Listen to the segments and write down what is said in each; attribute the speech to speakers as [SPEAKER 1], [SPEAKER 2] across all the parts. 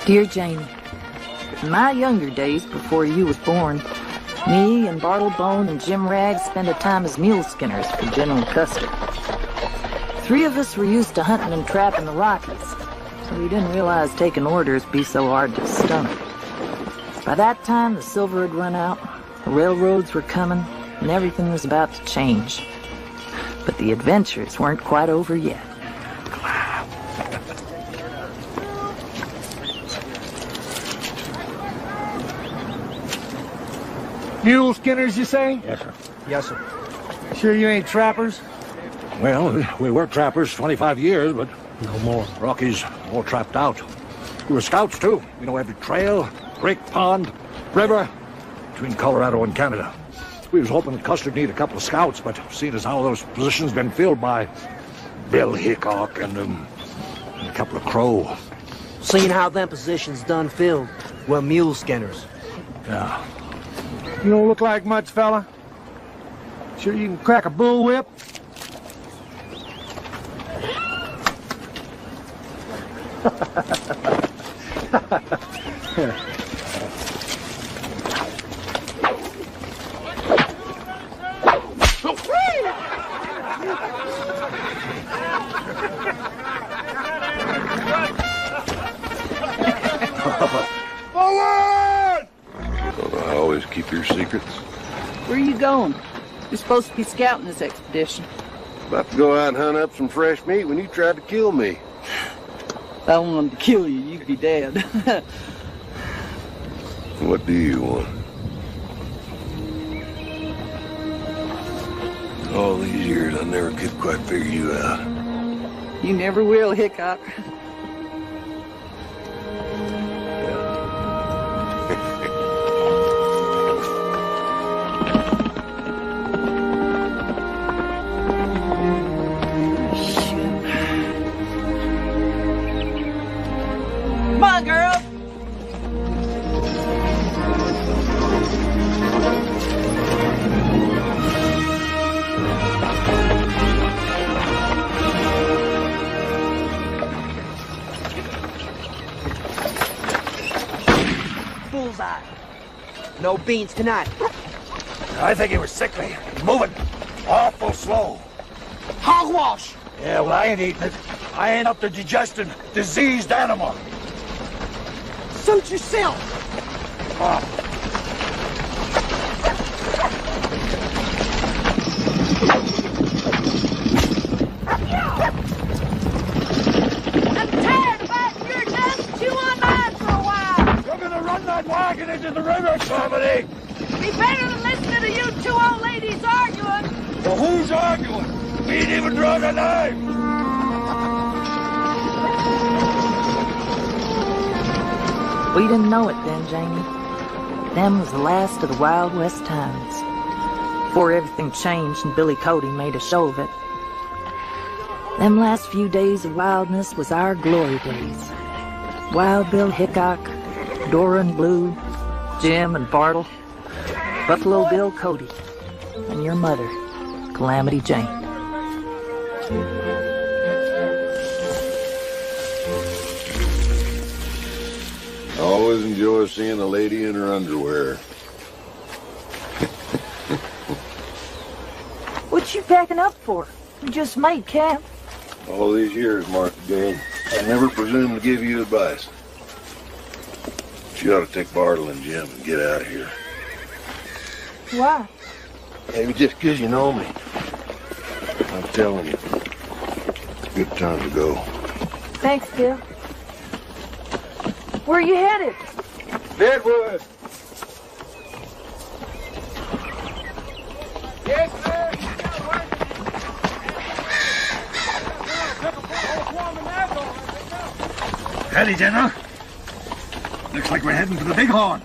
[SPEAKER 1] Dear Janie, in my younger days before you was born, me and Bartlebone and Jim Ragg spent a time as mule skinners for General Custer. 3 of us were used to hunting and trapping the Rockies, so we didn't realize taking orders be so hard to stomach. By that time, the silver had run out, the railroads were coming, and everything was about to change. But the adventures weren't quite over yet.
[SPEAKER 2] Mule skinners, you say?
[SPEAKER 3] Yes, sir.
[SPEAKER 2] Yes, sir. Sure you ain't trappers?
[SPEAKER 3] Well, we were trappers 25 years, but
[SPEAKER 2] No more.
[SPEAKER 3] Rockies all trapped out. We were scouts, too. We know every trail, creek, pond, river, between Colorado and Canada. We was hoping that Custer'd need a couple of scouts, but seeing as how those positions been filled by Bill Hickock and a couple of Crow.
[SPEAKER 4] Seeing how them positions done filled, we're mule skinners.
[SPEAKER 3] Yeah.
[SPEAKER 2] You don't look like much, fella. Sure you can crack a bullwhip?
[SPEAKER 5] Forward! I always keep your secrets.
[SPEAKER 1] Where are you going? You're supposed to be scouting this expedition.
[SPEAKER 5] About to go out and hunt up some fresh meat when you tried to kill me.
[SPEAKER 1] If I wanted to kill you, you'd be dead.
[SPEAKER 5] What do you want? All these years, I never could quite figure you out.
[SPEAKER 1] You never will, Hickock. Come on, girl.
[SPEAKER 4] Bullseye. No beans tonight.
[SPEAKER 3] I think he was sickly. He's moving awful slow.
[SPEAKER 4] Hogwash!
[SPEAKER 3] Yeah, well, I ain't eating it. I ain't up to digesting diseased animal.
[SPEAKER 4] Suit yourself!
[SPEAKER 6] I'm tired of fighting your dust. Chew on mine for a while.
[SPEAKER 3] You're gonna run that wagon into the river, somebody!
[SPEAKER 6] Be better than listening to you 2 old ladies arguing.
[SPEAKER 3] Well, who's arguing? We ain't even drawn a knife!
[SPEAKER 1] We didn't know it then, Janie. Them was the last of the Wild West times. Before everything changed and Billy Cody made a show of it. Them last few days of wildness was our glory days. Wild Bill Hickock, Dora and Blue, Jim and Bartle, Buffalo Bill Cody, and your mother, Calamity Jane.
[SPEAKER 5] I always enjoy seeing a lady in her underwear.
[SPEAKER 1] What you packing up for? You just made camp.
[SPEAKER 5] All these years, Martha Jane, I never presumed to give you advice. You ought to take Bartle and Jim and get out of here.
[SPEAKER 1] Why?
[SPEAKER 5] Maybe just 'cause you know me. I'm telling you, good time to go.
[SPEAKER 1] Thanks, Bill. Where are you headed?
[SPEAKER 5] Deadwood!
[SPEAKER 2] Yes, sir.
[SPEAKER 3] Howdy, General. Looks like we're heading for the Bighorn.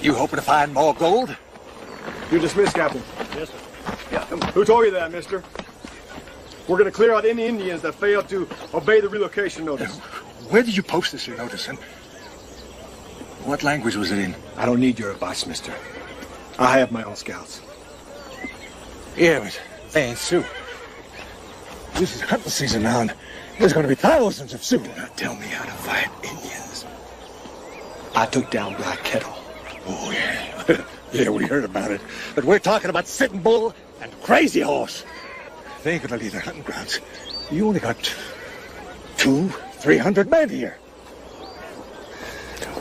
[SPEAKER 3] You hoping to find more gold?
[SPEAKER 7] You're dismissed, Captain.
[SPEAKER 3] Yes, sir.
[SPEAKER 7] Yeah. Who told you that, mister? We're going to clear out any Indians that fail to obey the relocation notice.
[SPEAKER 3] Where did you post this notice, and what language was it in?
[SPEAKER 7] I don't need your advice, mister. I have my own scouts.
[SPEAKER 3] Yeah, but they ain't Sioux. This is hunting season now, and there's going to be thousands of Sioux.
[SPEAKER 7] Do not tell me how to fight Indians.
[SPEAKER 8] I took down Black Kettle.
[SPEAKER 3] Oh, yeah. Yeah, we heard about it. But we're talking about Sitting Bull and Crazy Horse. They ain't gonna leave their hunting grounds. You only got 200-300 men here.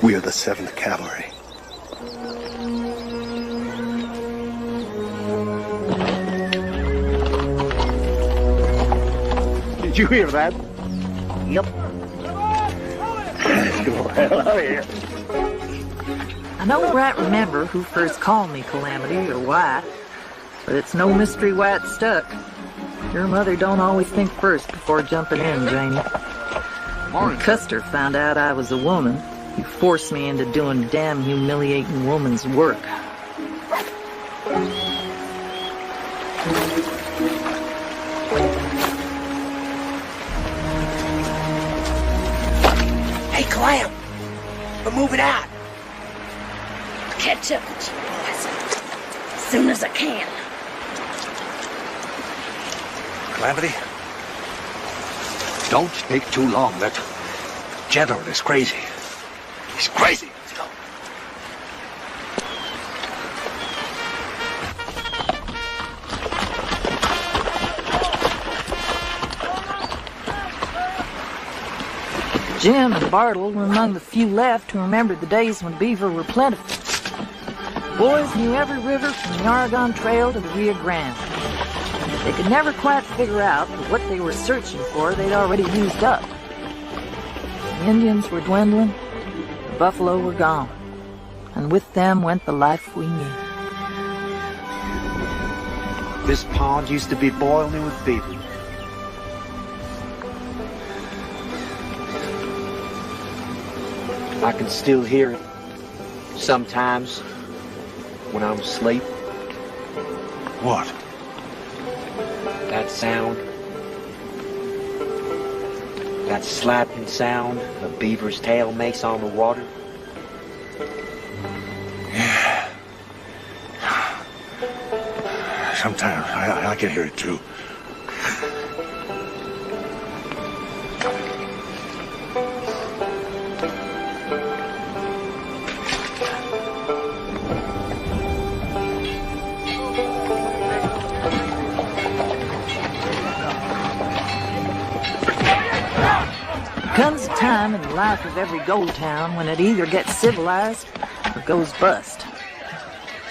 [SPEAKER 8] We are the 7th Cavalry.
[SPEAKER 3] Did you hear that?
[SPEAKER 1] Yep.
[SPEAKER 3] Well, out of here.
[SPEAKER 1] I don't right remember who first called me Calamity or why, but it's no mystery why it stuck. Your mother don't always think first before jumping in, Janie. When Custer found out I was a woman, he forced me into doing damn humiliating woman's work.
[SPEAKER 4] Hey, Clam! We're moving out!
[SPEAKER 6] Catch up with you boys as soon as I can.
[SPEAKER 3] Calamity? Don't take too long. That gentleman is crazy. He's crazy. Let's go.
[SPEAKER 1] Jim and Bartle were among the few left who remembered the days when beaver were plentiful. Boys knew every river from the Oregon Trail to the Rio Grande. They could never quite figure out that what they were searching for they'd already used up. The Indians were dwindling, the buffalo were gone, and with them went the life we knew.
[SPEAKER 4] This pond used to be boiling with beaver. I can still hear it sometimes when I'm asleep.
[SPEAKER 3] What?
[SPEAKER 4] That sound. That slapping sound a beaver's tail makes on the water.
[SPEAKER 3] Yeah. Sometimes I can hear it too.
[SPEAKER 1] Comes a time in the life of every gold town when it either gets civilized or goes bust.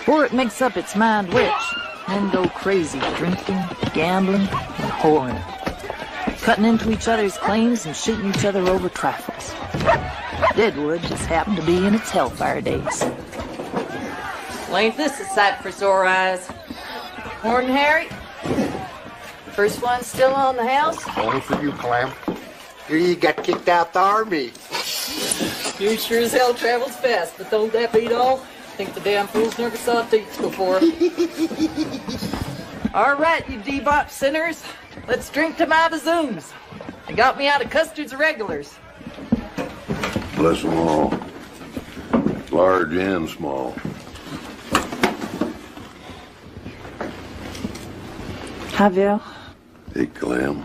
[SPEAKER 1] Or it makes up its mind which, men go crazy drinking, gambling, and whoring. Cutting into each other's claims and shooting each other over trifles. Deadwood just happened to be in its hellfire days.
[SPEAKER 9] Well, ain't this a sight for sore eyes? Morning, Harry. First one still on the house?
[SPEAKER 10] Only for you, Clam. Here you got kicked out the army.
[SPEAKER 9] You sure as hell travels fast, but don't that beat all? Think the damn fools never saw teeth before. All right, you debop sinners. Let's drink to my bazooms. They got me out of Custer's regulars.
[SPEAKER 5] Bless them all. Large and small.
[SPEAKER 1] Javier.
[SPEAKER 5] Hey, Clam.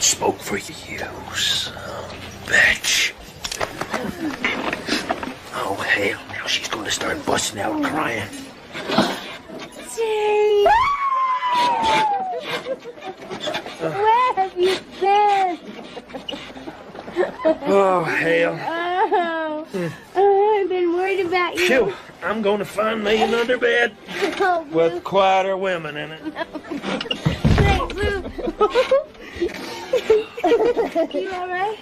[SPEAKER 8] Spoke for you, son of a bitch. Oh, hell, now she's gonna start busting out crying.
[SPEAKER 6] Jay! Where have you been?
[SPEAKER 8] Oh, hell.
[SPEAKER 6] Oh, I've been worried about you.
[SPEAKER 8] Phew, I'm gonna find me another bed with quieter women in it.
[SPEAKER 6] Thanks, Lou. You all right?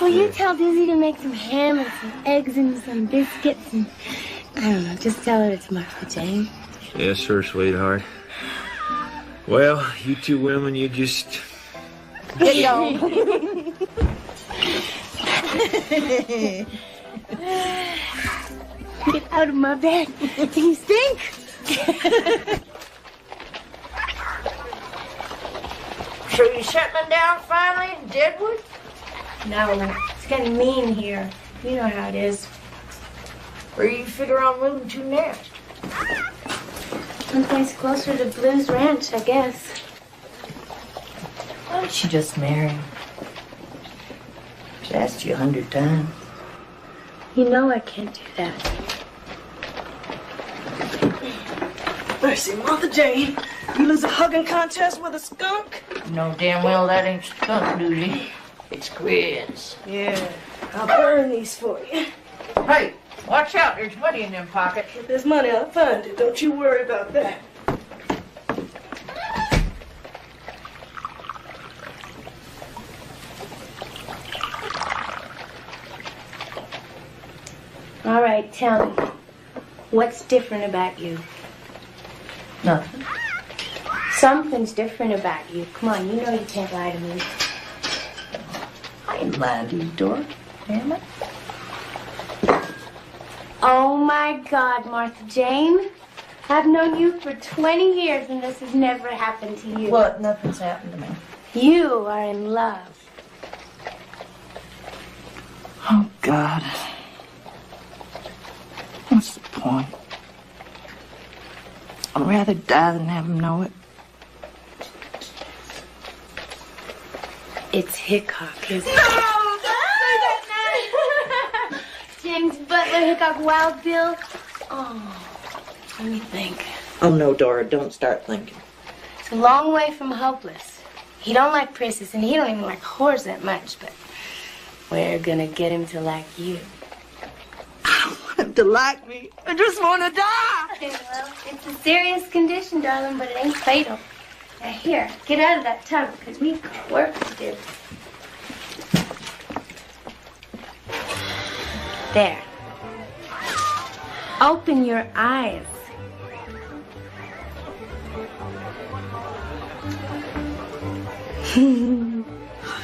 [SPEAKER 11] Well, you tell Dizzy to make some ham and some eggs and some biscuits and... I don't know, just tell her it's Martha Jane.
[SPEAKER 8] Yes, sir, sweetheart. Well, you two women, you just...
[SPEAKER 11] Get going. Get out of my bed. You stink.
[SPEAKER 9] So you settling down finally in Deadwood?
[SPEAKER 11] No, it's getting mean here. You know how it is.
[SPEAKER 9] Where you figure on moving to next?
[SPEAKER 11] Someplace closer to Blue's Ranch, I guess.
[SPEAKER 1] Why don't you just marry him? She's asked you 100 times.
[SPEAKER 11] You know I can't do that.
[SPEAKER 12] Mercy, Martha Jane. You lose a hugging contest with a skunk?
[SPEAKER 9] You know damn well that ain't skunk duty. It's Quiz.
[SPEAKER 12] Yeah, I'll burn these for you.
[SPEAKER 9] Hey, watch out. There's money in them pockets.
[SPEAKER 12] If there's money, I'll find it. Don't you worry about that.
[SPEAKER 11] All right, tell me. What's different about you?
[SPEAKER 1] Nothing.
[SPEAKER 11] Something's different about you. Come on, you know you can't lie to me.
[SPEAKER 1] I ain't lying to you, Dora. Am I?
[SPEAKER 11] Oh my God, Martha Jane. I've known you for 20 years and this has never happened to you.
[SPEAKER 1] What? Nothing's happened to me.
[SPEAKER 11] You are in love.
[SPEAKER 1] Oh, God. What's the point? I'd rather die than have him know it.
[SPEAKER 11] It's Hickok, isn't it?
[SPEAKER 9] No! Don't say that name!
[SPEAKER 11] James Butler, Hickok, Wild Bill. Oh, let me think.
[SPEAKER 1] Oh, no, Dora, don't start thinking.
[SPEAKER 11] It's a long way from hopeless. He don't like princess, and he don't even like whores that much, but we're gonna get him to like you.
[SPEAKER 1] I don't want him to like me. I just want to die.
[SPEAKER 11] Well, it's a serious condition, darling, but it ain't fatal. Now here, get out of that tub, because we've got work to do. There. Open your eyes.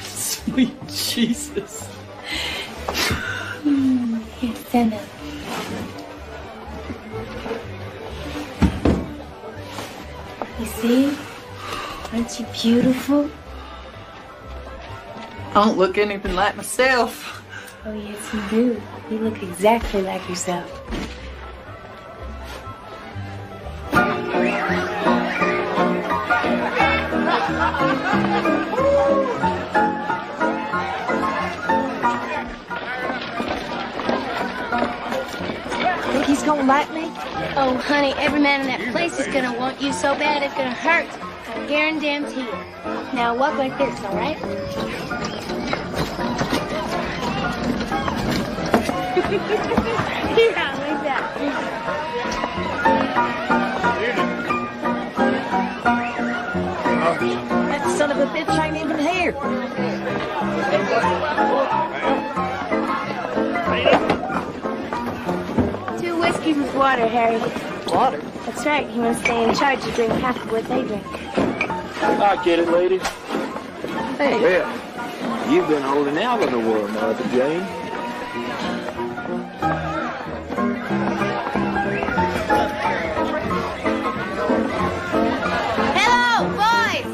[SPEAKER 12] Sweet Jesus.
[SPEAKER 11] Here, stand up. You see? Aren't you beautiful?
[SPEAKER 1] I don't look anything like myself.
[SPEAKER 11] Oh, yes, you do. You look exactly like yourself.
[SPEAKER 1] Think he's gonna like me?
[SPEAKER 11] Oh, honey, every man in that place is gonna want you so bad it's gonna hurt. I guarantee it. Now walk like this, all right? Yeah, like that.
[SPEAKER 1] That son of a bitch ain't even here.
[SPEAKER 11] Two whiskeys with water, Harry.
[SPEAKER 1] Water?
[SPEAKER 11] That's right. He must stay in charge to drink half of what they drink.
[SPEAKER 8] I get it, lady.
[SPEAKER 1] Hey.
[SPEAKER 8] Well, you've been holding out on the world, Martha Jane.
[SPEAKER 11] Hello, boys!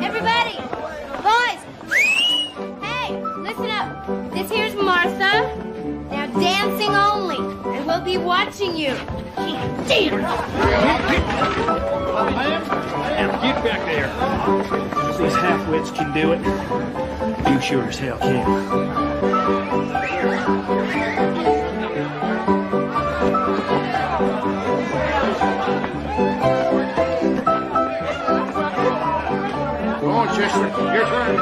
[SPEAKER 11] Everybody! Boys! Hey, listen up. This here's Martha. Now dancing only, and we'll be watching you. Damn!
[SPEAKER 8] Now get back there. These half-wits can do it. You sure as hell can.
[SPEAKER 5] Go on, Chester. Your turn.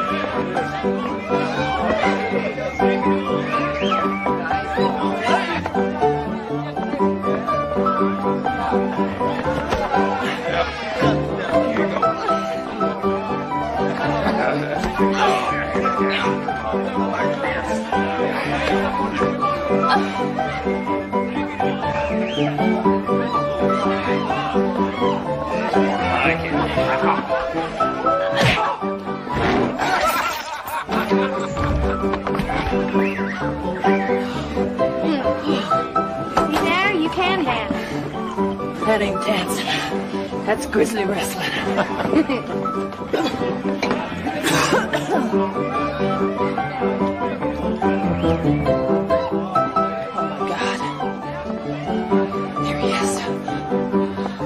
[SPEAKER 11] there, you can dance.
[SPEAKER 9] That ain't dancing. That's grizzly wrestling.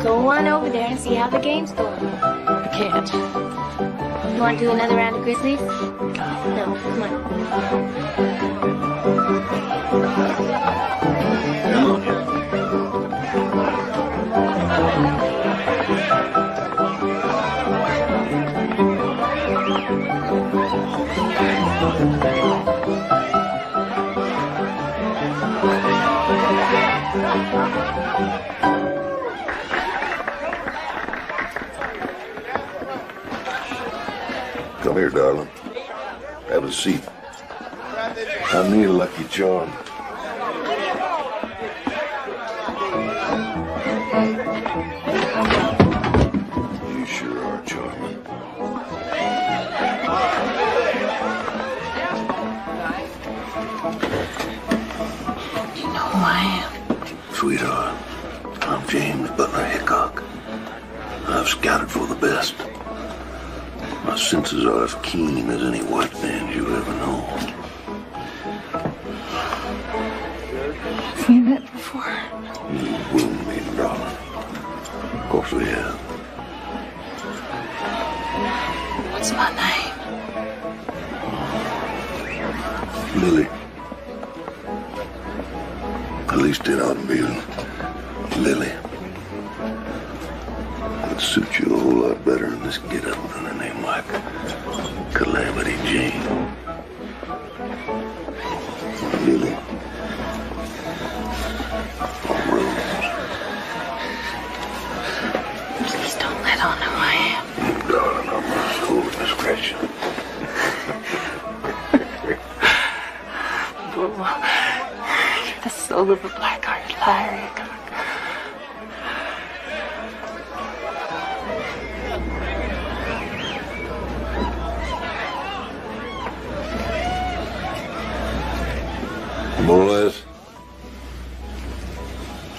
[SPEAKER 11] Go on over there and see how the game's going.
[SPEAKER 9] I can't.
[SPEAKER 11] You want to do another round of Grizzlies? No, come on.
[SPEAKER 5] Come here, darling. Have a seat. I need a lucky charm. You sure are charming.
[SPEAKER 9] You know who I am?
[SPEAKER 5] Sweetheart, I'm James Butler Hickock. I've scouted for the best. My senses are as keen as any white man's you ever know.
[SPEAKER 9] Have we met before?
[SPEAKER 5] You wound me, darling. Of course we have.
[SPEAKER 9] What's my name?
[SPEAKER 5] Lily. At least it ought to be Lily. It'd suit you a whole lot better in this get-up than a name like Calamity Jane. Lily. Or Rose.
[SPEAKER 9] Please don't let on who I am.
[SPEAKER 5] Darling, I'm a soul of discretion.
[SPEAKER 9] You're the soul of a black-hearted liar, Hickock.
[SPEAKER 5] Boys,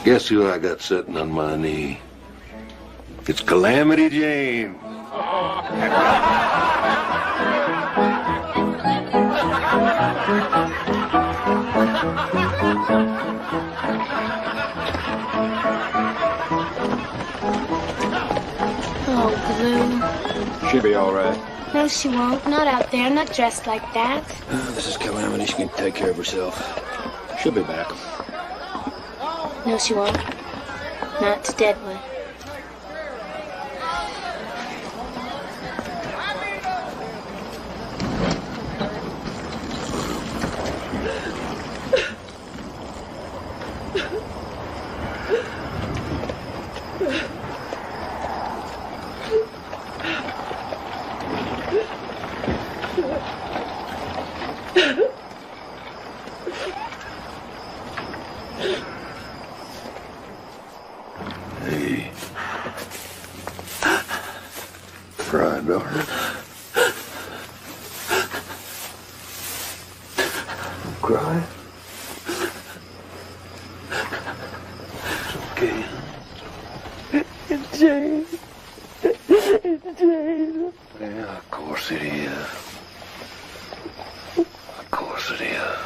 [SPEAKER 5] guess who I got sitting on my knee? It's Calamity Jane.
[SPEAKER 11] Oh, Blue.
[SPEAKER 7] She'll be all right.
[SPEAKER 11] No, she won't. Not out there. Not dressed like that.
[SPEAKER 8] This is Calamity. She can take care of herself. She'll be back.
[SPEAKER 11] No, she won't. Not to Deadwood.
[SPEAKER 5] Hey. Cry, darling. Cry. It's okay.
[SPEAKER 12] It's Jane. It's Jane.
[SPEAKER 5] Yeah, of course it is. Of course it is.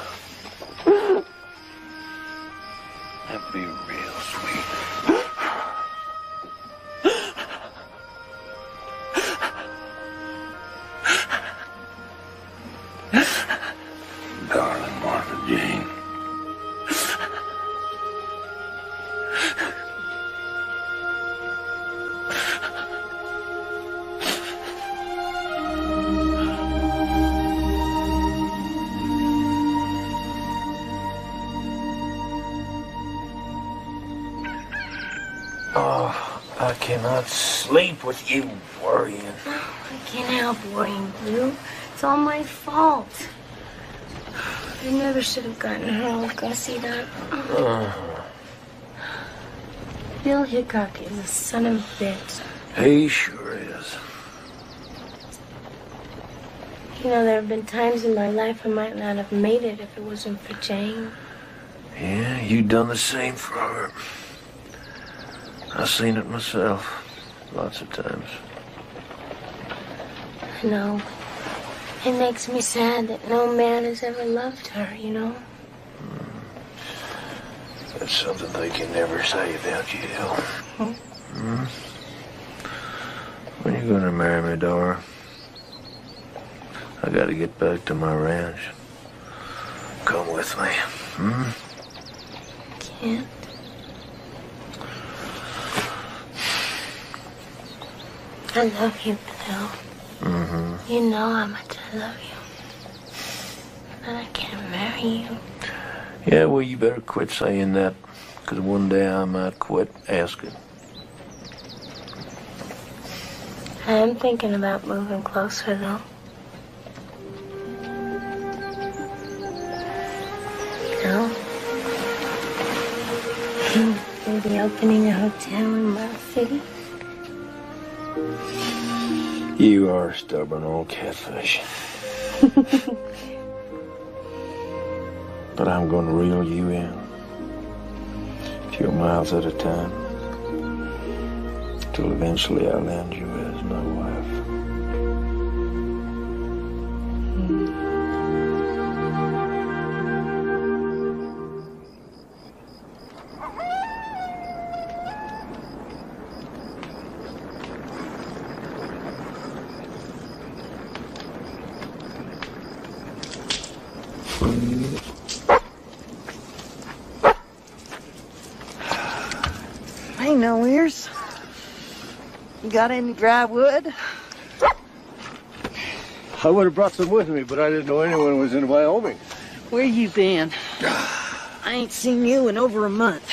[SPEAKER 5] That'd be real sweet. Darling Martha Jane.
[SPEAKER 8] Oh, I cannot sleep with you worrying.
[SPEAKER 11] I can't help worrying, Blue. It's all my fault. I never should have gotten her all gussied up. Bill Hickok is a son of a bitch.
[SPEAKER 5] He sure is.
[SPEAKER 11] You know, there have been times in my life I might not have made it if it wasn't for Jane.
[SPEAKER 5] Yeah, you done the same for her. I've seen it myself. Lots of times.
[SPEAKER 11] No. It makes me sad that no man has ever loved her, you know?
[SPEAKER 5] That's something they can never say about you. When you gonna marry me, Dora? I gotta get back to my ranch. Come with me.
[SPEAKER 11] Can't. I love you, Bill. You know how much I love you. But I can't marry you.
[SPEAKER 5] Yeah, well, you better quit saying that, because one day I might quit asking.
[SPEAKER 11] I am thinking about moving closer, though. You know? Maybe opening a hotel in my city.
[SPEAKER 5] You are a stubborn old catfish. But I'm gonna reel you in. A few miles at a time. Till eventually I land you as my wife.
[SPEAKER 12] Hey, no ears. You got any dry wood?
[SPEAKER 2] I would have brought some with me, but I didn't know anyone was in Wyoming.
[SPEAKER 12] Where you been? I ain't seen you in over a month.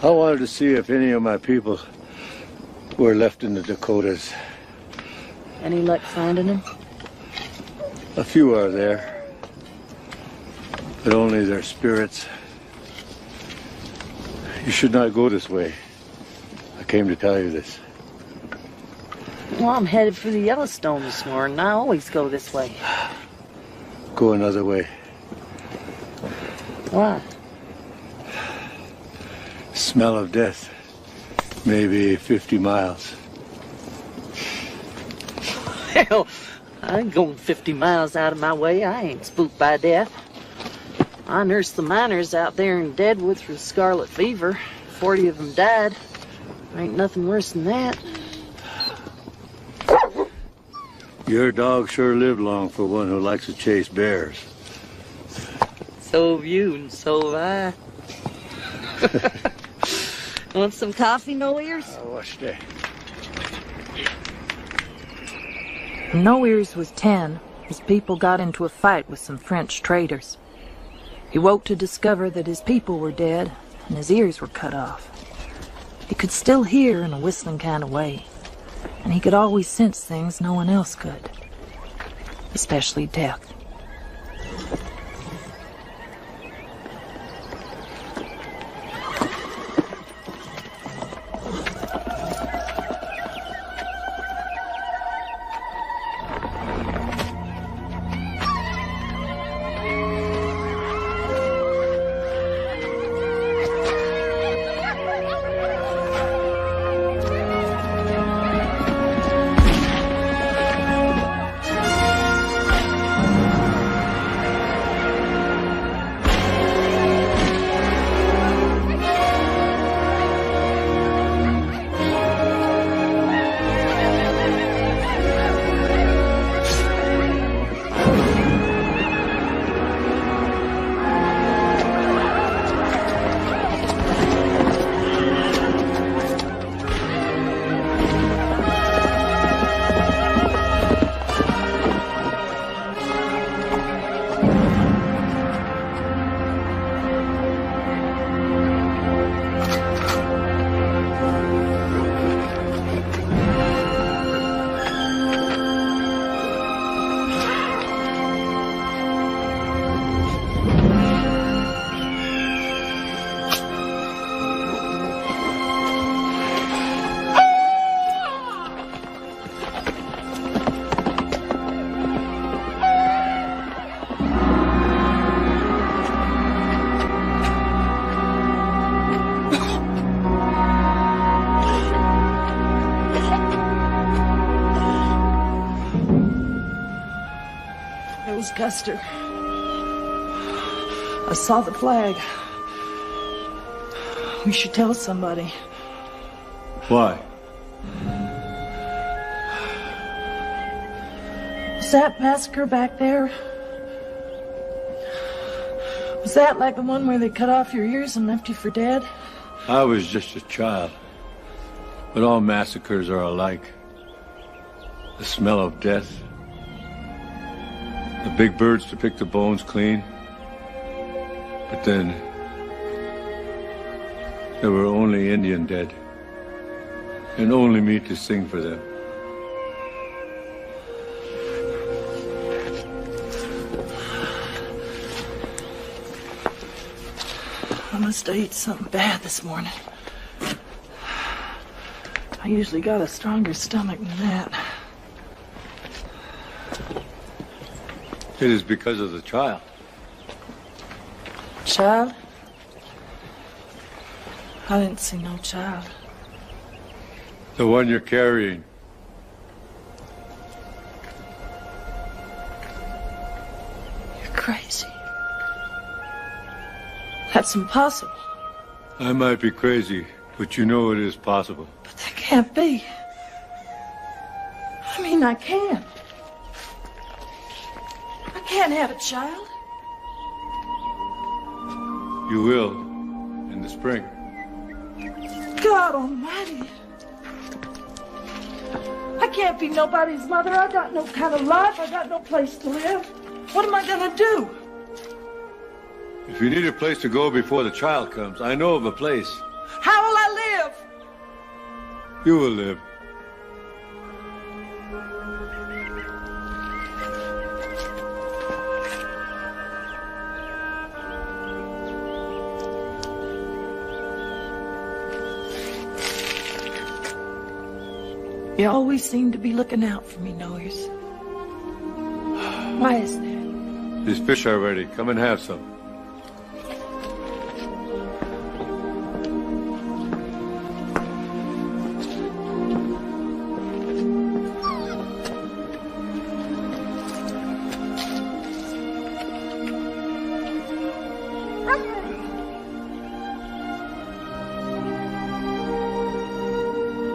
[SPEAKER 2] I wanted to see if any of my people were left in the Dakotas.
[SPEAKER 12] Any luck finding them?
[SPEAKER 2] A few are there, but only their spirits. You should not go this way. I came to tell you this.
[SPEAKER 12] Well, I'm headed for the Yellowstone this morning. I always go this way.
[SPEAKER 2] Go another way.
[SPEAKER 12] Why?
[SPEAKER 2] Smell of death. Maybe 50 miles.
[SPEAKER 12] Hell, I ain't going 50 miles out of my way. I ain't spooked by death. I nursed the miners out there in Deadwood through scarlet fever. 40 of them died. Ain't nothing worse than that.
[SPEAKER 2] Your dog sure lived long for one who likes to chase bears.
[SPEAKER 12] So have you, and so have I. Want some coffee, No Ears?
[SPEAKER 2] Watch that.
[SPEAKER 1] No Ears was 10. His people got into a fight with some French traders. He woke to discover that his people were dead and his ears were cut off. He could still hear in a whistling kind of way, and he could always sense things no one else could, especially death.
[SPEAKER 12] was Custer. I saw the flag. We should tell somebody.
[SPEAKER 2] Why?
[SPEAKER 12] Was that massacre back there? Was that like the one where they cut off your ears and left you for dead?
[SPEAKER 2] I was just a child. But all massacres are alike. The smell of death. The big birds to pick the bones clean. But then, there were only Indian dead. And only me to sing for them.
[SPEAKER 12] I must have eaten something bad this morning. I usually got a stronger stomach than that.
[SPEAKER 2] It is because of the child.
[SPEAKER 12] Child? I didn't see no child.
[SPEAKER 2] The one you're carrying.
[SPEAKER 12] You're crazy. That's impossible.
[SPEAKER 2] I might be crazy, but you know it is possible.
[SPEAKER 12] But that can't be. I mean, I can't. I can't have a child.
[SPEAKER 2] You will, in the spring.
[SPEAKER 12] God almighty. I can't be nobody's mother. I got no kind of life. I got no place to live. What am I gonna do?
[SPEAKER 2] If you need a place to go before the child comes, I know of a place.
[SPEAKER 12] How will I live?
[SPEAKER 2] You will live.
[SPEAKER 12] You always seem to be looking out for me, Noyers. Why is that?
[SPEAKER 2] These fish are ready. Come and have some.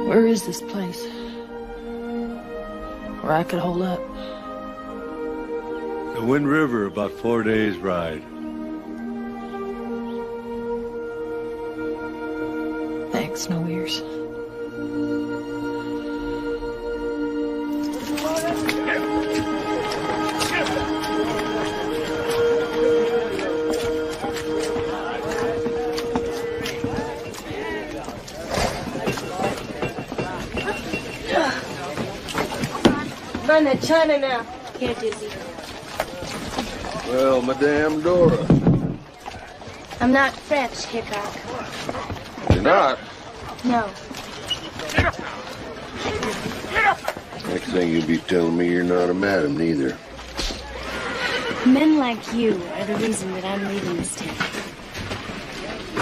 [SPEAKER 12] Where is this place? Where I could hold up?
[SPEAKER 2] The Wind River, about 4 days' ride.
[SPEAKER 12] Thanks, no ears.
[SPEAKER 11] Run that China now. Here, Dizzy.
[SPEAKER 5] Well, Madame Dora.
[SPEAKER 11] I'm not French, Hickok.
[SPEAKER 5] You're not?
[SPEAKER 11] No.
[SPEAKER 5] Next thing you'll be telling me you're not a madam, neither.
[SPEAKER 11] Men like you are the reason that I'm leaving this town.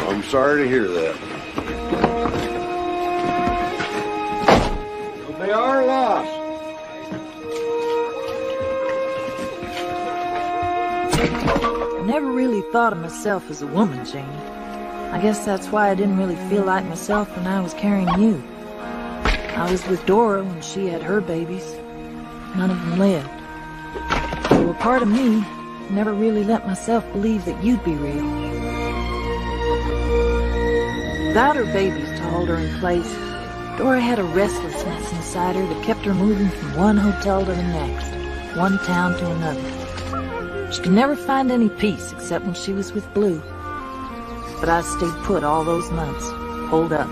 [SPEAKER 5] I'm sorry to hear that. They are lost.
[SPEAKER 1] I never really thought of myself as a woman, Janie. I guess that's why I didn't really feel like myself when I was carrying you. I was with Dora when she had her babies. None of them lived. So a part of me never really let myself believe that you'd be real. Without her babies to hold her in place, Dora had a restlessness inside her that kept her moving from one hotel to the next, one town to another. She could never find any peace except when she was with Blue. But I stayed put all those months, holed up,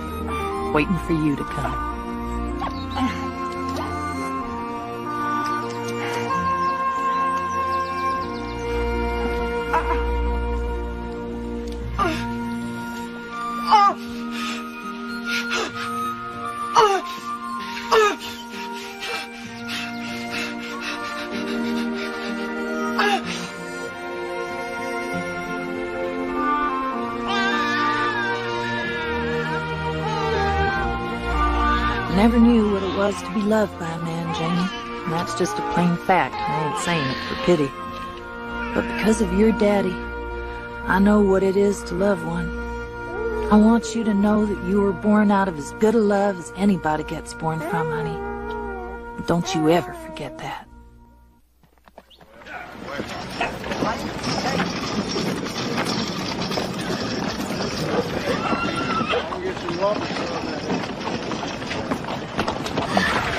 [SPEAKER 1] waiting for you to come. I never knew what it was to be loved by a man, Janie. And that's just a plain fact. I ain't saying it for pity. But because of your daddy, I know what it is to love one. I want you to know that you were born out of as good a love as anybody gets born from, honey. Don't you ever forget that.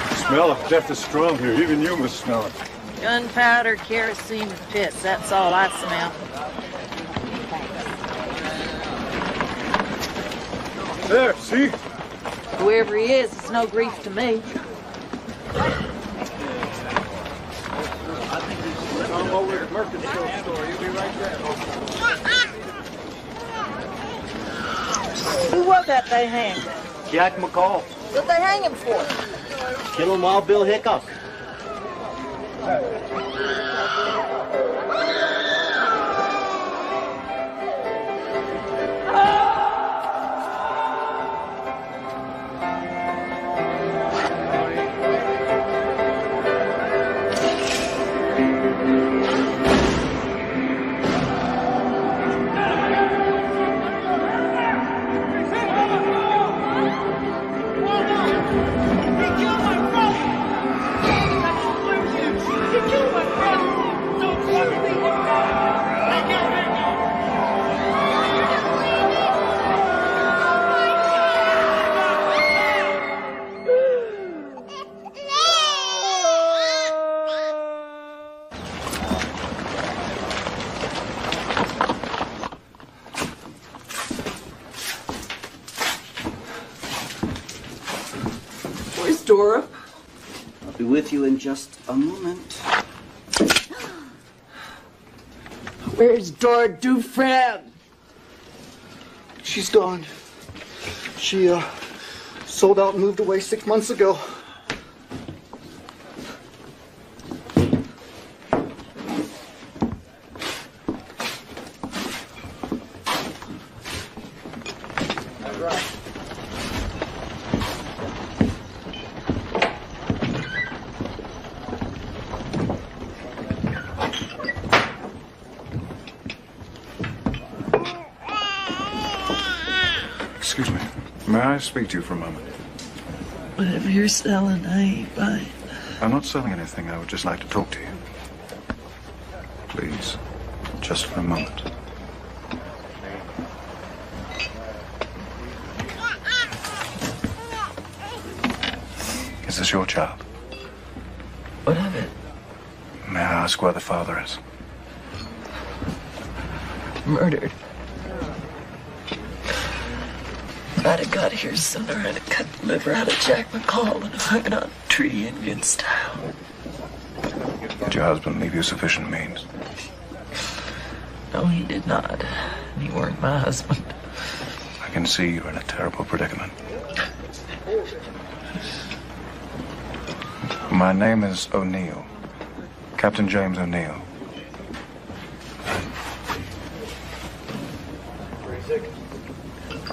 [SPEAKER 7] The smell of death is strong here. Even you must smell it.
[SPEAKER 12] Gunpowder, kerosene, and pits. That's all I smell.
[SPEAKER 7] There, see?
[SPEAKER 12] Whoever he is, it's no grief to me. Who was that they hanged?
[SPEAKER 13] Jack McCall.
[SPEAKER 12] What'd they hang him for?
[SPEAKER 13] Killing Wild Bill Hickok.
[SPEAKER 12] Dora?
[SPEAKER 13] I'll be with you in just a moment.
[SPEAKER 12] Where's Dora Doufran?
[SPEAKER 13] She's gone. She, sold out and moved away 6 months ago.
[SPEAKER 3] Excuse me. May I speak to you for a moment?
[SPEAKER 12] Whatever you're selling, I ain't buying.
[SPEAKER 3] I'm not selling anything. I would just like to talk to you. Please. Just for a moment. Is this your child?
[SPEAKER 12] What of it?
[SPEAKER 3] May I ask where the father is?
[SPEAKER 12] Murdered. If I'd have got here sooner, I'd have cut the liver out of Jack McCall and hung it on a tree Indian style.
[SPEAKER 3] Did your husband leave you sufficient means?
[SPEAKER 12] No, he did not. He weren't my husband.
[SPEAKER 3] I can see you're in a terrible predicament. My name is O'Neill. Captain James O'Neill.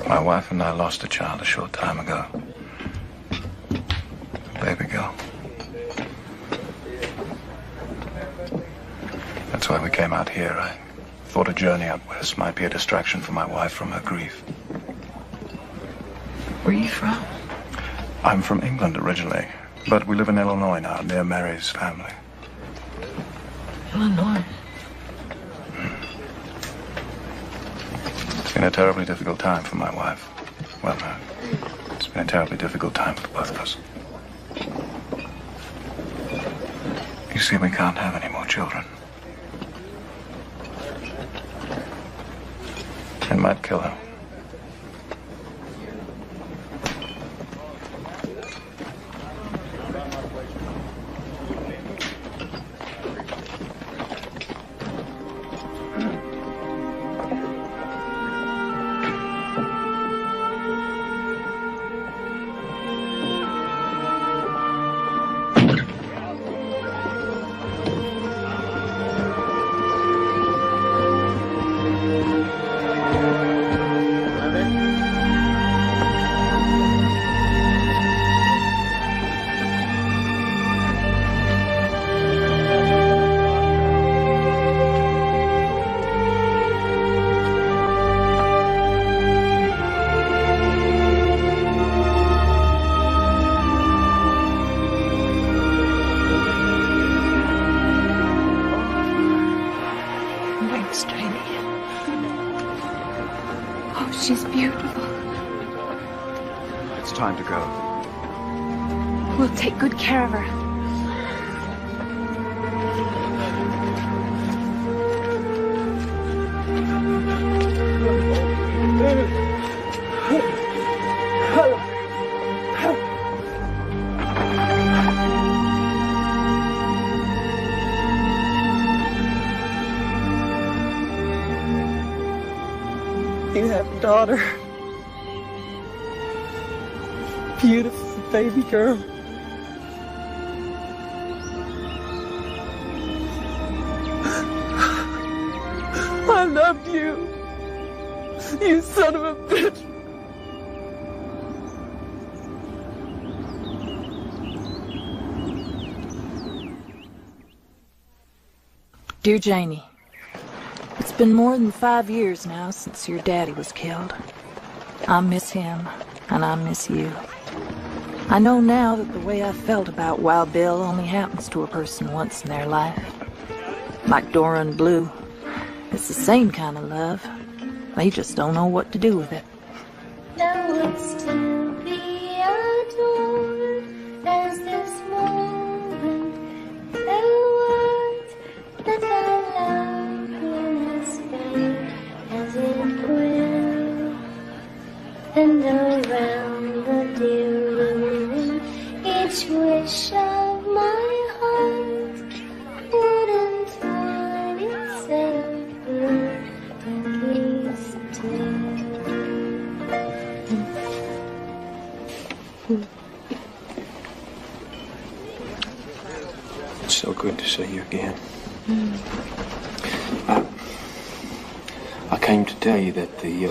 [SPEAKER 3] My wife and I lost a child a short time ago. A baby girl. That's why we came out here. I thought a journey out west might be a distraction for my wife from her grief.
[SPEAKER 12] Where are you from?
[SPEAKER 3] I'm from England originally, but we live in Illinois now, near Mary's family.
[SPEAKER 12] Illinois?
[SPEAKER 3] It's been a terribly difficult time for my wife. Well, it's been a terribly difficult time for both of us. You see, we can't have any more children. It might kill her.
[SPEAKER 14] She's beautiful.
[SPEAKER 15] It's time to go.
[SPEAKER 14] We'll take good care of her.
[SPEAKER 12] You have a daughter. Beautiful baby girl. I loved you. You son of a bitch.
[SPEAKER 1] Dear Janie, it's been more than 5 years now since your daddy was killed. I miss him, and I miss you. I know now that the way I felt about Wild Bill only happens to a person once in their life. Like Dora and Blue, it's the same kind of love. They just don't know what to do with it.
[SPEAKER 11] Thou wouldst still be adored as this moment. There was that thy loveliness fade as it grew, and around the dear room each wish of my heart would entwine itself perfectly still.
[SPEAKER 15] It's so good to see you again. I came to tell you that the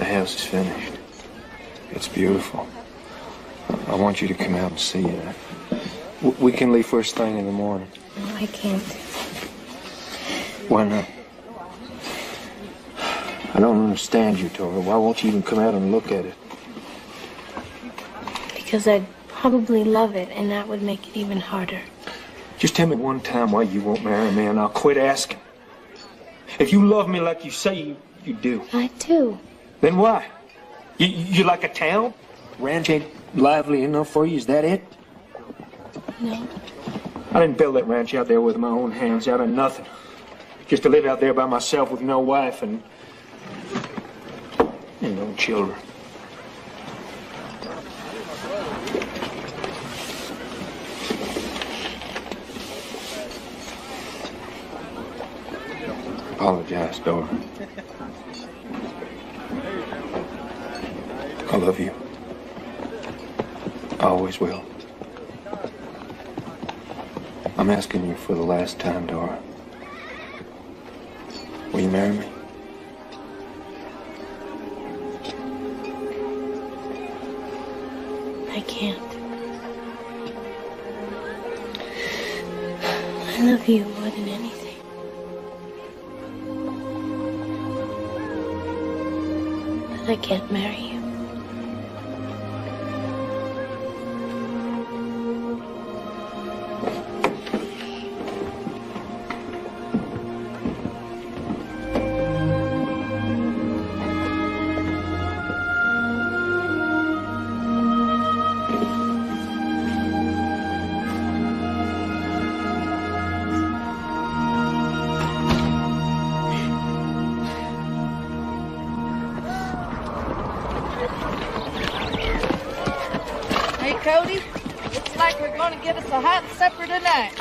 [SPEAKER 15] house is finished. It's beautiful. I want you to come out and see it. We can leave first thing in the morning.
[SPEAKER 11] No, I can't.
[SPEAKER 15] Why not? I don't understand you, Dora. Why won't you even come out and look at it?
[SPEAKER 11] Because I'd probably love it, and that would make it even harder.
[SPEAKER 15] Just tell me one time why you won't marry me, and I'll quit asking. If you love me like you say you do.
[SPEAKER 11] I do.
[SPEAKER 15] Then why? You like a town? Ranch ain't lively enough for you, is that it?
[SPEAKER 11] No.
[SPEAKER 15] I didn't build that ranch out there with my own hands, out of nothing. Just to live out there by myself with no wife and no children. Apologize, Dora. I love you. I always will. I'm asking you for the last time, Dora. Will you marry me?
[SPEAKER 11] I can't. I love you more than anything. But I can't marry you.
[SPEAKER 9] Hey, Cody, looks like we're going to get us a hot supper tonight.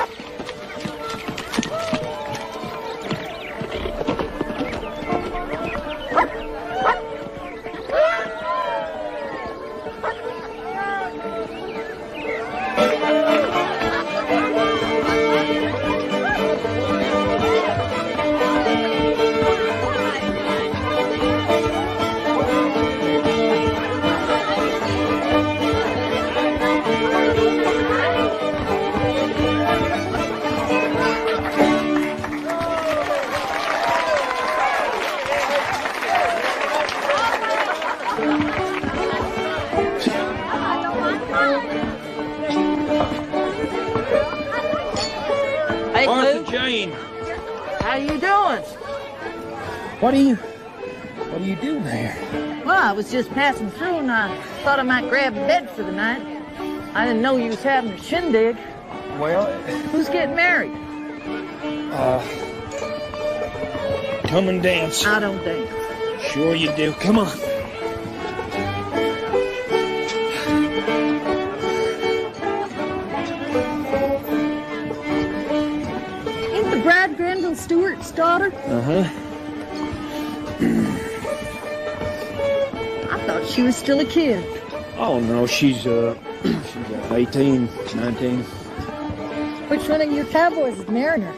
[SPEAKER 12] Hey,
[SPEAKER 8] Martha
[SPEAKER 12] Luke.
[SPEAKER 8] Jane.
[SPEAKER 12] How you doing?
[SPEAKER 8] What are
[SPEAKER 15] do you do there?
[SPEAKER 1] Well, I was just passing through and I thought I might grab a bed for the night. I didn't know you was having a shindig.
[SPEAKER 15] Well...
[SPEAKER 1] Who's getting married?
[SPEAKER 8] Come and dance.
[SPEAKER 1] I don't dance.
[SPEAKER 8] Sure you do. Come on.
[SPEAKER 1] Ain't the bride Grenville Stewart's daughter?
[SPEAKER 8] Uh-huh.
[SPEAKER 1] I thought she was still a kid.
[SPEAKER 8] Oh, no, she's 18, 19.
[SPEAKER 1] Which one of your cowboys is marrying her?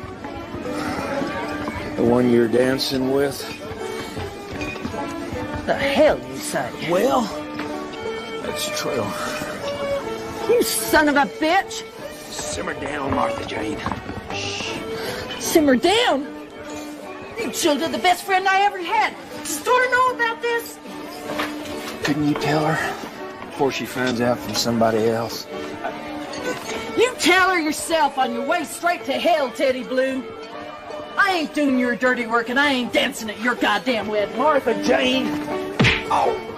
[SPEAKER 8] The one you're dancing with?
[SPEAKER 1] The hell you say?
[SPEAKER 8] Well, that's true.
[SPEAKER 1] You son of a bitch!
[SPEAKER 8] Simmer down, Martha Jane.
[SPEAKER 1] Shh. Simmer down? You children the best friend I ever had. Does Dora know about this?
[SPEAKER 15] Couldn't you tell her before she finds out from somebody else?
[SPEAKER 1] You tell her yourself on your way straight to hell, Teddy Blue. I ain't doing your dirty work and I ain't dancing at your goddamn wedding.
[SPEAKER 8] Martha Jane! Oh!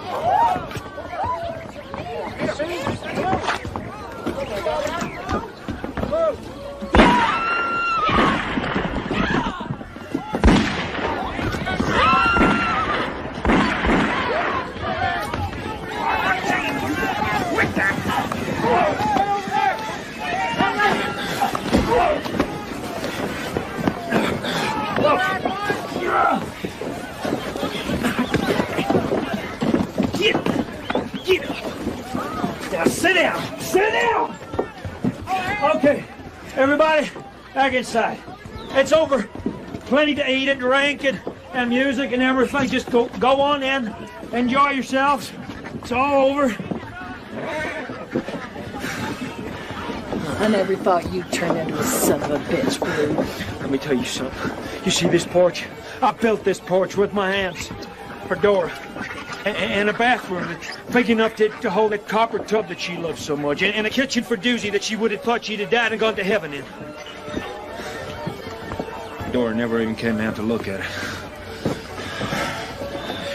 [SPEAKER 8] Get up! Now sit down! Sit down! Okay, everybody, back inside. It's over. Plenty to eat and drink and music and everything. Just go on in. Enjoy yourselves. It's all over.
[SPEAKER 1] I never thought you'd turn into a son of a bitch, Blue.
[SPEAKER 8] Let me tell you something. You see this porch? I built this porch with my hands for Dora. And a bathroom big enough to hold that copper tub that she loved so much. And a kitchen for Doozy that she would have thought she'd have died and gone to heaven in. Dora never even came out to look at it.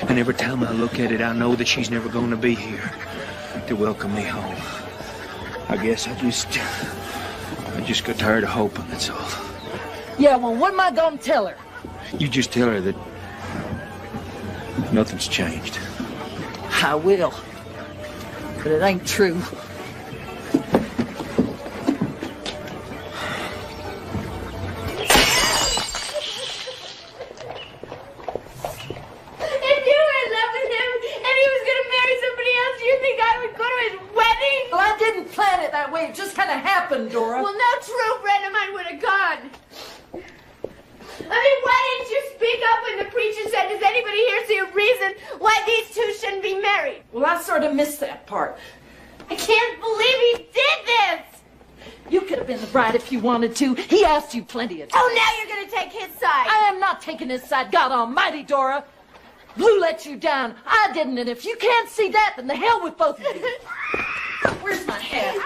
[SPEAKER 8] And every time I look at it, I know that she's never going to be here to welcome me home. I guess I just got tired of hoping, that's all.
[SPEAKER 1] Yeah, well, what am I gonna tell her?
[SPEAKER 8] You just tell her that nothing's changed.
[SPEAKER 1] I will. But it ain't true. It just kind of happened, Dora.
[SPEAKER 11] Well, no true friend of mine would have gone. I mean, why didn't you speak up when the preacher said, does anybody here see a reason why these two shouldn't be married?
[SPEAKER 1] Well, I sort of missed that part.
[SPEAKER 11] I can't believe he did this.
[SPEAKER 1] You could have been the bride if you wanted to. He asked you plenty of times.
[SPEAKER 11] Oh, now you're going to take his side.
[SPEAKER 1] I am not taking his side. God almighty, Dora. Blue let you down. I didn't, and if you can't see that, then the hell with both of you. Where's my hat?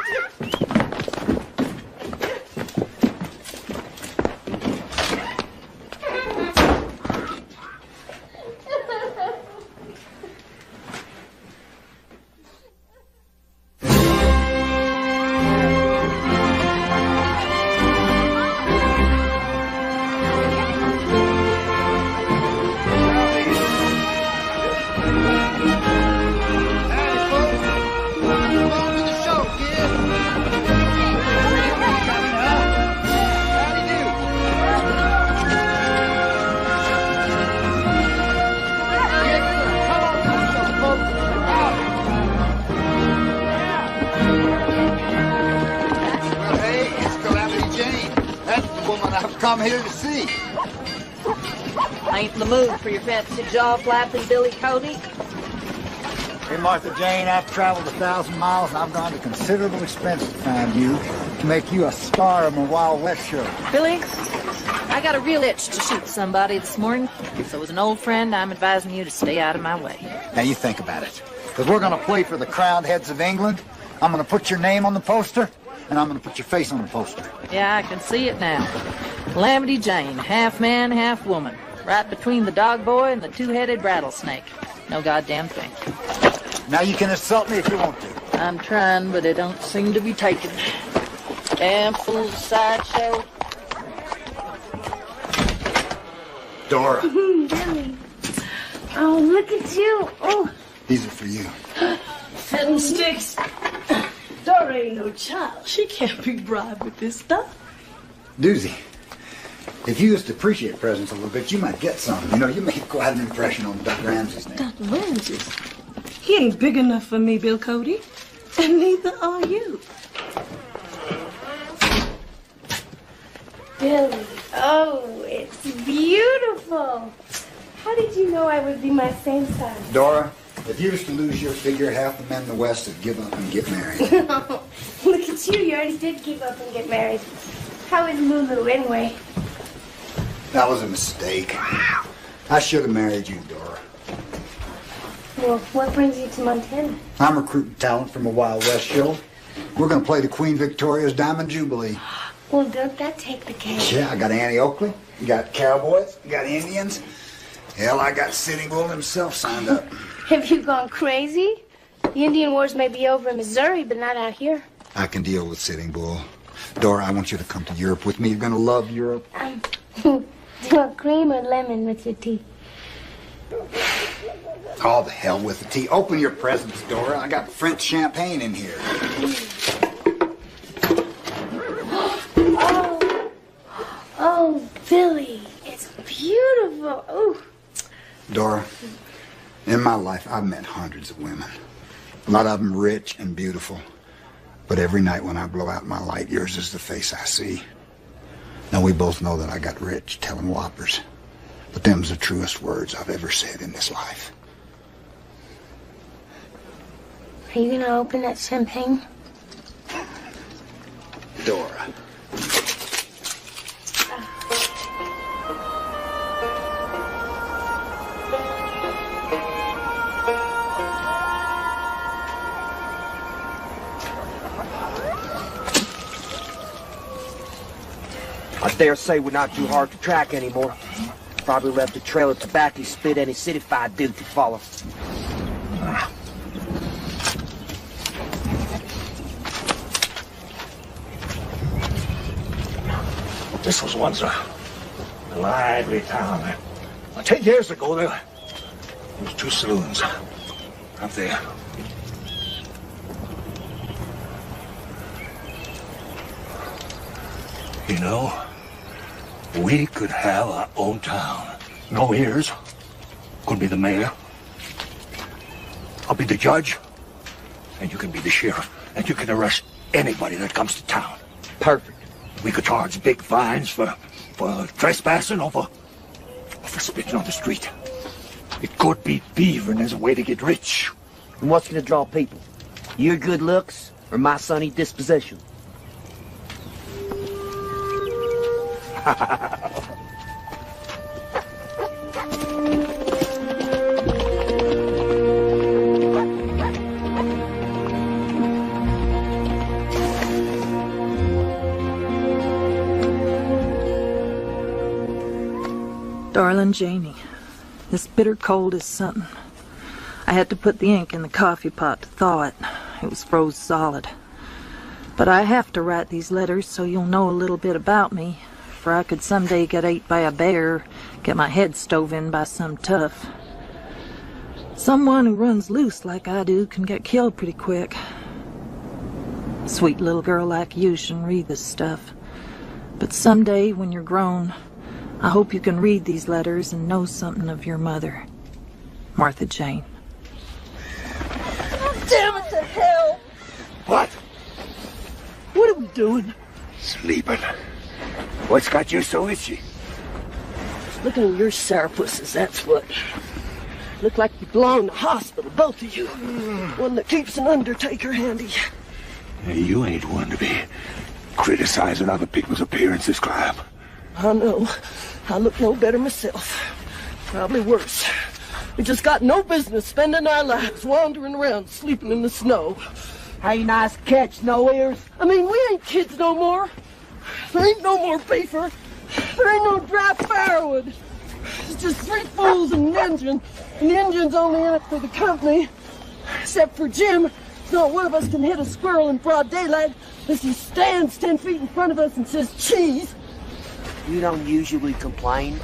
[SPEAKER 10] Come here to see.
[SPEAKER 1] I ain't in the mood for your fancy jaw-flapping Billy Cody.
[SPEAKER 10] Hey, Martha Jane, I've traveled 1,000 miles and I've gone to considerable expense to find you, to make you a star of my Wild West show.
[SPEAKER 1] Billy, I got a real itch to shoot somebody this morning. So as an old friend, I'm advising you to stay out of my way.
[SPEAKER 10] Now you think about it. Because we're going to play for the crowned heads of England. I'm going to put your name on the poster, and I'm going to put your face on the poster.
[SPEAKER 1] Yeah, I can see it now. Calamity Jane, half man, half woman.
[SPEAKER 9] Right between the dog boy and the two-headed rattlesnake. No goddamn thing.
[SPEAKER 10] Now you can assault me if you want to.
[SPEAKER 9] I'm trying, but it don't seem to be taking. Damn fool sideshow.
[SPEAKER 10] Dora.
[SPEAKER 11] Billy. Oh, look at you. Oh.
[SPEAKER 10] These are for you.
[SPEAKER 16] Fiddlesticks. Dora ain't no child. She can't be bribed with this stuff.
[SPEAKER 10] Doozy. If you used to appreciate presents a little bit, you might get some. You know, you make quite an impression on Doc Ramsey's name.
[SPEAKER 16] Doc Ramsey's? He ain't big enough for me, Bill Cody. And neither are you.
[SPEAKER 11] Billy, oh, it's beautiful. How did you know I would be my same size?
[SPEAKER 10] Dora, if you used to lose your figure, half the men in the West would give up and get married.
[SPEAKER 11] Look at you, you already did give up and get married. How is Lulu, anyway?
[SPEAKER 10] That was a mistake. I should have married you, Dora.
[SPEAKER 11] Well, what brings you to Montana?
[SPEAKER 10] I'm recruiting talent from a Wild West show. We're going to play the Queen Victoria's Diamond Jubilee.
[SPEAKER 11] Well, don't that take the cake?
[SPEAKER 10] Yeah, I got Annie Oakley, you got cowboys, you got Indians. Hell, I got Sitting Bull himself signed up.
[SPEAKER 11] Have you gone crazy? The Indian Wars may be over in Missouri, but not out here.
[SPEAKER 10] I can deal with Sitting Bull. Dora, I want you to come to Europe with me. You're going to love Europe.
[SPEAKER 11] Do you want cream or lemon with your tea?
[SPEAKER 10] Oh, the hell with the tea. Open your presents, Dora. I got French champagne in here.
[SPEAKER 11] Oh, Billy, it's beautiful. Ooh.
[SPEAKER 10] Dora, in my life, I've met hundreds of women. A lot of them rich and beautiful. But every night when I blow out my light, yours is the face I see. Now, we both know that I got rich telling whoppers. But them's the truest words I've ever said in this life.
[SPEAKER 11] Are you gonna open that champagne?
[SPEAKER 10] Dora.
[SPEAKER 4] I dare say we're not too hard to track anymore. Probably left a trail of tobacco spit any city-fied dude could follow.
[SPEAKER 3] This was once a lively town. 10 years ago, there was 2 saloons up there. You know, we could have our own town. No ears. Could be the mayor. I'll be the judge. And you can be the sheriff. And you can arrest anybody that comes to town.
[SPEAKER 4] Perfect.
[SPEAKER 3] We could charge big fines for trespassing or for spitting on the street. It could be beavering as a way to get rich.
[SPEAKER 4] And what's gonna draw people? Your good looks or my sunny disposition?
[SPEAKER 1] Darling Janie, this bitter cold is something. I had to put the ink in the coffee pot to thaw it. It was froze solid. But I have to write these letters so you'll know a little bit about me, for I could someday get ate by a bear, get my head stove in by some tough. Someone who runs loose like I do can get killed pretty quick. A sweet little girl like you shouldn't read this stuff. But someday, when you're grown, I hope you can read these letters and know something of your mother, Martha Jane.
[SPEAKER 16] Oh, damn it to hell!
[SPEAKER 3] What?
[SPEAKER 16] What are we doing?
[SPEAKER 3] Sleeping. What's got you so itchy?
[SPEAKER 16] Looking at your sourpusses, that's what. Look like you belong in the hospital, both of you. One that keeps an undertaker handy.
[SPEAKER 3] Hey, you ain't one to be criticizing other people's appearances, Clyde.
[SPEAKER 16] I know. I look no better myself. Probably worse. We just got no business spending our lives wandering around sleeping in the snow.
[SPEAKER 4] Hey, nice catch, no ears.
[SPEAKER 16] I mean, we ain't kids no more. There ain't no more beaver. There ain't no dry firewood. It's just 3 fools and an engine, and the engine's only in it for the company. Except for Jim, not one of us can hit a squirrel in broad daylight unless he stands 10 feet in front of us and says, cheese.
[SPEAKER 4] You don't usually complain.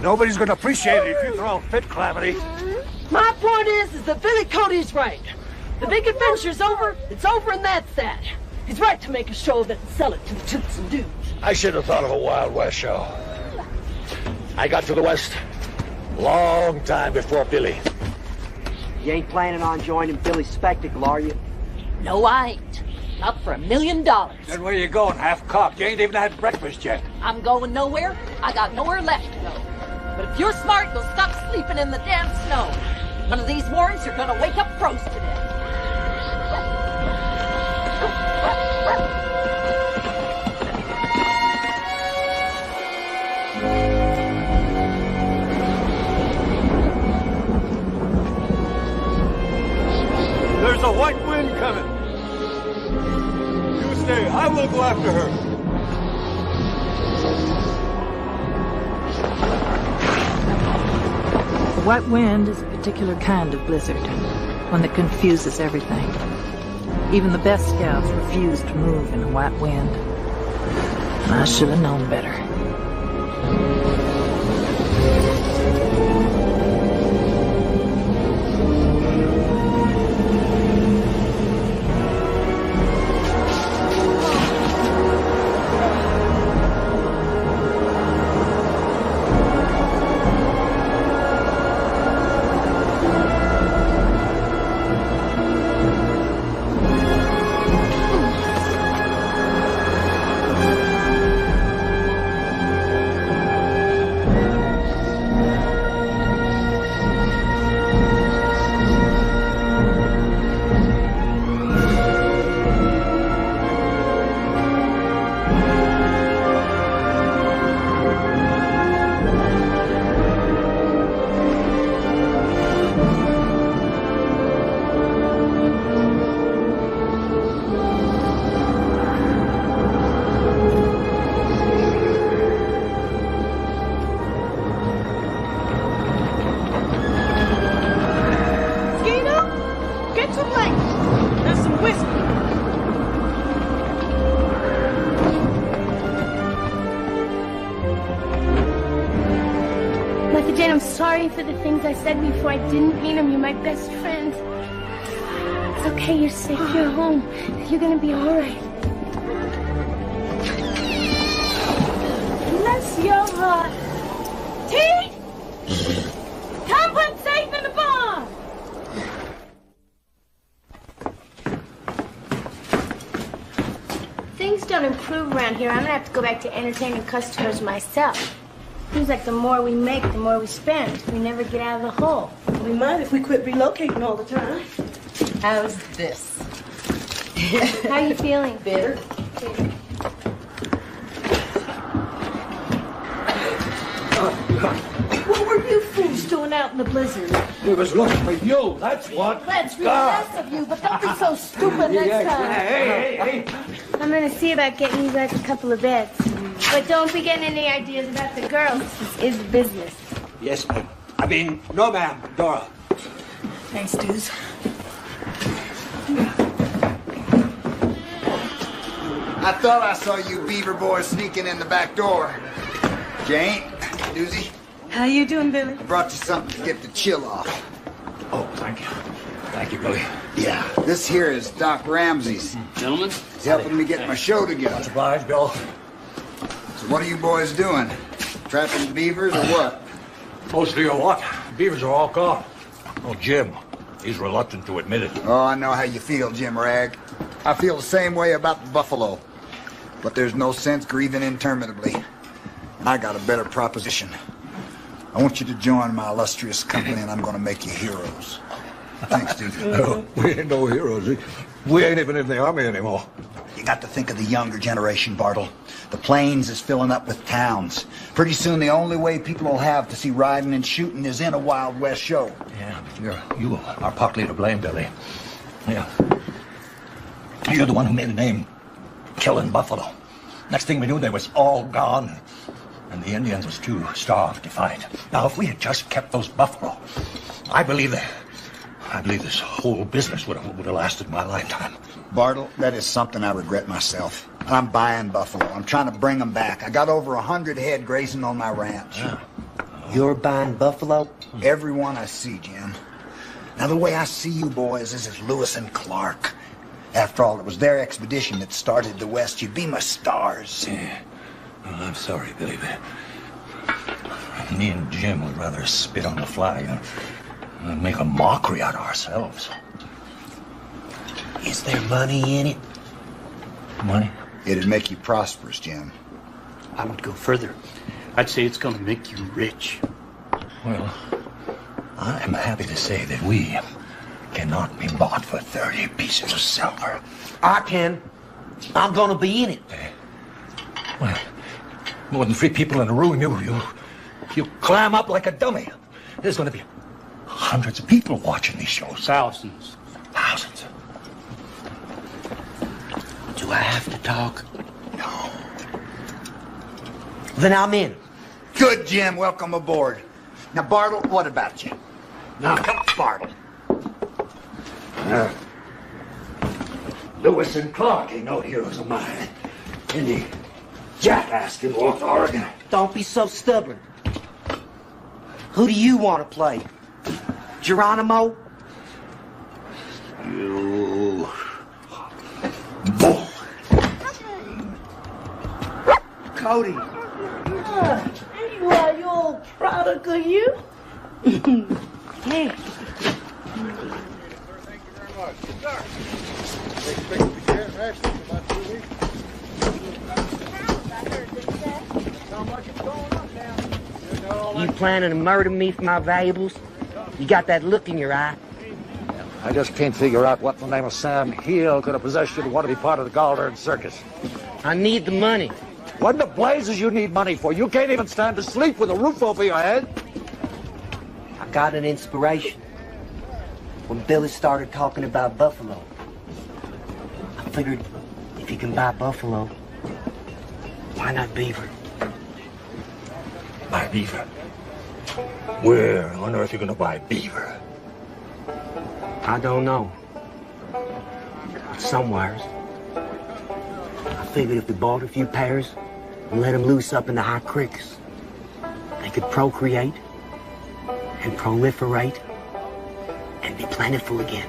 [SPEAKER 3] Nobody's gonna appreciate it if you throw a fit, Calamity.
[SPEAKER 16] My point is that Billy Cody's right. The big adventure's over, it's over, and that's that. He's right to make a show of it and sell it to the toots and dudes.
[SPEAKER 3] I should have thought of a Wild West show. I got to the West long time before Billy.
[SPEAKER 4] You ain't planning on joining Billy's spectacle, are you?
[SPEAKER 17] No, I ain't. Not for $1 million.
[SPEAKER 3] Then where you going, half-cocked? You ain't even had breakfast yet.
[SPEAKER 17] I'm going nowhere. I got nowhere left to go. But if you're smart, you'll stop sleeping in the damn snow. One of these mornings, you're gonna wake up froze to death.
[SPEAKER 7] There's a white wind coming. You stay. I will go after her.
[SPEAKER 1] The white wind is a particular kind of blizzard, one that confuses everything. Even the best scouts refuse to move in a white wind. I should have known better.
[SPEAKER 11] For the things I said before I didn't mean them. You're my best friend. It's okay, you're safe, you're home. You're gonna be all right. Bless your heart. Tea! Come put safe in the barn! Things don't improve around here. I'm gonna have to go back to entertaining customers myself. Seems like the more we make, the more we spend. We never get out of the hole.
[SPEAKER 16] We might if we quit relocating all the time.
[SPEAKER 17] How's this?
[SPEAKER 11] How are you feeling?
[SPEAKER 17] Bitter.
[SPEAKER 16] What were you fools doing out in the blizzard?
[SPEAKER 3] We was looking for you, that's what.
[SPEAKER 16] That's real nice of you, but don't be so stupid next time.
[SPEAKER 3] Hey.
[SPEAKER 11] I'm gonna see about getting you guys a couple of beds. But don't be getting any ideas about the girls. This is business.
[SPEAKER 3] Yes, ma'am. I mean, no, ma'am. Dora.
[SPEAKER 16] Thanks, dudes.
[SPEAKER 10] I thought I saw you beaver boys sneaking in the back door. Jane, Doozy.
[SPEAKER 16] How you doing, Billy?
[SPEAKER 10] Brought you something to get the chill off.
[SPEAKER 3] Oh, thank you. Thank you, Billy.
[SPEAKER 10] Yeah, this here is Doc Ramsey's.
[SPEAKER 18] Gentlemen?
[SPEAKER 10] He's helping me get my show together.
[SPEAKER 3] Much obliged, Bill.
[SPEAKER 10] So what are you boys doing? Trapping beavers or what?
[SPEAKER 3] Mostly or what? Beavers are all gone. Oh, Jim. He's reluctant to admit it.
[SPEAKER 10] Oh, I know how you feel, Jim Rag. I feel the same way about the buffalo. But there's no sense grieving interminably. I got a better proposition. I want you to join my illustrious company, and I'm going to make you heroes. Thanks, dude.
[SPEAKER 3] No, we ain't no heroes. We ain't even in the army anymore.
[SPEAKER 10] You got to think of the younger generation, Bartle. The plains is filling up with towns. Pretty soon the only way people will have to see riding and shooting is in a Wild West show.
[SPEAKER 3] Yeah, but you are partly to blame, Billy. Yeah. You're the one who made a name killing buffalo. Next thing we knew, they was all gone. and the Indians was too starved to fight. Now, if we had just kept those buffalo, I believe this whole business would have lasted my lifetime.
[SPEAKER 10] Bartle, that is something I regret myself. I'm buying buffalo. I'm trying to bring them back. I got over 100 head grazing on my ranch.
[SPEAKER 3] Yeah.
[SPEAKER 4] You're buying buffalo?
[SPEAKER 10] Every one I see, Jim. Now, the way I see you boys is as Lewis and Clark. After all, it was their expedition that started the West. You'd be my stars.
[SPEAKER 3] Yeah. Well, I'm sorry, Billy. Me and Jim would rather spit on the fly and make a mockery out of ourselves.
[SPEAKER 4] Is there money in it?
[SPEAKER 3] Money?
[SPEAKER 10] It'd make you prosperous, Jim.
[SPEAKER 18] I would go further. I'd say it's gonna make you rich.
[SPEAKER 3] Well, I'm happy to say that we cannot be bought for 30 pieces of silver.
[SPEAKER 4] I can. I'm gonna be in it.
[SPEAKER 3] Well, more than 3 people in a room, you clam up like a dummy. There's gonna be hundreds of people watching these shows.
[SPEAKER 18] Thousands.
[SPEAKER 3] Thousands.
[SPEAKER 4] Do I have to talk?
[SPEAKER 10] No.
[SPEAKER 4] Then I'm in.
[SPEAKER 10] Good, Jim. Welcome aboard. Now, Bartle, what about you? Now, come on, Bartle.
[SPEAKER 3] Lewis and Clark ain't no heroes of mine. And the jackass in North Oregon.
[SPEAKER 4] Don't be so stubborn. Who do you want to play? Geronimo?
[SPEAKER 3] You... Bull.
[SPEAKER 4] Cody.
[SPEAKER 16] Why, you old product of you? Hey.
[SPEAKER 4] You planning to murder me for my valuables? You got that look in your eye.
[SPEAKER 3] I just can't figure out what in the name of Sam Hill could have possessed you to want to be part of the Galdern Circus.
[SPEAKER 4] I need the money.
[SPEAKER 3] What in the blazes you need money for? You can't even stand to sleep with a roof over your head.
[SPEAKER 4] I got an inspiration when Billy started talking about buffalo. I figured if you can buy buffalo, why not beaver?
[SPEAKER 3] Buy beaver? Where on earth are you going to buy beaver?
[SPEAKER 4] I don't know. But somewheres. I figured if we bought a few pairs and let them loose up in the high creeks, they could procreate and proliferate and be plentiful again.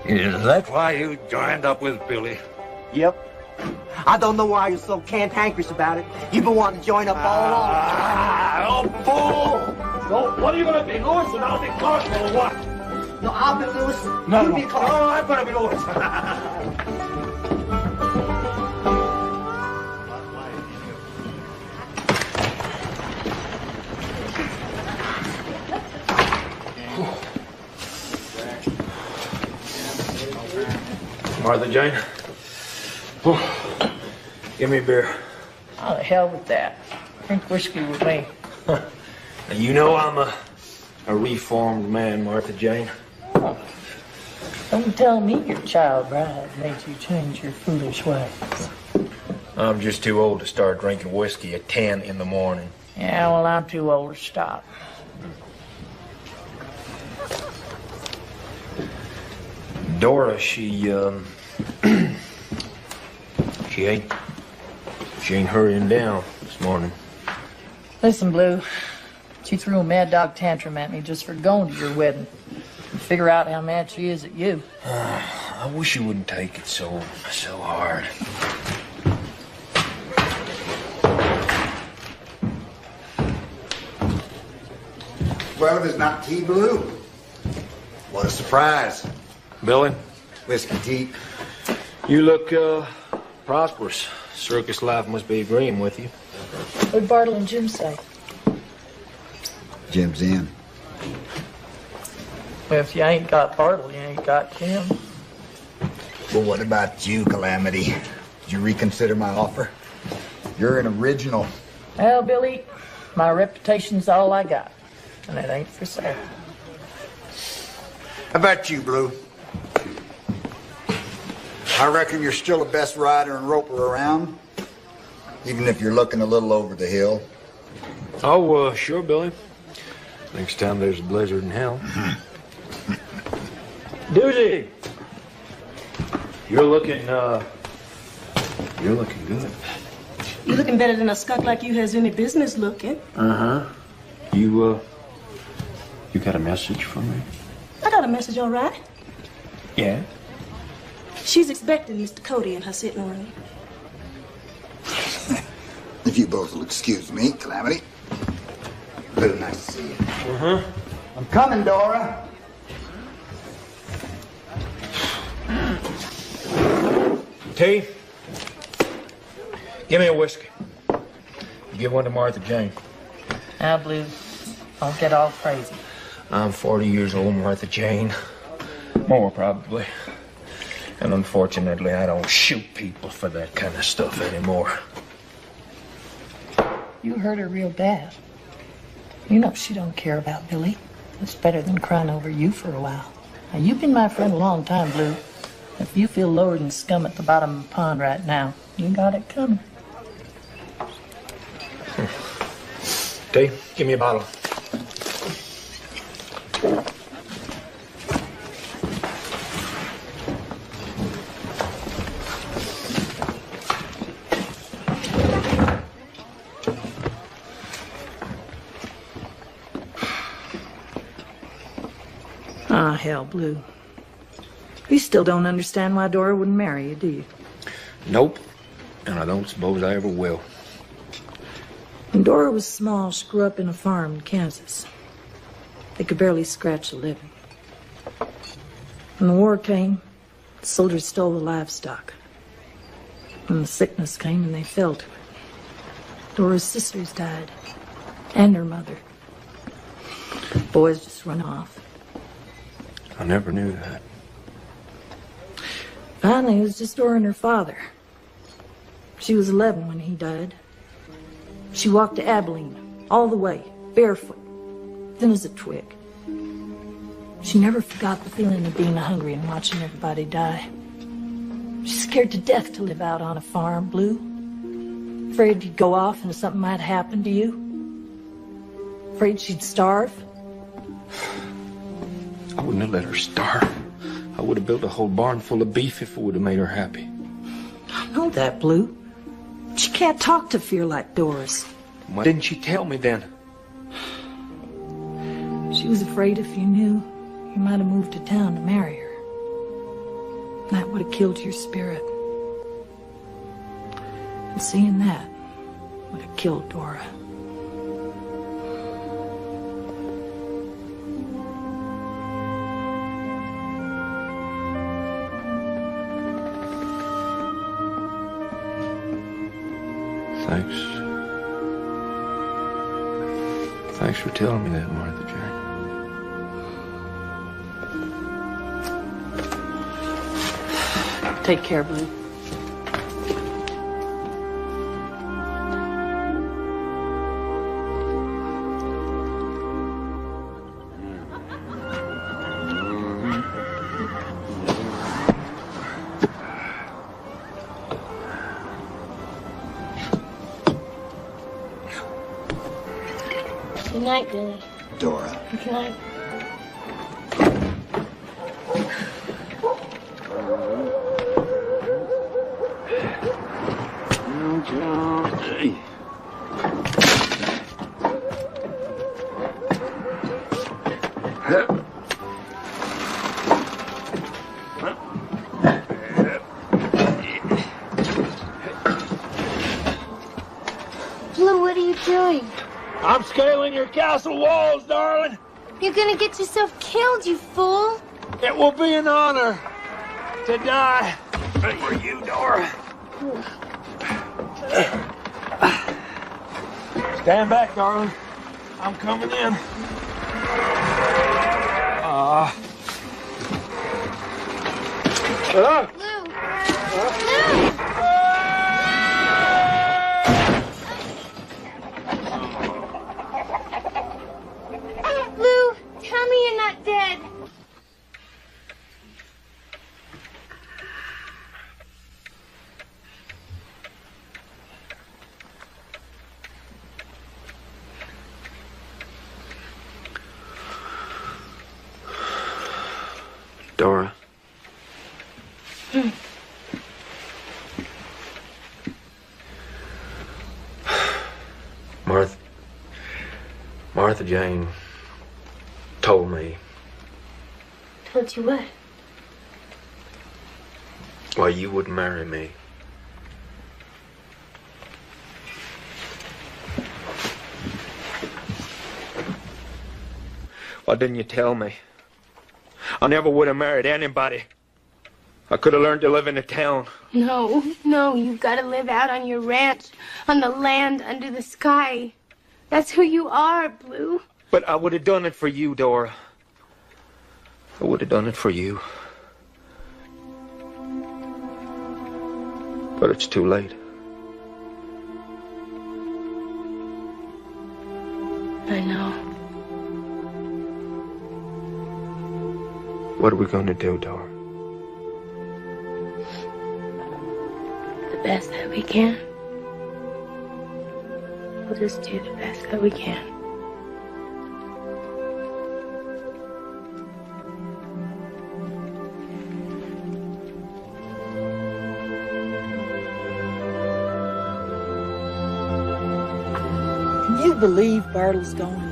[SPEAKER 3] Is that why you joined up with Billy?
[SPEAKER 4] Yep. I don't know why you're so cantankerous about it. You've been wanting to join up all along.
[SPEAKER 3] Oh, fool! So, what are you going to be, Lewis, and I'll be Clark, or what?
[SPEAKER 4] No, I'll be Lewis.
[SPEAKER 3] No,
[SPEAKER 4] You be Clark.
[SPEAKER 3] Oh, I'm going to be Lewis.
[SPEAKER 15] Martha Jane? Oh, give me a beer.
[SPEAKER 12] Oh, the hell with that. Drink whiskey with me.
[SPEAKER 15] Now, you know I'm a reformed man, Martha Jane.
[SPEAKER 12] Oh. Don't tell me your child bride made you change your foolish ways.
[SPEAKER 15] I'm just too old to start drinking whiskey at 10 in the morning.
[SPEAKER 12] Yeah, well, I'm too old to stop.
[SPEAKER 15] Dora, she ain't hurrying down this morning.
[SPEAKER 12] Listen, Blue, she threw a mad dog tantrum at me just for going to your wedding. Figure out how mad she is at you.
[SPEAKER 15] I wish you wouldn't take it so hard.
[SPEAKER 10] Well, if it's not tea, Blue. What a surprise.
[SPEAKER 15] Billy?
[SPEAKER 10] Whiskey tea.
[SPEAKER 15] You look, prosperous. Circus life must be agreeing with you.
[SPEAKER 12] What'd Bartle and Jim say?
[SPEAKER 10] Jim's in.
[SPEAKER 12] Well, if you ain't got Bartle, you ain't got Jim.
[SPEAKER 10] Well, what about you, Calamity? Did you reconsider my offer? You're an original.
[SPEAKER 12] Well, Billy, my reputation's all I got, and it ain't for sale.
[SPEAKER 10] How about you, Blue? I reckon you're still the best rider and roper around. Even if you're looking a little over the hill?
[SPEAKER 15] Oh, sure, Billy. Next time there's a blizzard in hell. Doozy! You're looking good.
[SPEAKER 16] You looking better than a skunk like you has any business looking.
[SPEAKER 15] Uh-huh. You got a message for me?
[SPEAKER 16] I got a message, all right.
[SPEAKER 15] Yeah?
[SPEAKER 16] She's expecting Mr. Cody in her sitting room.
[SPEAKER 10] If you both will excuse me, Calamity. Really nice to see you.
[SPEAKER 15] Uh-huh.
[SPEAKER 10] I'm coming, Dora.
[SPEAKER 15] T, give me a whiskey. Give one to Martha Jane.
[SPEAKER 12] Now, Blue, don't get all crazy.
[SPEAKER 15] I'm 40 years old, Martha Jane. More, probably. And unfortunately, I don't shoot people for that kind of stuff anymore.
[SPEAKER 1] You hurt her real bad. You know she don't care about Billy. It's better than crying over you for a while. Now, you've been my friend a long time, Blue. If you feel lower than scum at the bottom of the pond right now, you got it coming.
[SPEAKER 15] T, give me a bottle.
[SPEAKER 1] Ah, hell, Blue. You still don't understand why Dora wouldn't marry you, do you?
[SPEAKER 15] Nope. And I don't suppose I ever will.
[SPEAKER 1] When Dora was small, she grew up in a farm in Kansas. They could barely scratch a living. When the war came, the soldiers stole the livestock. When the sickness came and they fell to it, Dora's sisters died, and her mother. Boys just run off.
[SPEAKER 15] I never knew that.
[SPEAKER 1] Finally, it was just Dora and her father. She was 11 when he died. She walked to Abilene, all the way, barefoot, thin as a twig. She never forgot the feeling of being hungry and watching everybody die. She's scared to death to live out on a farm, Blue. Afraid you'd go off and something might happen to you. Afraid she'd starve.
[SPEAKER 15] I wouldn't have let her starve. I would have built a whole barn full of beef if it would have made her happy.
[SPEAKER 1] I know that, Blue. She can't talk to fear like Dora's.
[SPEAKER 15] Why didn't she tell me then?
[SPEAKER 1] She was afraid if you knew, you might have moved to town to marry her. That would have killed your spirit. And seeing that would have killed Dora.
[SPEAKER 15] Thanks. Thanks for telling me that, Martha Jane.
[SPEAKER 1] Take care, Blue.
[SPEAKER 11] Good night, Billy.
[SPEAKER 10] Dora.
[SPEAKER 11] Good night. Blue, what are you doing?
[SPEAKER 8] I'm scaling your castle walls, darling.
[SPEAKER 11] You're gonna get yourself killed, you fool.
[SPEAKER 8] It will be an honor to die for you, Dora. Stand back, darling. I'm coming in.
[SPEAKER 11] Blue! Blue, tell me you're not dead.
[SPEAKER 15] Dora. Martha Jane told me.
[SPEAKER 11] Told you what?
[SPEAKER 15] Why you wouldn't marry me. Why didn't you tell me? I never would have married anybody. I could have learned to live in the town.
[SPEAKER 11] No, you've got to live out on your ranch, on the land under the sky. That's who you are, Blue.
[SPEAKER 15] But I would have done it for you, Dora. I would have done it for you. But it's too late.
[SPEAKER 11] I know.
[SPEAKER 15] What are we going to do, Dora?
[SPEAKER 11] The best that we can. We'll just do the best that we can.
[SPEAKER 12] Can you believe Bartle's gone?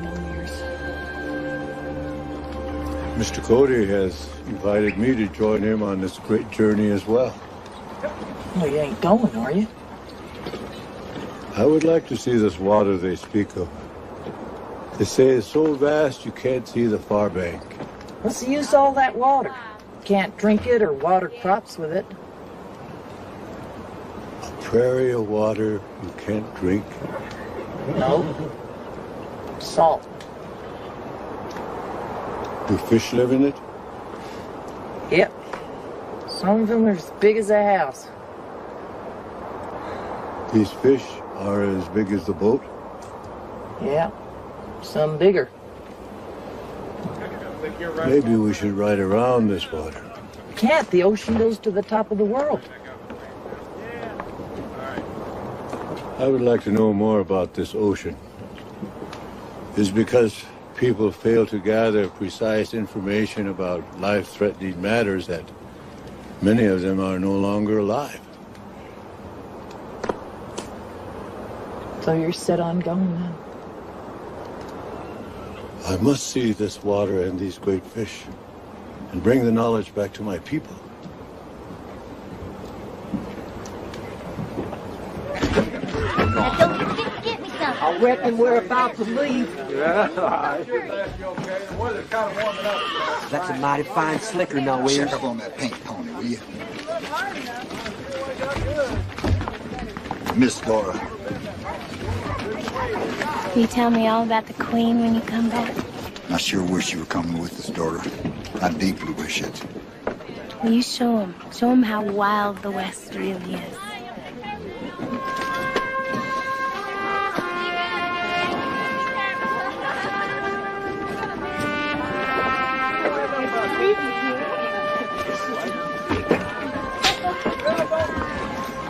[SPEAKER 2] Mr. Cody has invited me to join him on this great journey as well.
[SPEAKER 12] Well, you ain't going, are you?
[SPEAKER 2] I would like to see this water they speak of. They say it's so vast you can't see the far bank.
[SPEAKER 12] What's the use of all that water? Can't drink it or water crops with it.
[SPEAKER 2] A prairie of water you can't drink?
[SPEAKER 12] No. Salt.
[SPEAKER 2] Do fish live in it?
[SPEAKER 12] Yep. Some of them are as big as a house.
[SPEAKER 2] These fish are as big as the boat?
[SPEAKER 12] Yeah. Some bigger.
[SPEAKER 2] Maybe we should ride around this water.
[SPEAKER 12] Can't. The ocean goes to the top of the world.
[SPEAKER 2] I would like to know more about this ocean. Is it because people fail to gather precise information about life-threatening matters that many of them are no longer alive?
[SPEAKER 12] So you're set on going then?
[SPEAKER 2] I must see this water and these great fish and bring the knowledge back to my people.
[SPEAKER 16] I reckon we're about to leave.
[SPEAKER 4] That's a mighty fine slicker now, Will.
[SPEAKER 10] Check up on that pink pony, will you? Miss Dora.
[SPEAKER 11] Will you tell me all about the Queen when you come back?
[SPEAKER 10] I sure wish you were coming with us, Dora. I deeply wish it.
[SPEAKER 11] Will you show him? Show him how wild the West really is.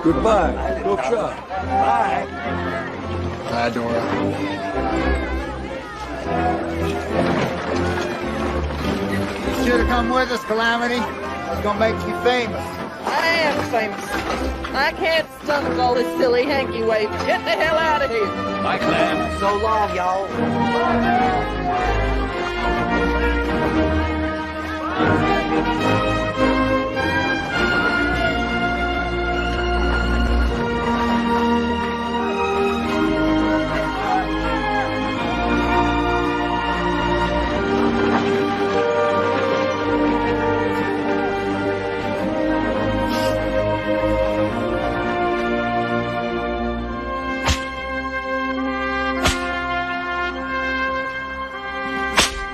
[SPEAKER 2] Goodbye. Go shot.
[SPEAKER 10] Bye. Bye, Dora. You should have come with us, Calamity. It's gonna make you famous.
[SPEAKER 12] I am famous. I can't stomach all this silly hanky wave. Get the hell out of here.
[SPEAKER 4] Bye, Clam. So long, y'all.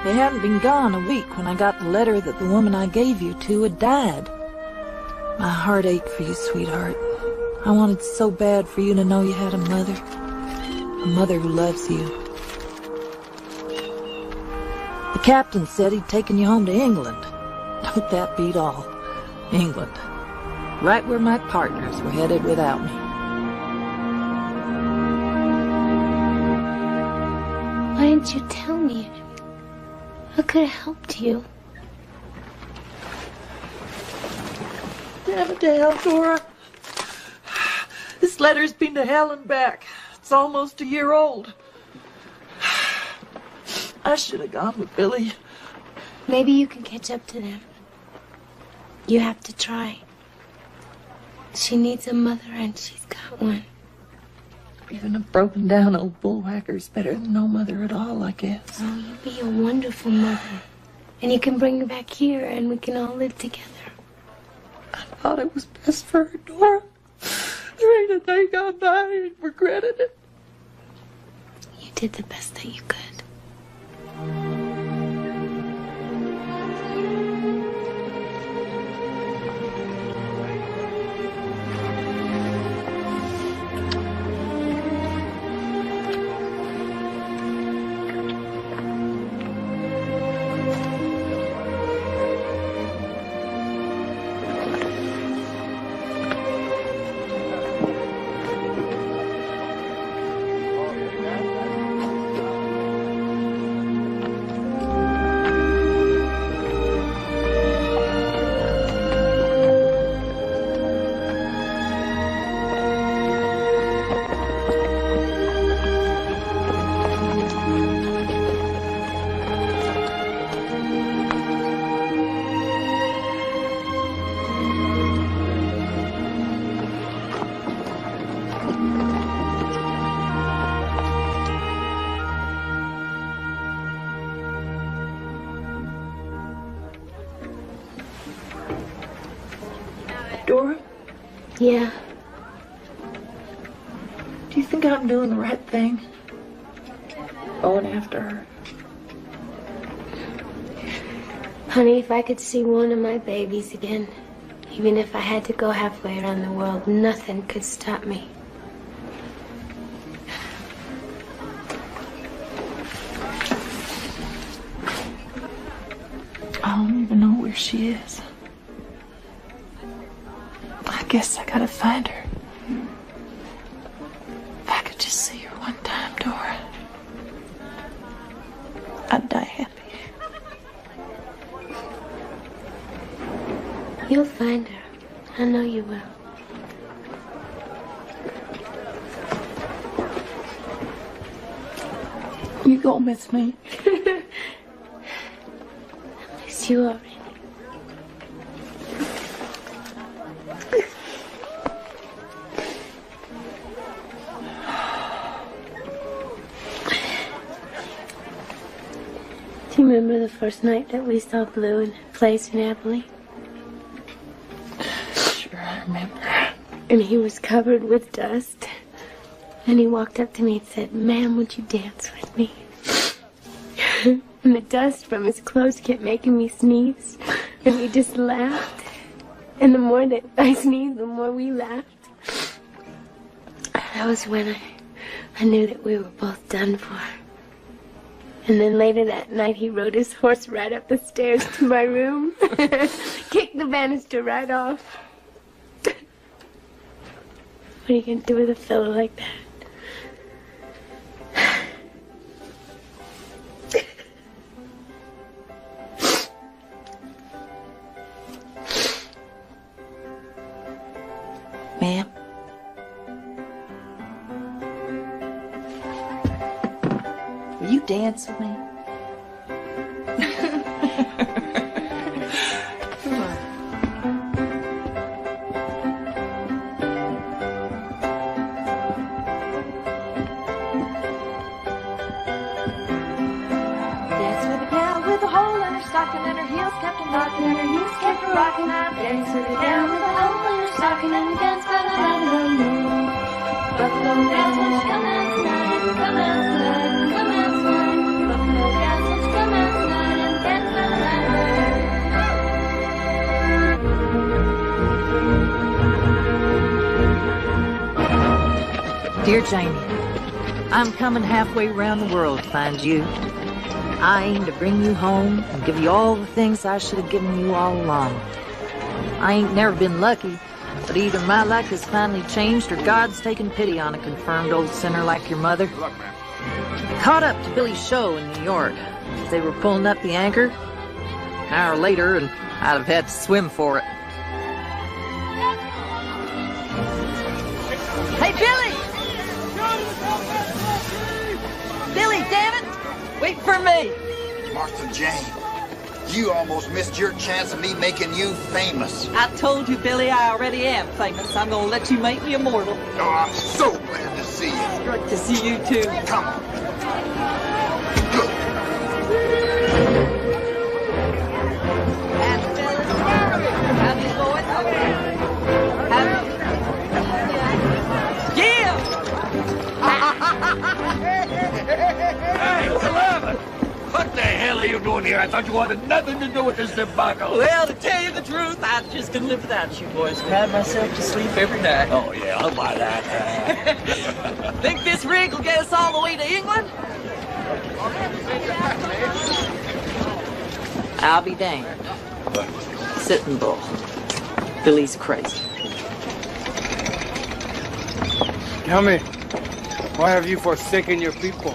[SPEAKER 1] They hadn't been gone a week when I got the letter that the woman I gave you to had died. My heart ached for you, sweetheart. I wanted so bad for you to know you had a mother who loves you. The captain said he'd taken you home to England. Don't that beat all? England. Right where my partners were headed without me.
[SPEAKER 11] Why didn't you tell me? I could have helped you.
[SPEAKER 12] Damn it to hell, Dora. This letter's been to hell and back. It's almost a year old. I should have gone with Billy.
[SPEAKER 11] Maybe you can catch up to them. You have to try. She needs a mother, and she's got one.
[SPEAKER 12] Even a broken down old bullwhacker's better than no mother at all, I guess.
[SPEAKER 11] Oh, you'd be a wonderful mother. And you can bring her back here, and we can all live together.
[SPEAKER 12] I thought it was best for her, Dora. There ain't a day gone by I ain't regretted it.
[SPEAKER 11] You did the best that you could.
[SPEAKER 12] Dora?
[SPEAKER 11] Yeah.
[SPEAKER 12] Do you think I'm doing the right thing? Going after her?
[SPEAKER 11] Honey, if I could see one of my babies again, even if I had to go halfway around the world, nothing could stop me.
[SPEAKER 12] I don't even know where she is. I guess I gotta find her. If I could just see her one time, Dora, I'd die happy.
[SPEAKER 11] You'll find her. I know you will.
[SPEAKER 12] You gonna miss me?
[SPEAKER 11] I miss you already. Do you remember the first night that we saw Blue in a place in Abilene?
[SPEAKER 12] Sure, I remember.
[SPEAKER 11] And he was covered with dust. And he walked up to me and said, "Ma'am, would you dance with me?" And the dust from his clothes kept making me sneeze. And we just laughed. And the more that I sneezed, the more we laughed. That was when I knew that we were both done for. And then later that night, he rode his horse right up the stairs to my room. Kicked the banister right off. What are you going to do with a fellow like that?
[SPEAKER 12] Ma'am? Will you dance with me? Come on.
[SPEAKER 17] Dance with a gal with a hole in her stocking and her heels kept a knocking and her knees kept a rocking. Dance with a gal with a hole in her stocking and dance by the light of the moon. Buffalo dance when she come out tonight, come out tonight, come out tonight. Buffalo dance when she come out tonight and dance by the light of the moon.
[SPEAKER 1] Dear Jamie, I'm coming halfway around the world to find you. I aim to bring you home and give you all the things I should have given you all along. I ain't never been lucky, but either my luck has finally changed or God's taken pity on a confirmed old sinner like your mother. I caught up to Billy's show in New York. They were pulling up the anchor. An hour later, and I'd have had to swim for it.
[SPEAKER 12] Hey, Billy! Billy, damn it! Wait for me!
[SPEAKER 10] Martha Jane, you almost missed your chance of me making you famous.
[SPEAKER 12] I told you, Billy, I already am famous. I'm gonna let you make me immortal.
[SPEAKER 10] Oh, I'm so glad to see you.
[SPEAKER 12] Great to see you, too.
[SPEAKER 10] Come on.
[SPEAKER 3] Hey, 11! What the hell are you doing here? I thought you wanted nothing to do with this debacle.
[SPEAKER 12] Well, to tell you the truth, I just couldn't live without you boys. Cried myself to sleep every night.
[SPEAKER 3] Oh, yeah, I'll buy that.
[SPEAKER 12] Think this rig will get us all the way to England? I'll be damned. Sitting Bull. Billy's crazy.
[SPEAKER 19] Tell me, why have you forsaken your people?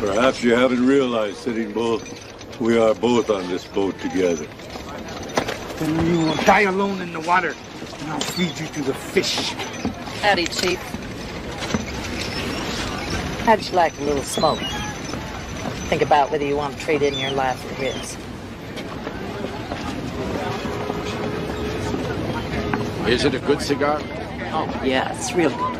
[SPEAKER 2] Perhaps you haven't realized, Sitting Bull, we are both on this boat together.
[SPEAKER 19] Then you will die alone in the water, and I'll feed you to the fish.
[SPEAKER 12] Howdy, Chief. How'd you like a little smoke? Think about whether you want to trade in your life for his.
[SPEAKER 3] Is it a good cigar?
[SPEAKER 12] Oh, yeah, it's real good.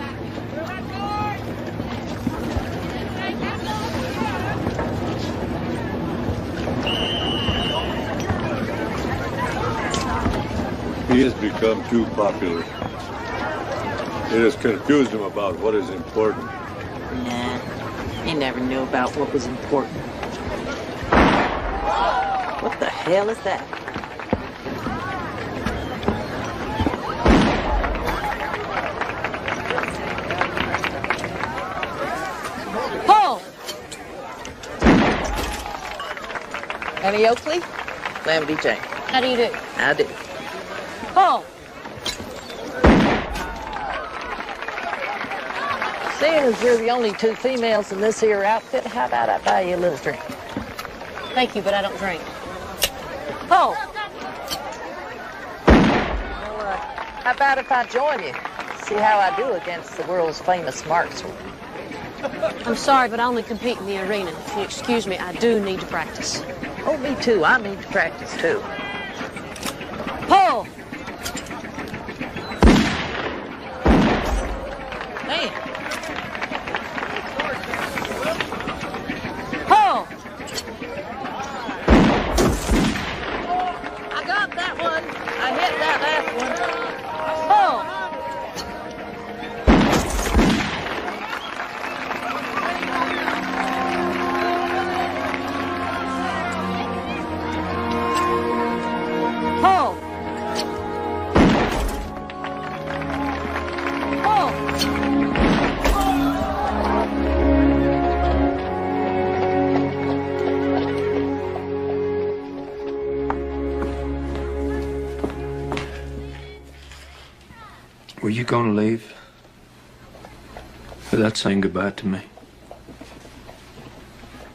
[SPEAKER 2] He has become too popular. It has confused him about what is important.
[SPEAKER 12] Nah, he never knew about what was important. What the hell is that? Paul! Annie Oakley? Calamity Jane.
[SPEAKER 11] How do you do?
[SPEAKER 12] I do.
[SPEAKER 11] Paul!
[SPEAKER 12] Seeing as you're the only two females in this here outfit, how about I buy you a little drink?
[SPEAKER 11] Thank you, but I don't drink.
[SPEAKER 12] Paul! Well, how about if I join you? See how I do against the world's famous marksman.
[SPEAKER 11] I'm sorry, but I only compete in the arena. If you excuse me, I do need to practice.
[SPEAKER 12] Oh, me too. I need to practice, too.
[SPEAKER 11] Paul!
[SPEAKER 12] Man.
[SPEAKER 11] Paul!
[SPEAKER 12] I got that one. I hit that last one.
[SPEAKER 11] Paul! Paul! Paul!
[SPEAKER 15] Were you going to leave? Without saying goodbye to me?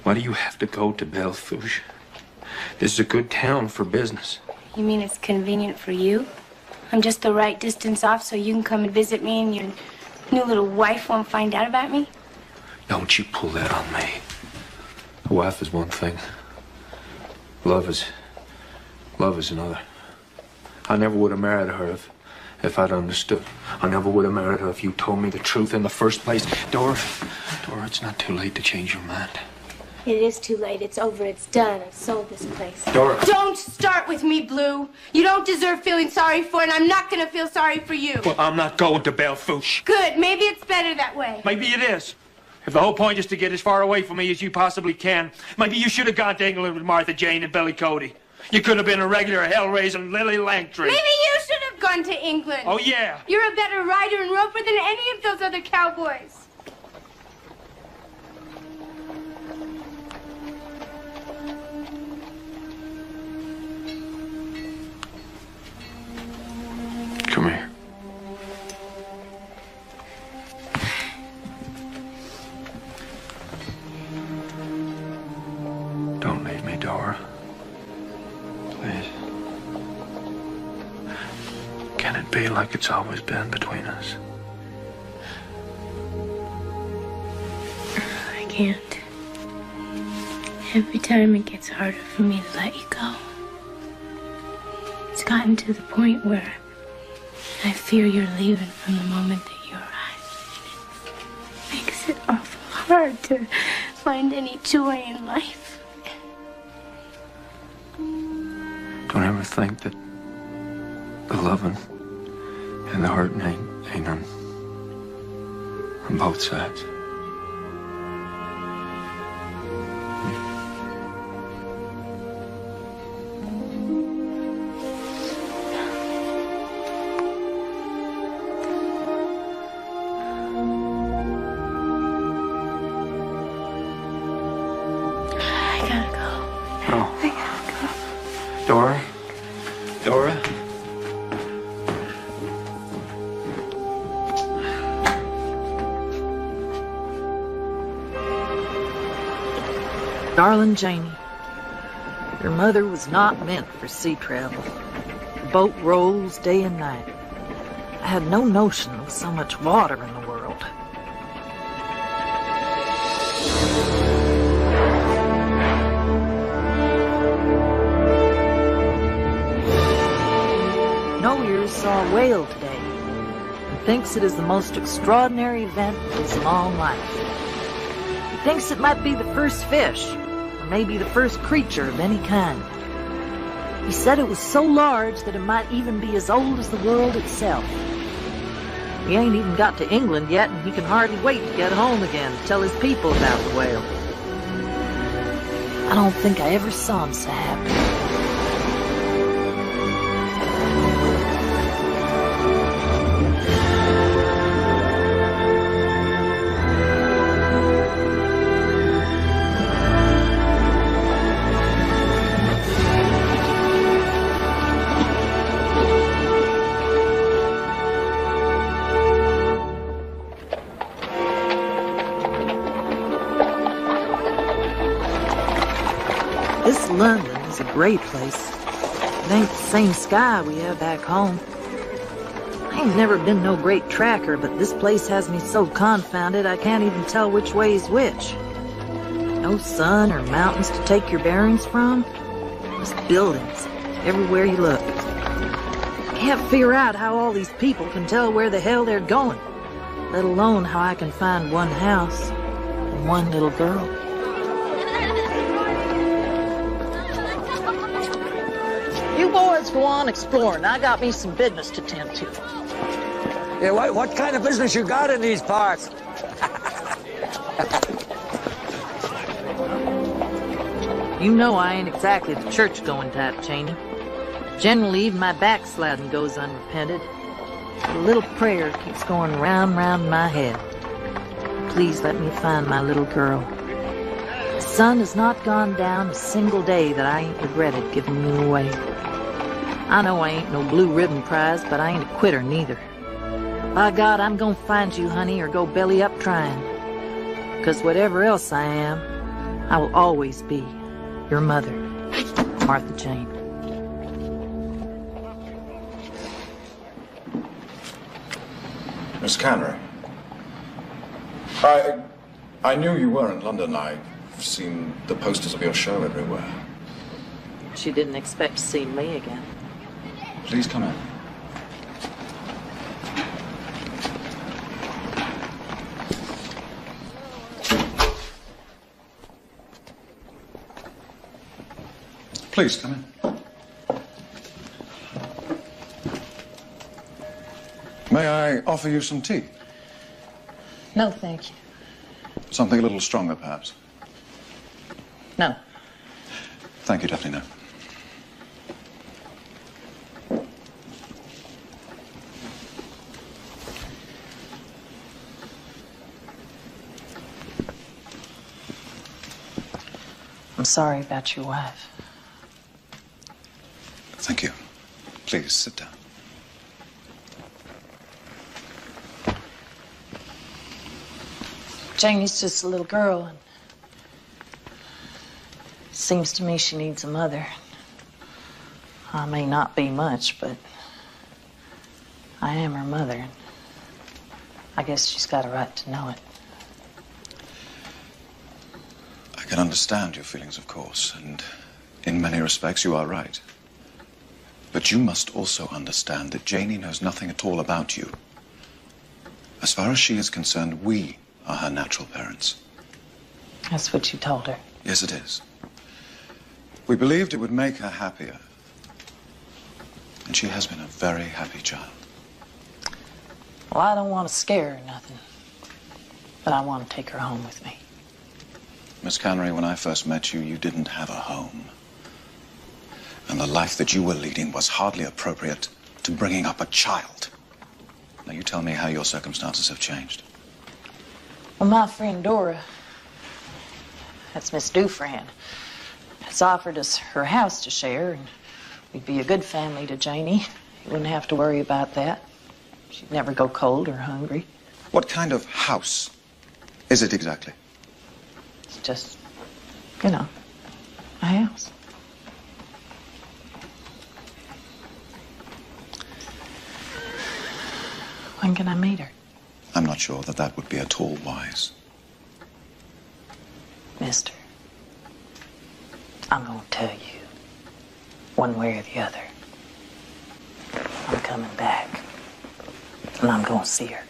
[SPEAKER 15] Why do you have to go to Belfouche? This is a good town for business.
[SPEAKER 17] You mean it's convenient for you? I'm just the right distance off so you can come and visit me and your new little wife won't find out about me?
[SPEAKER 15] Don't you pull that on me. A wife is one thing. Love is another. I never would have married her if I'd understood. I never would have married her if you told me the truth in the first place. Dora, it's not too late to change your mind.
[SPEAKER 17] It is too late. It's over. It's done. I've sold this place.
[SPEAKER 15] Dora.
[SPEAKER 11] Don't start with me, Blue. You don't deserve feeling sorry for, and I'm not gonna feel sorry for you.
[SPEAKER 15] Well, I'm not going to Belfouche.
[SPEAKER 11] Good. Maybe it's better that way.
[SPEAKER 15] Maybe it is. If the whole point is to get as far away from me as you possibly can, maybe you should have gone to England with Martha Jane and Billy Cody. You could have been a regular hell-raising Lily Langtry.
[SPEAKER 11] Maybe you should have gone to England.
[SPEAKER 15] Oh, yeah.
[SPEAKER 11] You're a better rider and roper than any of those other cowboys.
[SPEAKER 15] Come here. Don't leave me, Dora. Please. Can it be like it's always been between us?
[SPEAKER 17] I can't. Every time it gets harder for me to let you go. It's gotten to the point where I fear you're leaving from the moment that you arrive. And it makes it awful hard to find any joy in life.
[SPEAKER 15] Don't ever think that the loving and the hurting ain't on both sides. Dora? Dora?
[SPEAKER 1] Darling Janie, your mother was not meant for sea travel. The boat rolls day and night. I had no notion of so much water in the world. No ears saw a whale today and thinks it is the most extraordinary event of his long life. He thinks it might be the first fish, or maybe the first creature of any kind. He said it was so large that it might even be as old as the world itself. He ain't even got to England yet, and he can hardly wait to get home again to tell his people about the whale. I don't think I ever saw him so happy. This London is a great place. It ain't the same sky we have back home. I ain't never been no great tracker, but this place has me so confounded I can't even tell which way is which. No sun or mountains to take your bearings from. Just buildings everywhere you look. Can't figure out how all these people can tell where the hell they're going, let alone how I can find one house and one little girl.
[SPEAKER 12] You boys go on exploring. I got me some business to tend to.
[SPEAKER 3] Yeah, what kind of business you got in these parts?
[SPEAKER 1] You know I ain't exactly the church-going type, Cheney. Generally, even my backsliding goes unrepented. A little prayer keeps going round in my head. Please let me find my little girl. The sun has not gone down a single day that I ain't regretted giving you away. I know I ain't no blue ribbon prize, but I ain't a quitter neither. By God, I'm gonna find you, honey, or go belly up trying. 'Cause whatever else I am, I will always be your mother, Martha Jane.
[SPEAKER 20] Miss Canry, I knew you were in London. I've seen the posters of your show everywhere.
[SPEAKER 1] She didn't expect to see me again.
[SPEAKER 20] Please come in. Please come in. May I offer you some tea?
[SPEAKER 1] No, thank you.
[SPEAKER 20] Something a little stronger, perhaps?
[SPEAKER 1] No.
[SPEAKER 20] Thank you, definitely no.
[SPEAKER 1] I'm sorry about your wife.
[SPEAKER 20] Thank you. Please, sit down.
[SPEAKER 1] Janie's just a little girl, and seems to me she needs a mother. I may not be much, but I am her mother, and I guess she's got a right to know it.
[SPEAKER 20] I can understand your feelings, of course, and in many respects you are right. But you must also understand that Janie knows nothing at all about you. As far as she is concerned, we are her natural parents.
[SPEAKER 1] That's what you told her.
[SPEAKER 20] Yes, it is. We believed it would make her happier. And she has been a very happy child.
[SPEAKER 1] Well, I don't want to scare her or nothing, but I want to take her home with me.
[SPEAKER 20] Miss Cannery, when I first met you, you didn't have a home. And the life that you were leading was hardly appropriate to bringing up a child. Now, you tell me how your circumstances have changed.
[SPEAKER 1] Well, my friend Dora, that's Miss Doufran, has offered us her house to share, and we'd be a good family to Janie. You wouldn't have to worry about that. She'd never go cold or hungry.
[SPEAKER 20] What kind of house is it exactly?
[SPEAKER 1] It's just, you know, a house. When can I meet her?
[SPEAKER 20] I'm not sure that that would be at all wise.
[SPEAKER 1] Mister, I'm gonna tell you, one way or the other, I'm coming back, and I'm gonna see her.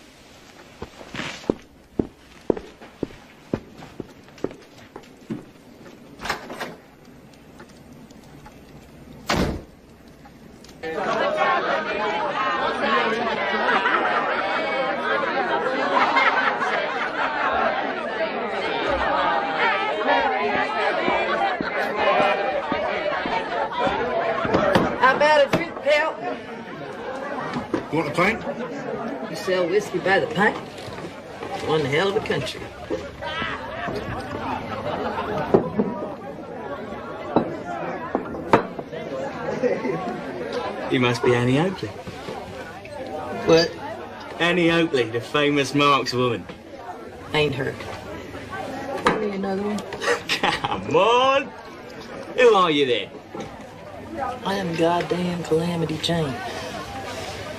[SPEAKER 19] Want a pint?
[SPEAKER 12] You sell whiskey by the pint? One hell of a country.
[SPEAKER 4] You must be Annie Oakley.
[SPEAKER 12] What?
[SPEAKER 4] Annie Oakley, the famous markswoman.
[SPEAKER 12] Ain't heard. Give me another one.
[SPEAKER 4] Come on. Who are you then?
[SPEAKER 12] I am goddamn Calamity Jane.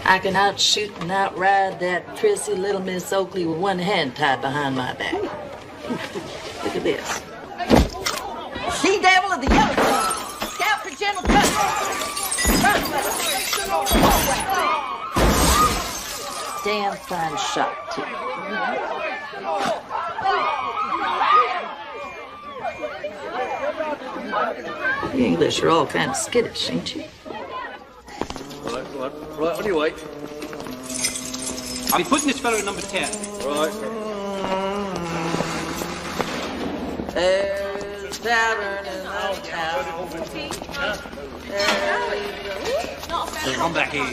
[SPEAKER 12] I can outshoot and outride that Trissie little Miss Oakley with one hand tied behind my back. Look at this.
[SPEAKER 6] She devil of the yellow sun. Scout for General Custer.
[SPEAKER 1] Damn fine shot, too.
[SPEAKER 12] You English are all kind of skittish, ain't you?
[SPEAKER 18] Right, on your way. I'll be putting this fellow at number 10. Right.
[SPEAKER 12] There's a tavern in the town.
[SPEAKER 18] Come back here.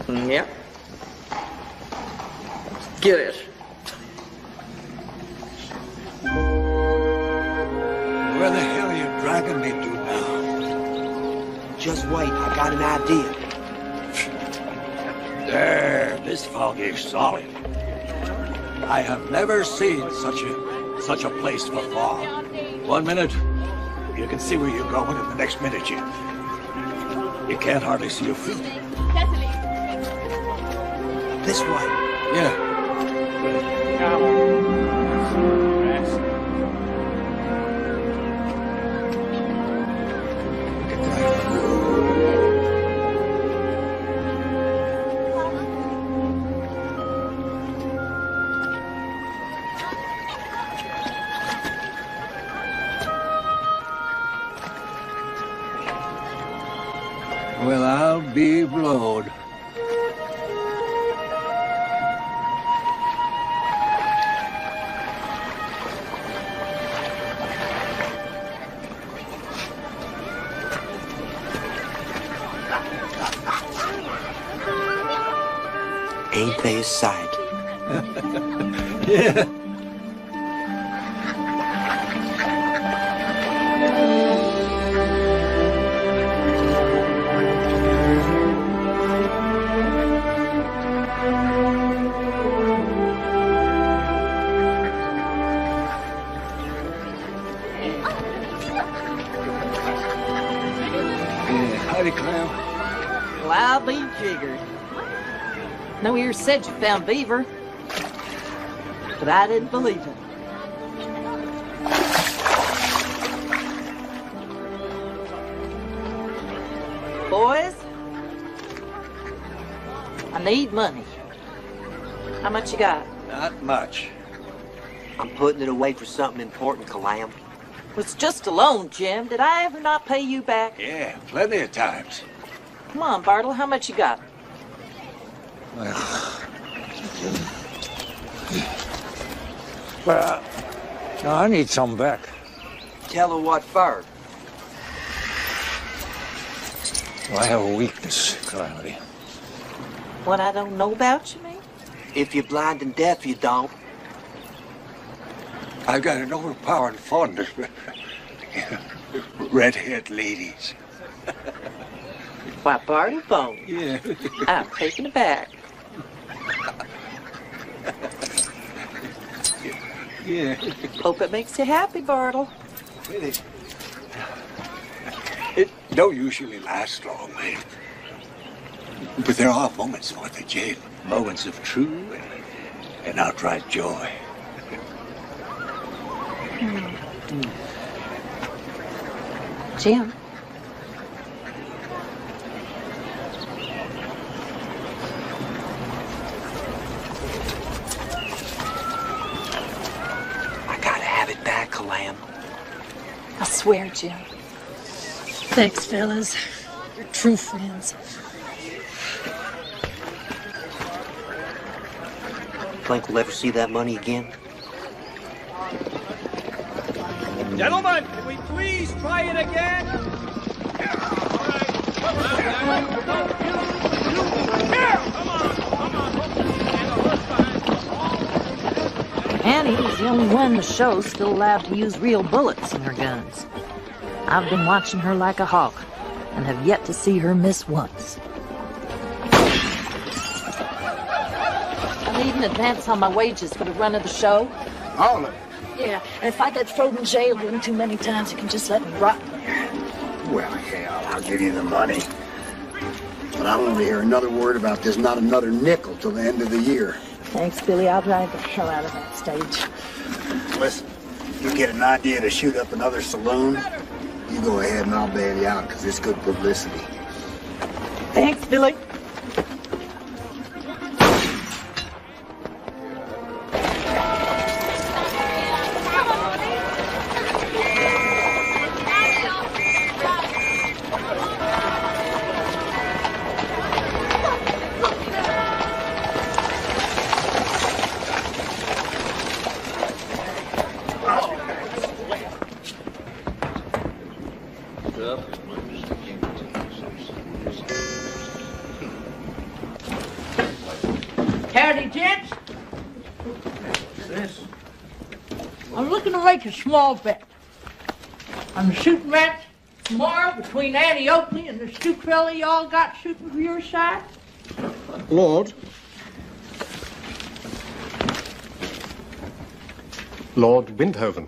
[SPEAKER 12] Yep. Get it.
[SPEAKER 3] Where the hell are you dragging me to now?
[SPEAKER 4] Just wait, I got an idea.
[SPEAKER 3] There, this fog is solid. I have never seen such a place for fog. 1 minute, you can see where you're going, and the next minute you can't hardly see your feet.
[SPEAKER 4] This way.
[SPEAKER 3] Yeah. Well, I'll be blowed.
[SPEAKER 4] Ain't they a sight?
[SPEAKER 3] Yeah. Howdy, Clem.
[SPEAKER 12] Well, I'll be jiggered. No ear said you found beaver, but I didn't believe it. Boys, I need money. How much you got?
[SPEAKER 4] Not much. I'm putting it away for something important, Calam.
[SPEAKER 12] It's just a loan, Jim. Did I ever not pay you back?
[SPEAKER 3] Yeah, plenty of times.
[SPEAKER 12] Come on, Bartle, how much you got?
[SPEAKER 3] Well, I need some back.
[SPEAKER 4] Tell her what for.
[SPEAKER 3] I have a weakness, Calamity.
[SPEAKER 12] What I don't know about you, mean?
[SPEAKER 4] If you're blind and deaf, you don't.
[SPEAKER 3] I've got an overpowering fondness for red-haired ladies.
[SPEAKER 12] Why, Bartle Bone.
[SPEAKER 3] Yeah.
[SPEAKER 12] I'm taking it back.
[SPEAKER 3] Yeah.
[SPEAKER 12] Hope it makes you happy, Bartle.
[SPEAKER 3] It don't usually last long, man. But there are moments worth the jail. Moments of true and outright joy.
[SPEAKER 12] Jim.
[SPEAKER 4] I gotta have it back, Calam.
[SPEAKER 12] I swear, Jim.
[SPEAKER 16] Thanks, fellas. You're true friends.
[SPEAKER 4] Think we'll ever see that money again?
[SPEAKER 18] Gentlemen, can we please try it again?
[SPEAKER 1] Annie is the only one in the show still allowed to use real bullets in her guns. I've been watching her like a hawk and have yet to see her miss once.
[SPEAKER 12] I need an advance on my wages for the run of the show.
[SPEAKER 13] All of it.
[SPEAKER 16] Yeah, and if I get thrown in jail one too many times, you can just let me rot there.
[SPEAKER 10] Well, hell, I'll give you the money. But I don't want to hear another word about this, not another nickel till the end of the year.
[SPEAKER 16] Thanks, Billy. I'll drive the hell out of that stage.
[SPEAKER 10] Listen, you get an idea to shoot up another saloon, you go ahead and I'll bail you out because it's good publicity.
[SPEAKER 16] Thanks, Billy.
[SPEAKER 21] Howdy, gents. I'm looking to make a small bet. On the shooting match tomorrow between Annie Oakley and this two fella y'all got shooting for your side.
[SPEAKER 22] Lord Windhoven.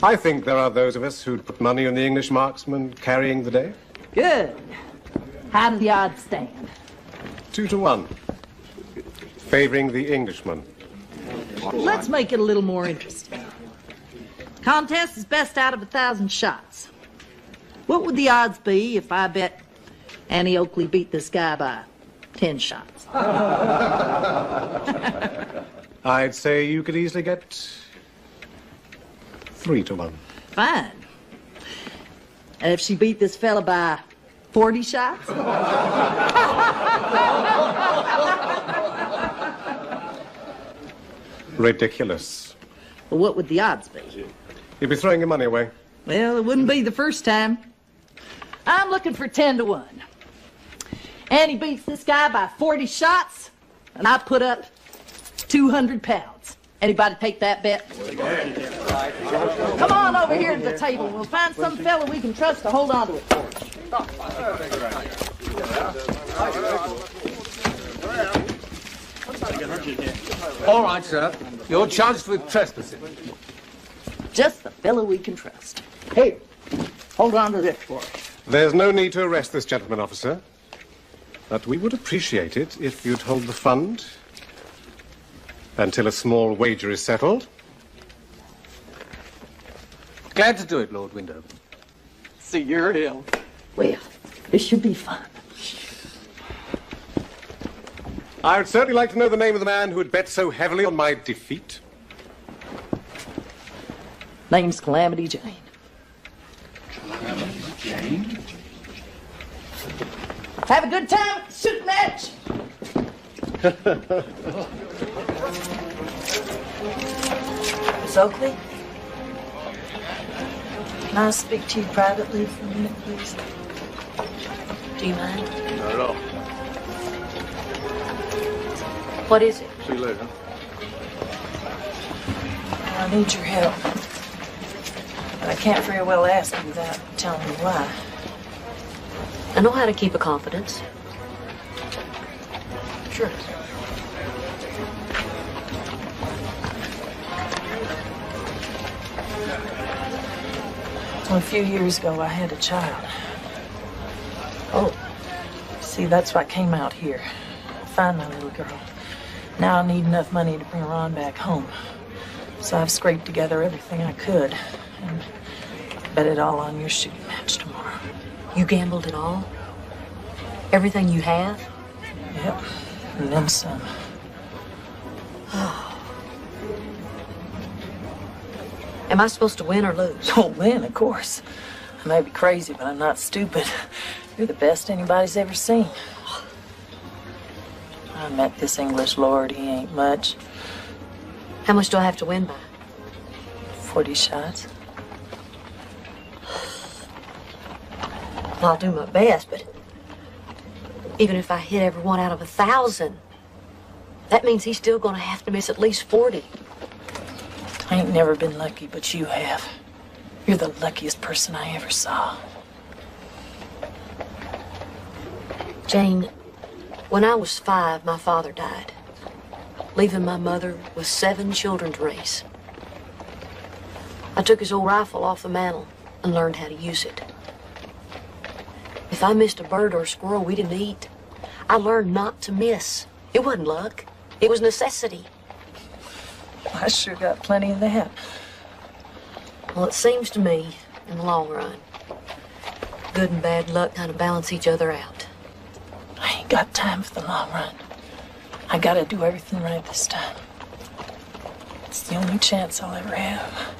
[SPEAKER 22] I think there are those of us who'd put money on the English marksman carrying the day.
[SPEAKER 21] Good. How do the odds stand?
[SPEAKER 22] 2-1. Favoring the Englishman.
[SPEAKER 12] Let's make it a little more interesting. Contest is best out of 1,000 shots. What would the odds be if I bet Annie Oakley beat this guy by 10 shots?
[SPEAKER 22] I'd say you could easily get 3-1.
[SPEAKER 12] Fine. And if she beat this fella by 40 shots?
[SPEAKER 22] Ridiculous.
[SPEAKER 12] Well, what would the odds be?
[SPEAKER 22] You'd be throwing your money away.
[SPEAKER 12] Well, it wouldn't be the first time. I'm looking for 10-1. Annie beats this guy by 40 shots, and I put up 200 pounds. Anybody take that bet? Come on over here to the table. We'll find some fella we can trust to hold on to it for us.
[SPEAKER 23] All right, sir. You're charged with trespassing.
[SPEAKER 12] Just the fellow we can trust. Here, hold on to this for us.
[SPEAKER 22] There's no need to arrest this gentleman, officer. But we would appreciate it if you'd hold the fund until a small wager is settled.
[SPEAKER 18] Glad to do it, Lord Window.
[SPEAKER 12] So you're him. Well, this should be fun.
[SPEAKER 22] I would certainly like to know the name of the man who had bet so heavily on my defeat.
[SPEAKER 12] Name's Calamity Jane.
[SPEAKER 19] Calamity Jane?
[SPEAKER 12] Have a good time at the shoot match. Miss Oakley? Can I speak to you privately for a minute, please? Do you mind?
[SPEAKER 18] Not at all.
[SPEAKER 12] What is it?
[SPEAKER 18] See you later.
[SPEAKER 1] I need your help. But I can't very well ask you without telling you why.
[SPEAKER 5] I know how to keep a confidence.
[SPEAKER 1] Sure. Well, a few years ago, I had a child. Oh, see, that's why I came out here. Find my little girl. Now I need enough money to bring her on back home. So I've scraped together everything I could and bet it all on your shooting match tomorrow.
[SPEAKER 5] You gambled it all? Everything you have?
[SPEAKER 1] Yep, and then some.
[SPEAKER 5] Am I supposed to win or lose?
[SPEAKER 1] Oh, win, of course. I may be crazy, but I'm not stupid. You're the best anybody's ever seen. I met this English lord. He ain't much.
[SPEAKER 5] How much do I have to win by?
[SPEAKER 1] 40 shots.
[SPEAKER 5] I'll do my best, but even if I hit every one out of 1,000, that means he's still gonna have to miss at least 40.
[SPEAKER 1] I ain't never been lucky, but you have. You're the luckiest person I ever saw.
[SPEAKER 5] Jane, when I was 5, my father died, leaving my mother with 7 children to raise. I took his old rifle off the mantel and learned how to use it. If I missed a bird or a squirrel we didn't eat, I learned not to miss. It wasn't luck. It was necessity.
[SPEAKER 1] I sure got plenty of that.
[SPEAKER 5] Well, it seems to me, in the long run, good and bad luck kind of balance each other out.
[SPEAKER 1] I ain't got time for the long run. I gotta do everything right this time. It's the only chance I'll ever have.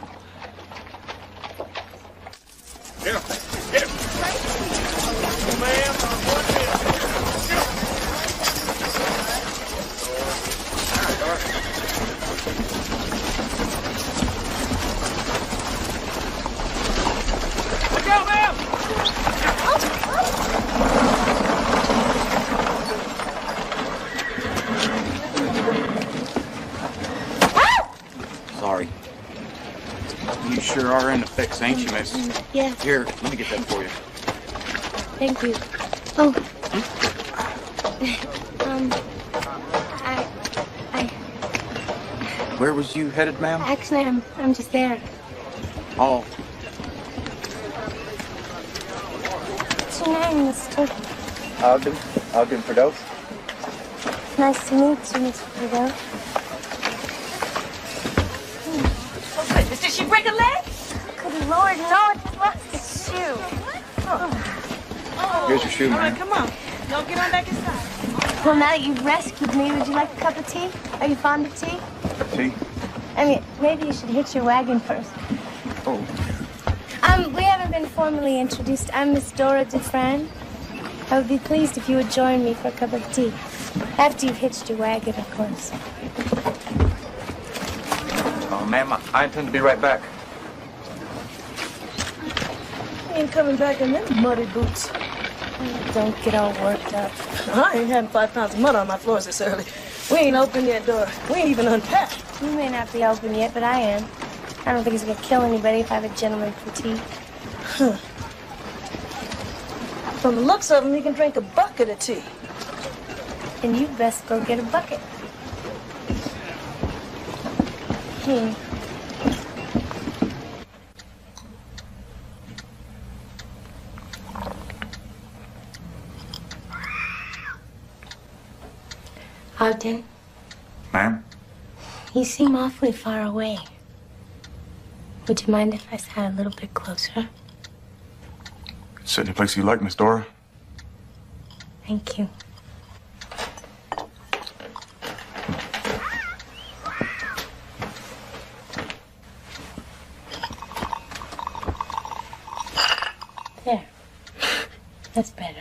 [SPEAKER 3] Get him! Get him! Ma'am,
[SPEAKER 6] Look out, ma'am!
[SPEAKER 19] Sorry. You sure are in a fix, ain't you, miss?
[SPEAKER 11] Yes.
[SPEAKER 19] Here, let me get that for you.
[SPEAKER 11] Thank you. Oh.
[SPEAKER 19] Where was you headed, ma'am?
[SPEAKER 11] Actually, I'm just there.
[SPEAKER 19] Oh,
[SPEAKER 11] What's your name, Mr.?
[SPEAKER 19] Ogden Firdaus.
[SPEAKER 11] Nice to meet you, Mr. Firdaus.
[SPEAKER 6] Did she break a leg?
[SPEAKER 11] Good Lord, no, it just lost its shoe.
[SPEAKER 19] Here's your shoe,
[SPEAKER 6] All
[SPEAKER 19] ma'am.
[SPEAKER 6] right, come on. Y'all get on back inside.
[SPEAKER 11] Well, now that you've rescued me, would you like a cup of tea? Are you fond of tea?
[SPEAKER 19] Tea?
[SPEAKER 11] I mean, maybe you should hitch your wagon first.
[SPEAKER 19] Oh.
[SPEAKER 11] We haven't been formally introduced. I'm Miss Dora Doufran. I would be pleased if you would join me for a cup of tea. After you've hitched your wagon, of course.
[SPEAKER 19] Oh, ma'am, I intend to be right back.
[SPEAKER 16] You ain't coming back in them muddy boots.
[SPEAKER 11] Don't get all worked up.
[SPEAKER 16] I ain't having 5 pounds of mud on my floors this early. We ain't opened yet, Dora. We ain't even unpacked.
[SPEAKER 11] You may not be open yet, but I am. I don't think it's gonna kill anybody if I have a gentleman for tea.
[SPEAKER 16] Huh. From the looks of him, he can drink a bucket of tea.
[SPEAKER 11] Then you'd best go get a bucket. Ogden,
[SPEAKER 9] Ma'am?
[SPEAKER 11] you seem awfully far away. Would you mind if I sat a little bit closer?
[SPEAKER 9] Sit any place you like, Miss Dora.
[SPEAKER 11] Thank you. There. That's better.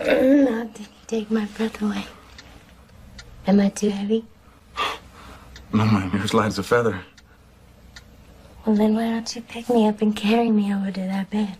[SPEAKER 11] Now did you take my breath away? Am I too heavy?
[SPEAKER 9] No, ma'am, you're as light as a feather.
[SPEAKER 11] Well, then why don't you pick me up and carry me over to that bed?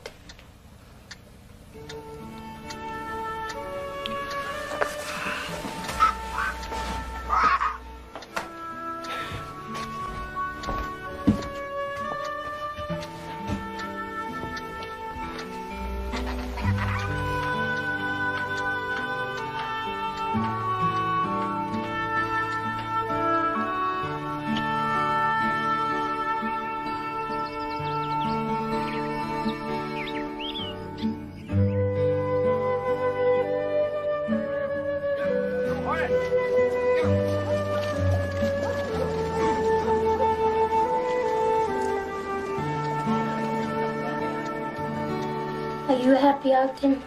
[SPEAKER 11] Are you happy, Ogden?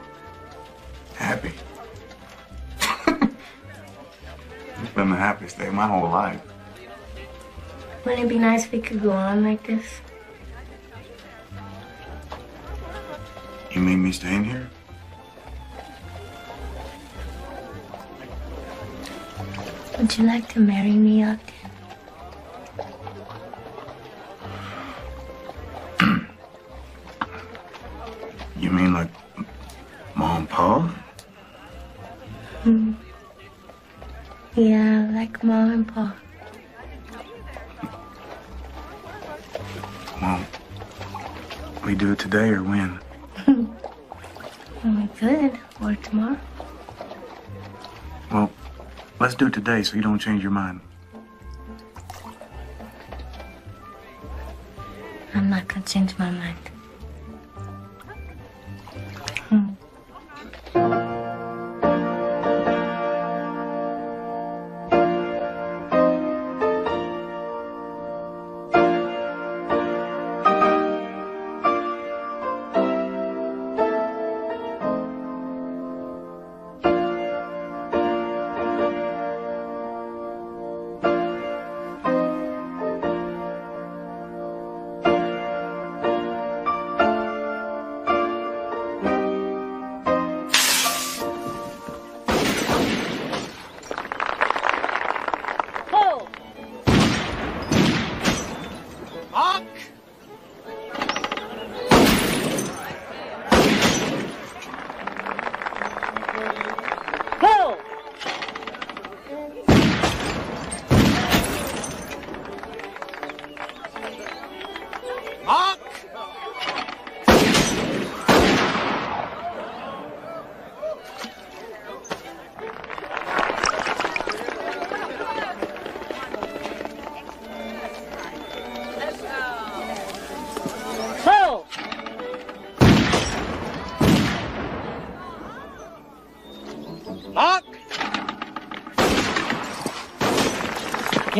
[SPEAKER 9] Happy? It's been the happiest day of my whole life.
[SPEAKER 11] Wouldn't it be nice if we could go on like this?
[SPEAKER 9] You mean me staying here?
[SPEAKER 11] Would you like to marry me, Ogden?
[SPEAKER 9] You mean like Mom and Pa?
[SPEAKER 11] Yeah, like Mom and Pa.
[SPEAKER 9] Well, we do it today or when?
[SPEAKER 11] We could, or tomorrow.
[SPEAKER 9] Well, let's do it today so you don't change your mind.
[SPEAKER 11] I'm not gonna change my mind.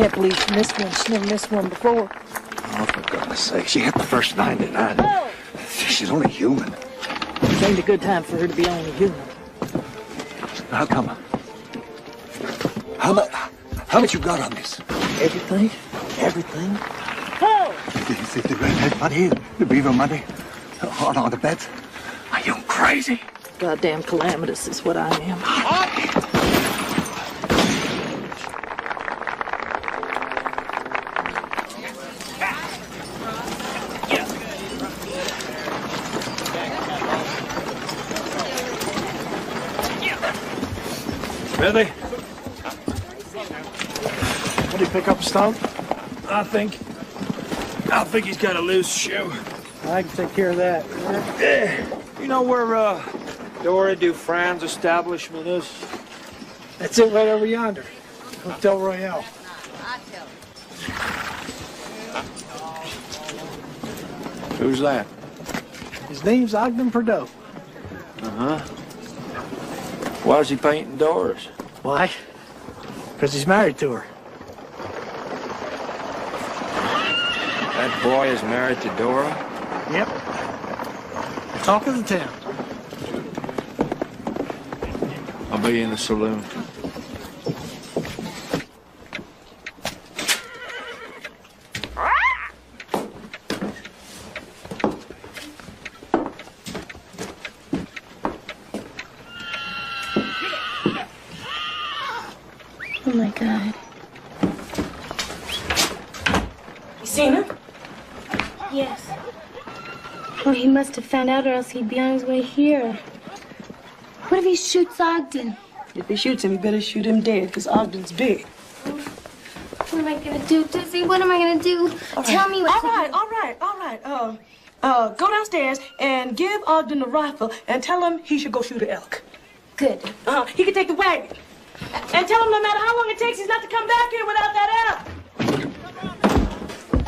[SPEAKER 12] I can't believe she missed one. She never missed one before.
[SPEAKER 3] Oh, for goodness sake. She hit the first 99.
[SPEAKER 12] Oh!
[SPEAKER 3] She's only human.
[SPEAKER 12] It ain't a good time for her to be only human.
[SPEAKER 3] How come? How much you got on this?
[SPEAKER 12] Everything. Everything. Oh!
[SPEAKER 3] The redhead money, the beaver money, on the beds. Are you crazy?
[SPEAKER 12] Goddamn calamitous is what I am.
[SPEAKER 8] Ready? What did he pick up, Stone? I think he's got a loose shoe.
[SPEAKER 14] I can take care of that.
[SPEAKER 8] You know where
[SPEAKER 7] Dora Dufran's establishment is?
[SPEAKER 8] That's it right over yonder. Hotel Royale.
[SPEAKER 7] Who's that?
[SPEAKER 8] His name's Ogden Prideaux.
[SPEAKER 7] Uh-huh. Why's he painting Dora's?
[SPEAKER 8] Why? Because he's married to her.
[SPEAKER 7] That boy is married to Dora?
[SPEAKER 8] Yep. Talk of the town.
[SPEAKER 7] I'll be in the saloon.
[SPEAKER 11] Oh my God.
[SPEAKER 14] You seen him?
[SPEAKER 11] Yes. Well, he must have found out or else he'd be on his way here. What if he shoots Ogden?
[SPEAKER 14] If he shoots him, he better shoot him dead, because Ogden's big.
[SPEAKER 11] What am I gonna do, Dizzy? What am I gonna do? Tell me what to do.
[SPEAKER 14] All right. Go downstairs and give Ogden a rifle and tell him he should go shoot an elk.
[SPEAKER 11] Good.
[SPEAKER 14] He can take the wagon. And tell him no matter how long it takes, he's not to come back here without that elk.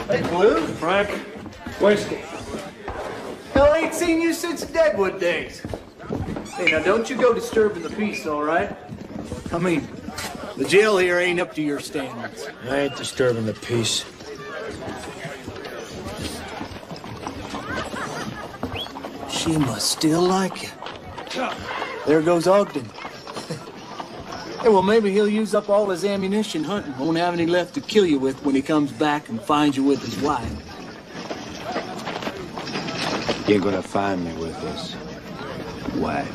[SPEAKER 8] Hey, Blue.
[SPEAKER 7] Frank, whiskey.
[SPEAKER 8] Hell, I ain't seen you since Deadwood days. Hey, now don't you go disturbing the peace, all right? I mean, the jail here ain't up to your standards.
[SPEAKER 7] I ain't disturbing the peace.
[SPEAKER 8] She must still like you. There goes Ogden. Hey, well, maybe he'll use up all his ammunition hunting. Won't have any left to kill you with when he comes back and finds you with his wife.
[SPEAKER 7] You're gonna find me with this wife.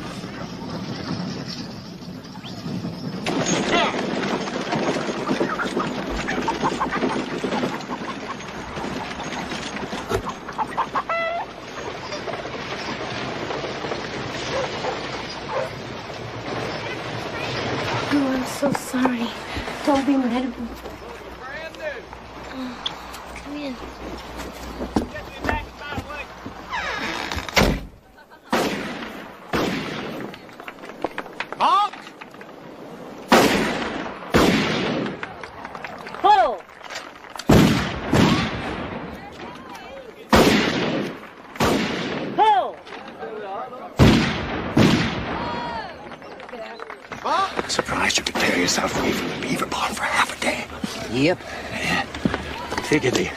[SPEAKER 11] Oh, I'm so sorry. Don't be mad at me. Come in.
[SPEAKER 8] Honk!
[SPEAKER 21] Pull! Pull!
[SPEAKER 19] Surprised you could tear yourself away from the beaver pond for half a day.
[SPEAKER 4] Yep.
[SPEAKER 19] Yeah. Figured the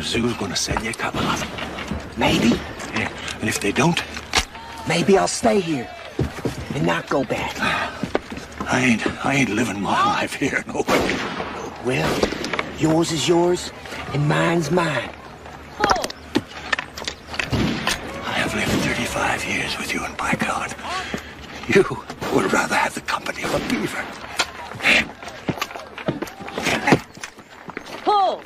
[SPEAKER 19] zoo's gonna send you a couple of them.
[SPEAKER 4] Maybe.
[SPEAKER 19] Yeah. And if they don't,
[SPEAKER 4] Maybe I'll stay here and not go back.
[SPEAKER 19] I ain't living my life here, no way.
[SPEAKER 4] Well, yours is yours and mine's mine.
[SPEAKER 19] I have lived 35 years with you, and by God, you would rather have the company of a beaver.
[SPEAKER 21] Pull!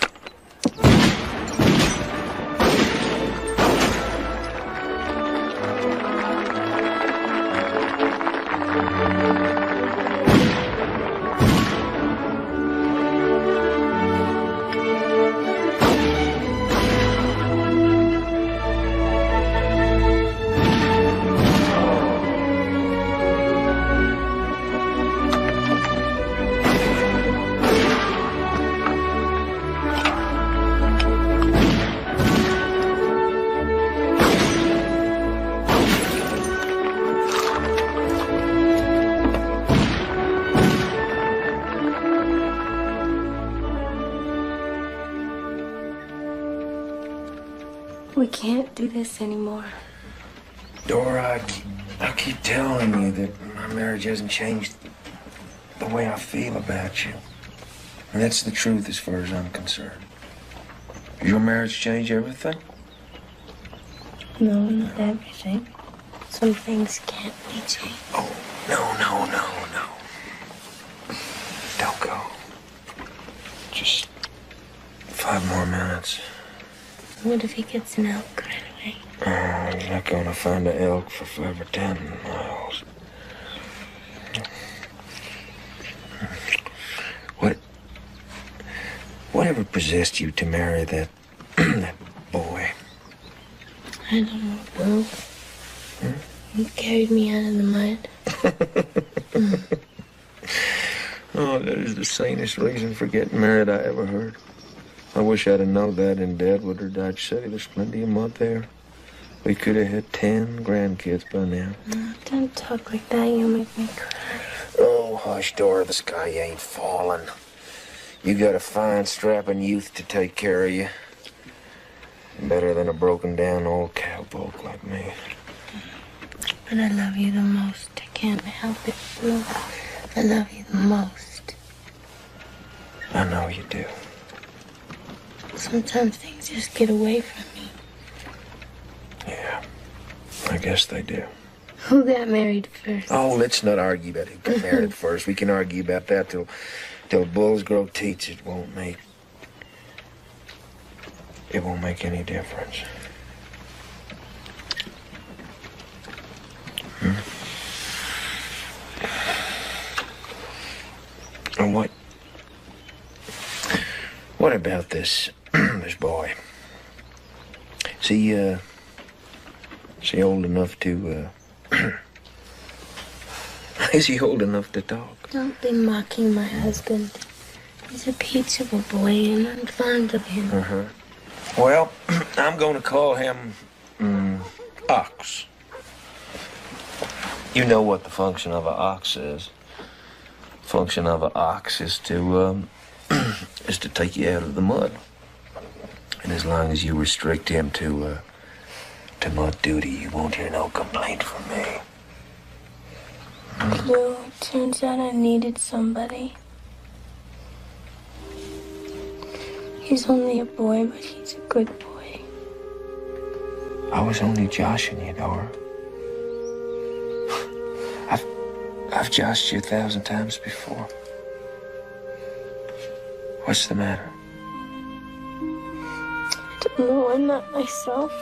[SPEAKER 11] We can't do this anymore.
[SPEAKER 15] Dora, I keep telling you that my marriage hasn't changed the way I feel about you. And that's the truth as far as I'm concerned. Does your marriage change everything?
[SPEAKER 11] No, not everything. Some things can't be changed.
[SPEAKER 15] Oh, no. Don't go. Just 5 more minutes.
[SPEAKER 11] What if he gets an elk right away?
[SPEAKER 15] Oh, he's not going to find an elk for 5 or 10 miles. Whatever possessed you to marry that that boy?
[SPEAKER 11] I don't know, Blue. You carried me out of the mud.
[SPEAKER 15] Oh, that is the sanest reason for getting married I ever heard. I wish I'd have known that in Deadwood or Dodge City. There's plenty of mud there. We could have had 10 grandkids by now.
[SPEAKER 11] No, don't talk like that. You'll make me cry.
[SPEAKER 15] Oh, hush, Dora. The sky ain't falling. You got a fine, strapping youth to take care of you. Better than a broken-down old cowpoke like me.
[SPEAKER 11] But I love you the most. I can't help it. I love you the most.
[SPEAKER 15] I know you do.
[SPEAKER 11] Sometimes things just get away from me.
[SPEAKER 15] Yeah, I guess they do.
[SPEAKER 11] Who got married first?
[SPEAKER 15] Oh, let's not argue about who got married first. We can argue about that till bulls grow teats. It won't make any difference. And what about this this boy? Is he old enough to is he old enough to talk?
[SPEAKER 11] Don't be mocking my husband. He's a peaceable boy and I'm fond of him.
[SPEAKER 15] Uh-huh. Well, I'm going to call him Ox. You know what the function of an ox is. The function of an ox is to take you out of the mud. And as long as you restrict him to mud duty, you won't hear no complaint from me.
[SPEAKER 11] Well, it turns out I needed somebody. He's only a boy, but he's a good boy.
[SPEAKER 15] I was only joshing you, Dora. I've joshed you 1,000 times before. What's the matter?
[SPEAKER 11] I don't know, I'm not myself.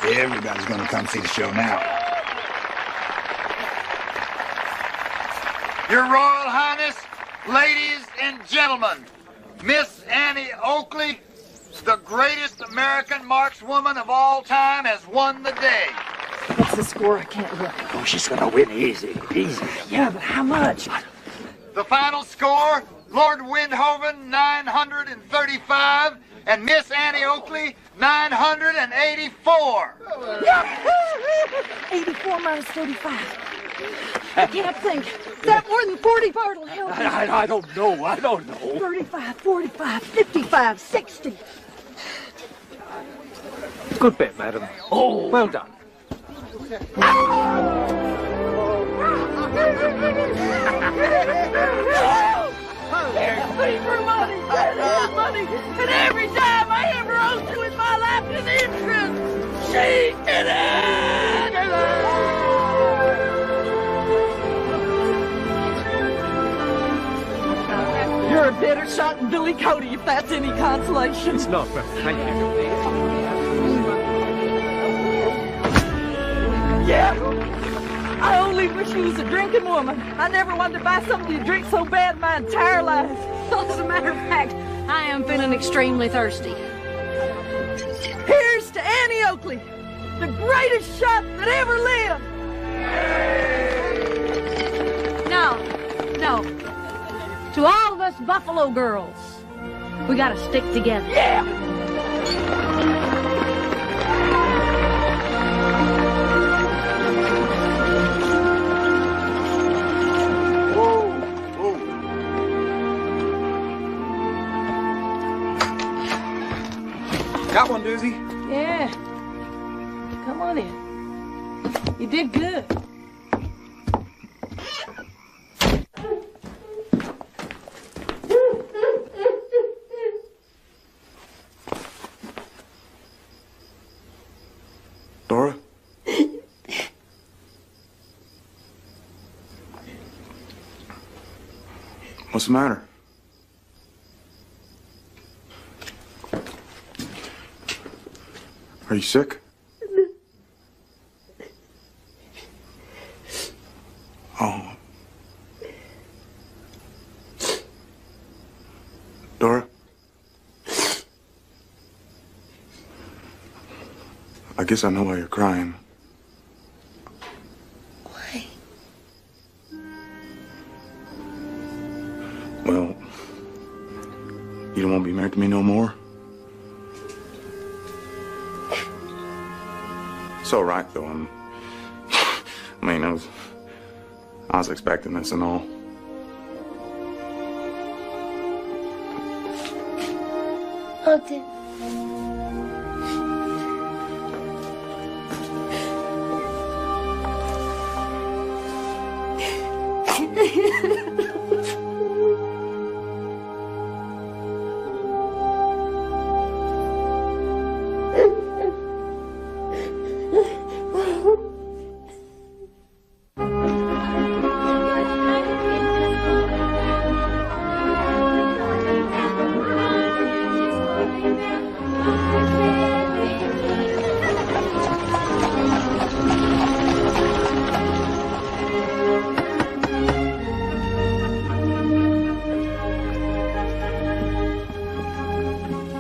[SPEAKER 10] Everybody's going to come see the show now.
[SPEAKER 2] Your Royal Highness, ladies and gentlemen, Miss Annie Oakley, the greatest American markswoman of all time, has won the day.
[SPEAKER 12] What's the score? I can't look.
[SPEAKER 3] Oh, she's gonna win easy, easy.
[SPEAKER 12] Yeah, but how much?
[SPEAKER 2] The final score, Lord Windhoven, 935, and Miss Annie Oakley, 984.
[SPEAKER 12] 84 minus 35. I can't think. Is that more than 40 Bartle help me?
[SPEAKER 3] I don't know.
[SPEAKER 12] 35, 45, 55, 60.
[SPEAKER 3] Good bet, madam. Oh, well done.
[SPEAKER 21] There's paper money, there's money, and every time I ever owed you in my life is interest. She did it!
[SPEAKER 12] You're a better shot than Billy Cody, if that's any consolation.
[SPEAKER 3] It's not, but thank you.
[SPEAKER 12] Yeah. I only wish you was a drinking woman. I never wanted to buy somebody to drink so bad my entire life.
[SPEAKER 5] As a matter of fact, I am feeling extremely thirsty.
[SPEAKER 12] Here's to Annie Oakley.
[SPEAKER 16] the greatest shot that ever lived.
[SPEAKER 21] No. To all of us Buffalo girls, we gotta stick together.
[SPEAKER 16] Yeah!
[SPEAKER 17] Got one, Doozy?
[SPEAKER 16] Yeah. Come on in. You did good.
[SPEAKER 17] Dora? What's the matter? Are you sick? Oh. Dora? I guess I know why you're crying.
[SPEAKER 11] Why?
[SPEAKER 17] Well, you don't want to be married to me no more? It's all right, though. I was expecting this and all.
[SPEAKER 11] Ogden.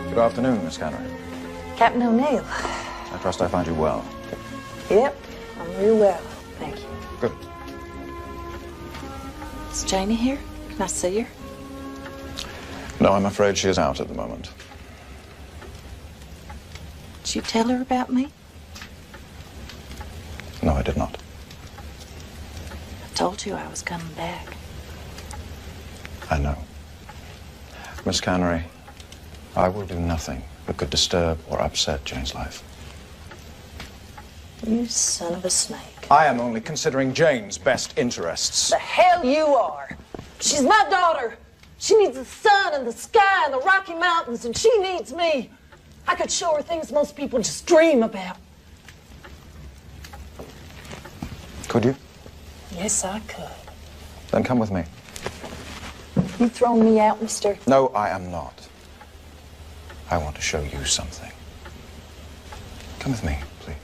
[SPEAKER 3] Good afternoon, Miss Connery.
[SPEAKER 1] Captain O'Neill.
[SPEAKER 3] I trust I find you well.
[SPEAKER 1] Yep, I'm real well, thank you.
[SPEAKER 3] Good.
[SPEAKER 1] Is Janie here? Can I see her?
[SPEAKER 3] No, I'm afraid she is out at the moment.
[SPEAKER 1] Did you tell her about me?
[SPEAKER 3] No, I did not.
[SPEAKER 1] I told you I was coming back.
[SPEAKER 3] I know. Miss Connery, I will do nothing that could disturb or upset Jane's life.
[SPEAKER 1] You son of a snake.
[SPEAKER 3] I am only considering Jane's best interests.
[SPEAKER 1] The hell you are! She's my daughter! She needs the sun and the sky and the Rocky Mountains, and she needs me. I could show her things most people just dream about.
[SPEAKER 3] Could you?
[SPEAKER 1] Yes, I could.
[SPEAKER 3] Then come with me.
[SPEAKER 1] You throwing me out, mister?
[SPEAKER 3] No, I am not. I want to show you something. Come with me, please.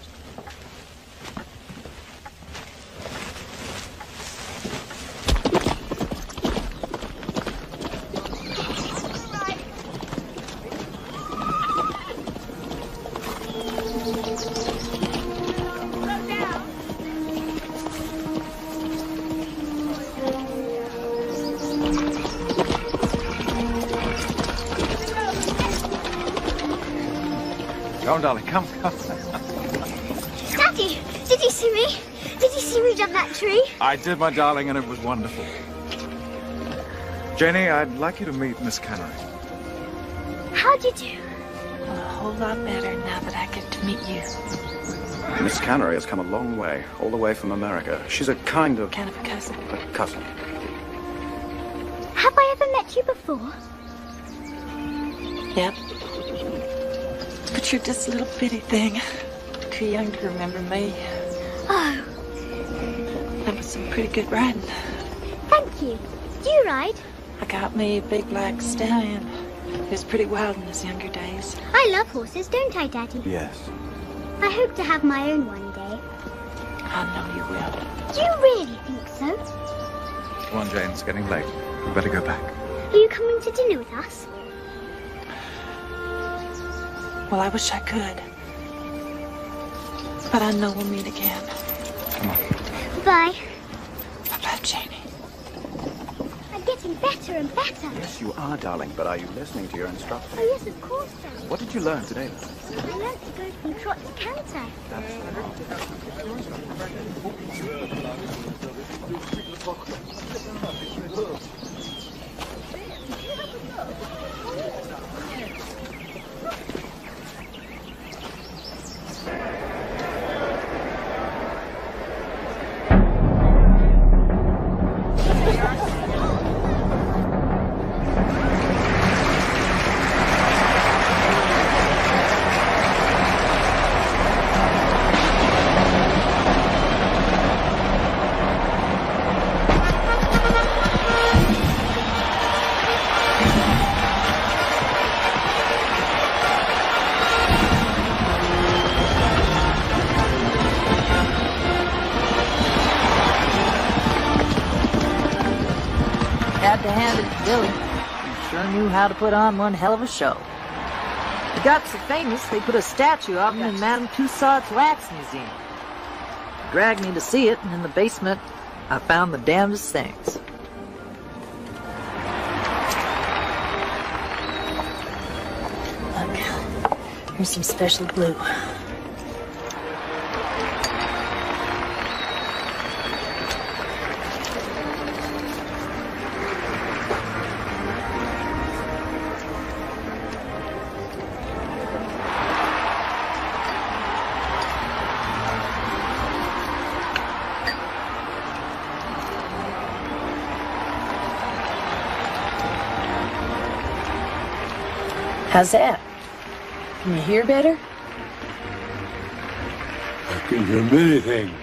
[SPEAKER 3] Come, darling, come.
[SPEAKER 11] Daddy, did you see me? Did you see me jump that tree?
[SPEAKER 3] I did, my darling, and it was wonderful. Janie, I'd like you to meet Miss Connery.
[SPEAKER 11] How'd you do?
[SPEAKER 1] Well, a whole lot better now that I get to meet you.
[SPEAKER 17] Miss Connery has come a long way, all the way from America. She's a kind of...
[SPEAKER 1] Kind of a cousin.
[SPEAKER 17] A cousin.
[SPEAKER 11] Have I ever met you before?
[SPEAKER 1] Yep. But you're just a little bitty thing. Too young to remember me.
[SPEAKER 11] Oh.
[SPEAKER 1] That was some pretty good riding.
[SPEAKER 11] Thank you. Do you ride?
[SPEAKER 1] I got me a big black stallion. He was pretty wild in his younger days.
[SPEAKER 11] I love horses, don't I, Daddy?
[SPEAKER 17] Yes.
[SPEAKER 11] I hope to have my own one day.
[SPEAKER 1] I know you will.
[SPEAKER 11] Do you really think so?
[SPEAKER 3] Come on, Jane, it's getting late. We better go back.
[SPEAKER 11] Are you coming to dinner with us?
[SPEAKER 1] Well, I wish I could.
[SPEAKER 13] But I know we'll meet again.
[SPEAKER 22] Come on.
[SPEAKER 11] Bye.
[SPEAKER 13] Bye-bye, Janie.
[SPEAKER 11] I'm getting better and better.
[SPEAKER 17] Yes, you are, darling, but are you listening to your instructor?
[SPEAKER 11] Oh, yes, of course, Dad.
[SPEAKER 17] What did you learn today?
[SPEAKER 11] I learned to go from trot to canter.
[SPEAKER 1] Had to hand it to Billy. He sure knew how to put on one hell of a show. He got so famous, they put a statue of him in Madame Tussaud's Wax Museum. He dragged me to see it, and in the basement, I found the damnedest things.
[SPEAKER 5] Look, here's some special glue. How's that? Can you hear better?
[SPEAKER 19] I can hear many things.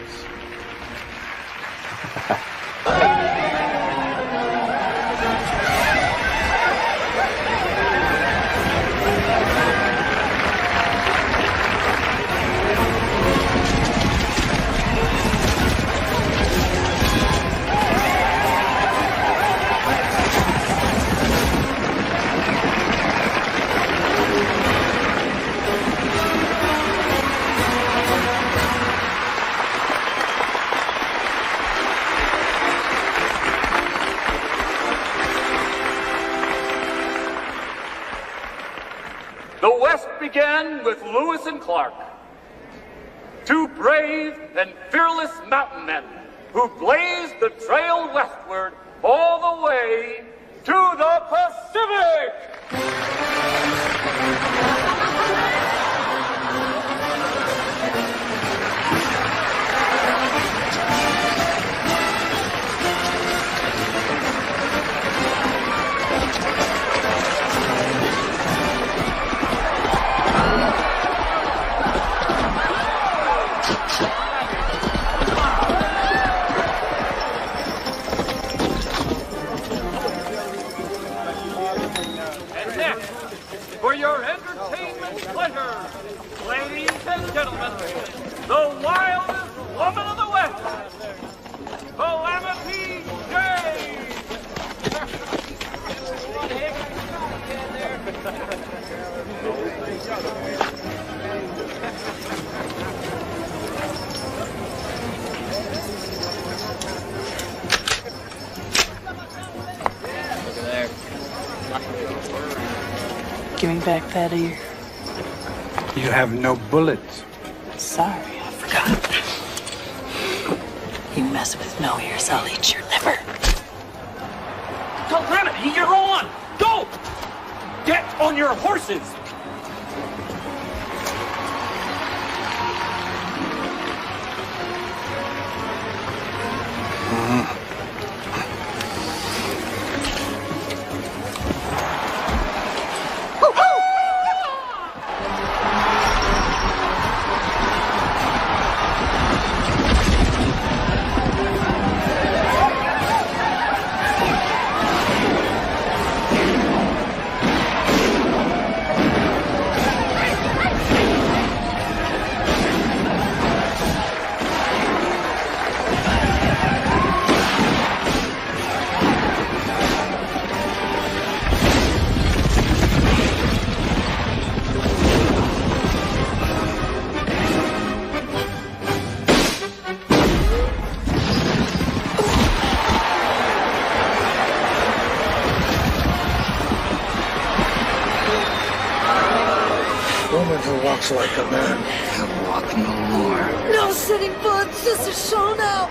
[SPEAKER 20] The West began with Lewis and Clark, two brave and fearless mountain men who blazed the trail westward all the way to the Pacific! For your entertainment pleasure, ladies and gentlemen, the wildest woman of the West, Calamity Jane!
[SPEAKER 5] Give me back that ear.
[SPEAKER 19] You have no bullet.
[SPEAKER 5] Sorry, I forgot. You mess with no ears, I'll eat your liver.
[SPEAKER 20] Calamity, you're on! Go! Get on your horses!
[SPEAKER 3] never walks like a man.
[SPEAKER 6] I'll walk no more.
[SPEAKER 13] No city blood, sister, show now.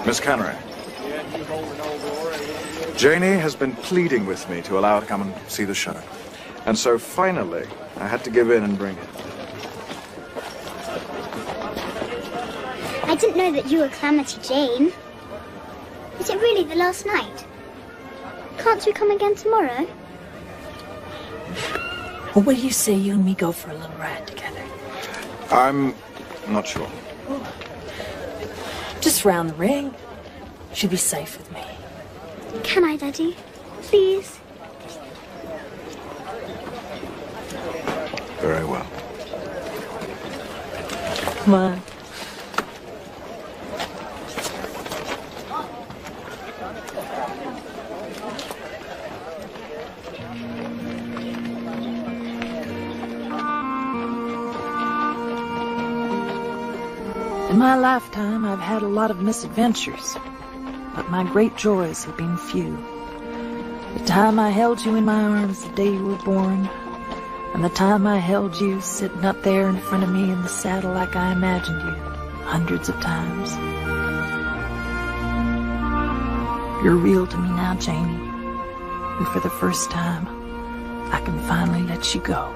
[SPEAKER 17] Miss Cannery, Janie has been pleading with me to allow her to come and see the show. And so finally, I had to give in and bring it.
[SPEAKER 18] I didn't know that you were Calamity Jane. Is it really the last night? Can't you come again tomorrow?
[SPEAKER 13] Well, what do you say you and me go for a little ride together?
[SPEAKER 17] I'm not sure.
[SPEAKER 13] Just round the ring. She'll be safe with me.
[SPEAKER 18] Can I, Daddy? Please?
[SPEAKER 17] Very well.
[SPEAKER 13] Come on.
[SPEAKER 1] In my lifetime, I've had a lot of misadventures, but my great joys have been few. The time I held you in my arms the day you were born, and the time I held you sitting up there in front of me in the saddle like I imagined you, hundreds of times. You're real to me now, Janie, and for the first time, I can finally let you go.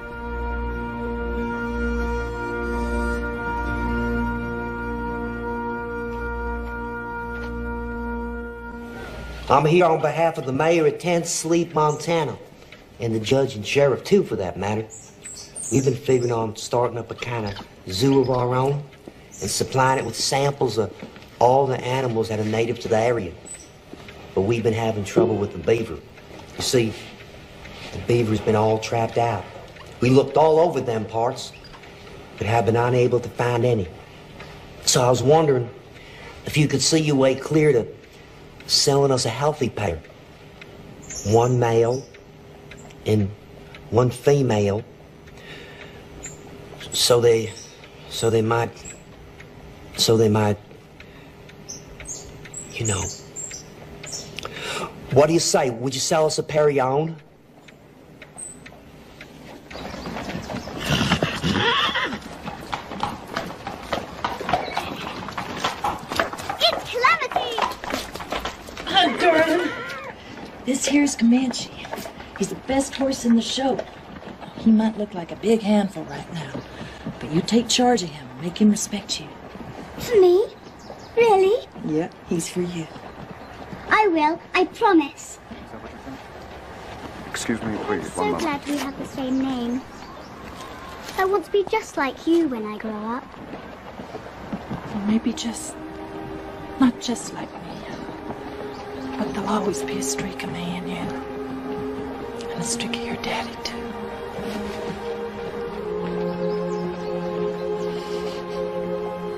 [SPEAKER 4] I'm here on behalf of the mayor of 10th Sleep, Montana, and the judge and sheriff, too, for that matter. We've been figuring on starting up a kind of zoo of our own and supplying it with samples of all the animals that are native to the area. But we've been having trouble with the beaver. You see, the beaver's been all trapped out. We looked all over them parts, but have been unable to find any. So I was wondering if you could see your way clear to selling us a healthy pair. One male and one female. So they might, you know. What do you say? Would you sell us a pair of your own?
[SPEAKER 1] This here's Comanche. He's the best horse in the show. He might look like a big handful right now, but you take charge of him and make him respect you.
[SPEAKER 18] For me? Really?
[SPEAKER 1] Yeah, he's for you.
[SPEAKER 18] I will, I promise.
[SPEAKER 17] Excuse me, please.
[SPEAKER 18] I'm so glad we have the same name. I want to be just like you when I grow up.
[SPEAKER 1] Or maybe not just like me. But there'll always be a streak of me in you. And a streak of your daddy, too.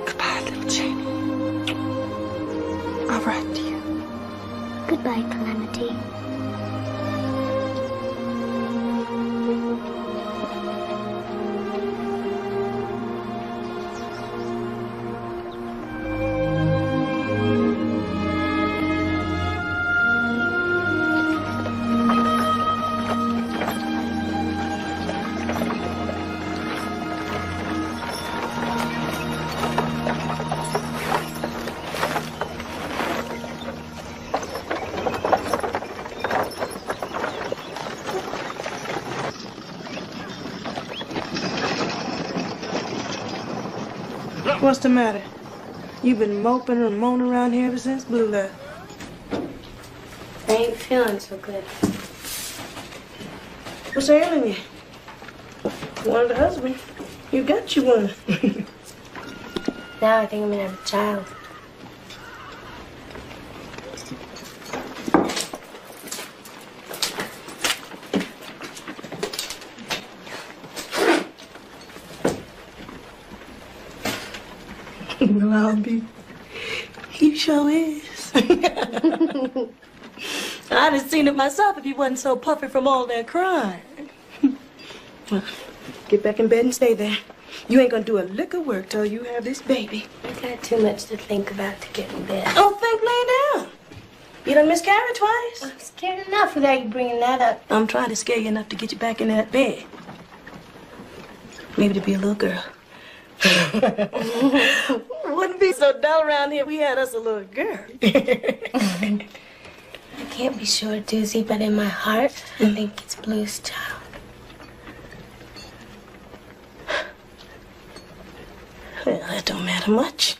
[SPEAKER 1] Goodbye, little Janie. I'll write to you.
[SPEAKER 18] Goodbye, Calamity.
[SPEAKER 14] What's the matter? You've been moping and moaning around here ever since Blue left.
[SPEAKER 11] I ain't feeling so good.
[SPEAKER 14] What's ailing you? Wanted a husband. You got you one.
[SPEAKER 11] Now I think I'm gonna have a child.
[SPEAKER 14] Robbie, you sure is. I'd have seen it myself if you wasn't so puffy from all that crying. Well, get back in bed and stay there. You ain't gonna do a lick of work till you have this baby.
[SPEAKER 11] I got too much to think about to get in bed.
[SPEAKER 14] Oh, think laying down. You done miscarried twice.
[SPEAKER 11] I'm scared enough without you bringing that up.
[SPEAKER 14] I'm trying to scare you enough to get you back in that bed. Maybe to be a little girl. Wouldn't be so dull around here if we had us a little girl.
[SPEAKER 11] I can't be sure, Doozy, but in my heart, I think it's Blue's child.
[SPEAKER 14] Well, that don't matter much.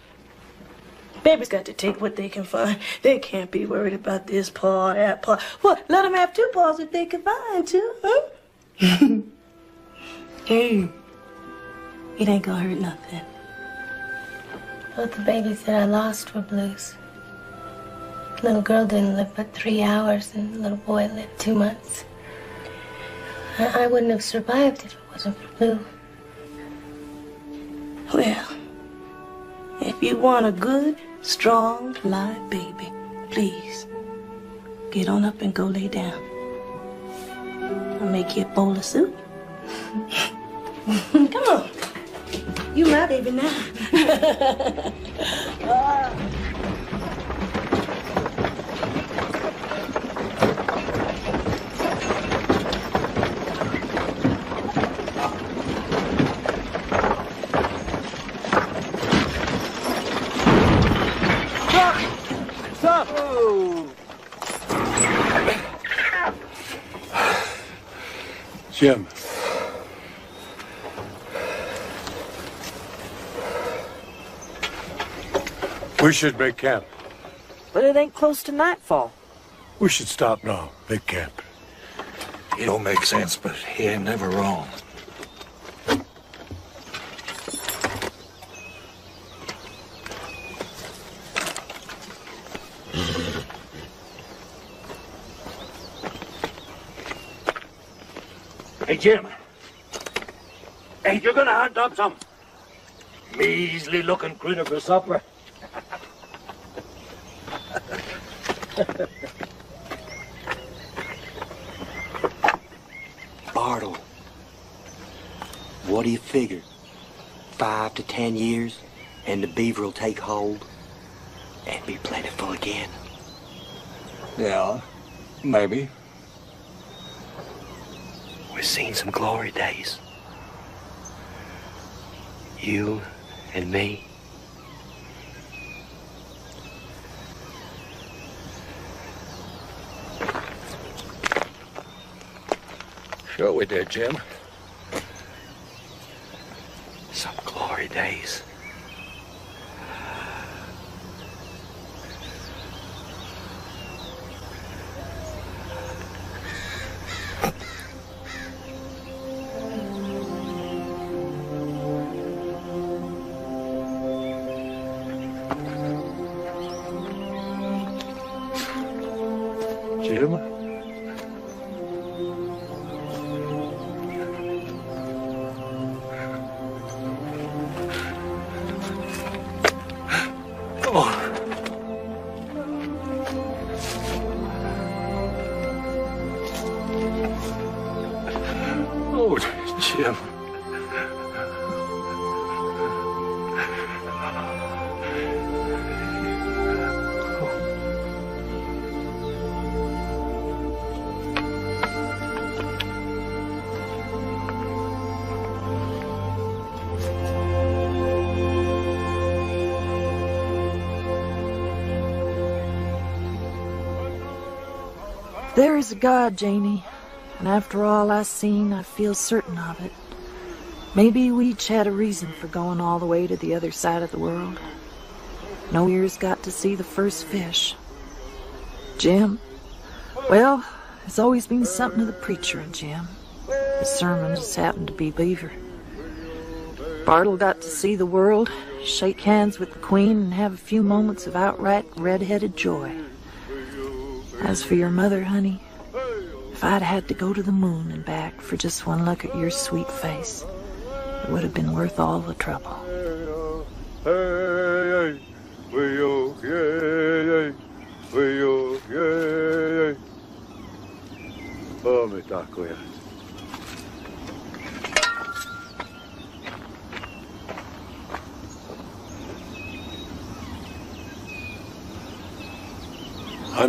[SPEAKER 14] Babies got to take what they can find. They can't be worried about this paw, that paw. Well, let them have 2 paws if they can find 2, huh? Hey, it ain't gonna hurt nothing.
[SPEAKER 11] Both the babies that I lost were Blue's. The little girl didn't live but 3 hours, and the little boy lived 2 months. I wouldn't have survived if it wasn't for Blue.
[SPEAKER 14] Well, if you want a good, strong, live baby, please, get on up and go lay down. I'll make you a bowl of soup. Come on. You my baby now.
[SPEAKER 3] Stop!
[SPEAKER 19] Jim. We should make camp.
[SPEAKER 12] But it ain't close to nightfall.
[SPEAKER 19] We should stop now. Make camp.
[SPEAKER 3] He don't make sense, but he ain't never wrong.
[SPEAKER 19] Hey, Jim. Hey, you're gonna hunt up some measly-looking critter for supper?
[SPEAKER 4] Bartle, what do you figure? 5 to 10 years, and the beaver will take hold and be plentiful again.
[SPEAKER 3] Yeah, maybe.
[SPEAKER 4] We've seen some glory days. You and me.
[SPEAKER 3] Sure we did, Jim.
[SPEAKER 4] Some glory days.
[SPEAKER 3] Jim? Oh, Jim.
[SPEAKER 1] There is a God, Janie, and after all I've seen, I feel certain of it. Maybe we each had a reason for going all the way to the other side of the world. No ears got to see the first fish. Jim, well, there's always been something to the preacher in Jim. His sermon just happened to be beaver. Bartle got to see the world, shake hands with the Queen, and have a few moments of outright red-headed joy. As for your mother, honey, if I'd had to go to the moon and back for just one look at your sweet face, it would have been worth all the trouble.
[SPEAKER 7] I'm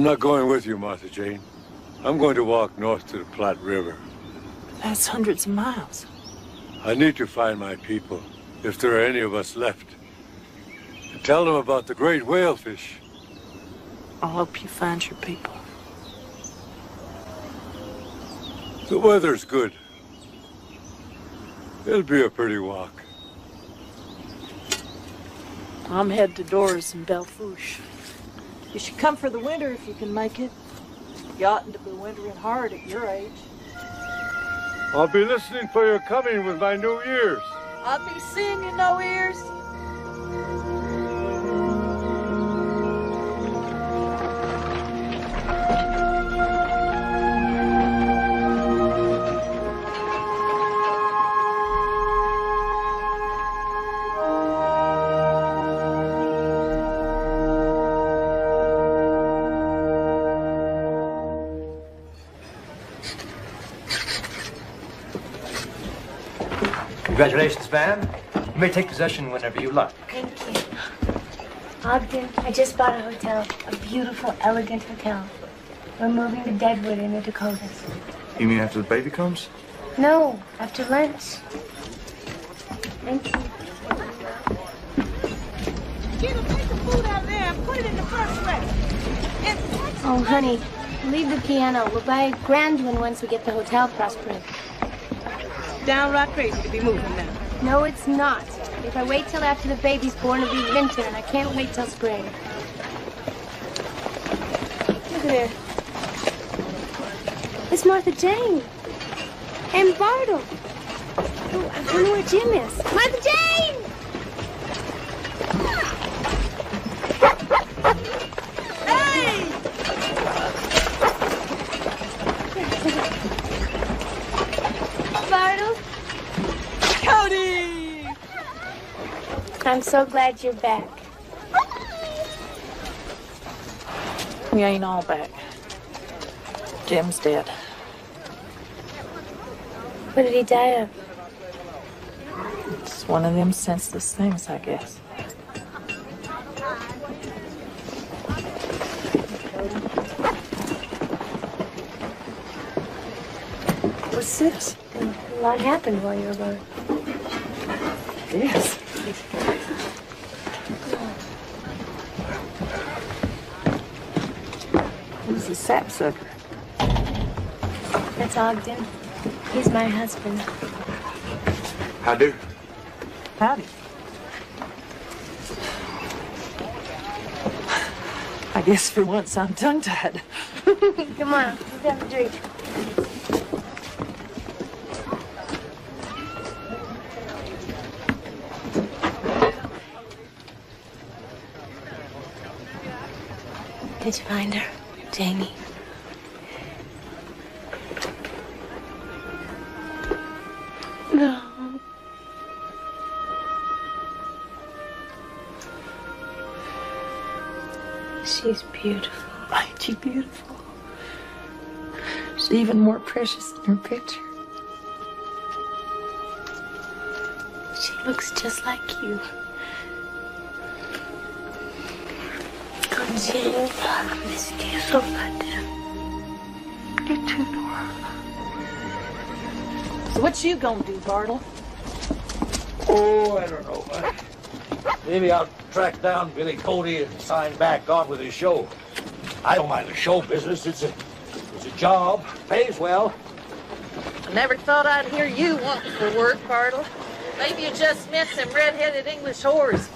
[SPEAKER 7] not going with you, Martha Jane. I'm going to walk north to the Platte River.
[SPEAKER 12] That's hundreds of miles.
[SPEAKER 7] I need to find my people, if there are any of us left. And tell them about the great whalefish.
[SPEAKER 12] I'll hope you find your people.
[SPEAKER 7] The weather's good. It'll be a pretty walk.
[SPEAKER 12] I'm headed to Dora's in Belfouche. You should come for the winter if you can make it. You oughtn't to be wintering hard at your age.
[SPEAKER 7] I'll be listening for your coming with my new ears.
[SPEAKER 12] I'll be seeing you no ears.
[SPEAKER 9] Congratulations, ma'am. You may take possession whenever you like.
[SPEAKER 18] Thank you. Ogden, I just bought a hotel. A beautiful, elegant hotel. We're moving to Deadwood in the Dakotas.
[SPEAKER 17] You mean after the baby comes?
[SPEAKER 18] No, after lunch. Thank you.
[SPEAKER 13] Get a piece of food out of there and put it in the first way.
[SPEAKER 18] Oh, honey, leave the piano. We'll buy a grand one once we get the hotel prospering.
[SPEAKER 13] Downright crazy to be moving now.
[SPEAKER 18] No, it's not. If I wait till after the baby's born, it'll be winter, and I can't wait till spring. Look at there. It's Martha Jane. And Bartle. Oh, I don't know where Jim is. Martha Jane!
[SPEAKER 13] Hey!
[SPEAKER 18] Bartle?
[SPEAKER 13] Cody!
[SPEAKER 18] I'm so glad you're back.
[SPEAKER 12] We ain't all back. Jim's dead.
[SPEAKER 18] What did he die of?
[SPEAKER 12] It's one of them senseless things, I guess. What's this?
[SPEAKER 18] A lot happened while you were gone.
[SPEAKER 12] Yes. Who's the sapsucker?
[SPEAKER 18] That's Ogden. He's my husband.
[SPEAKER 17] How do?
[SPEAKER 12] Howdy. I guess for once I'm tongue-tied.
[SPEAKER 18] Come on, let's have a drink. Did you find her, Jamie? No. She's beautiful.
[SPEAKER 12] Ain't she beautiful? She's even more precious in her picture.
[SPEAKER 18] She looks just like you. Good Jane. I missed you so much. You too, Dora.
[SPEAKER 12] So what you gonna do, Bartle?
[SPEAKER 3] Oh, I don't know. Maybe I'll track down Billy Cody and sign back on with his show. I don't mind the show business. It's a job. Pays well.
[SPEAKER 12] I never thought I'd hear you wanting for work, Bartle. Maybe you just meant some red-headed English whores.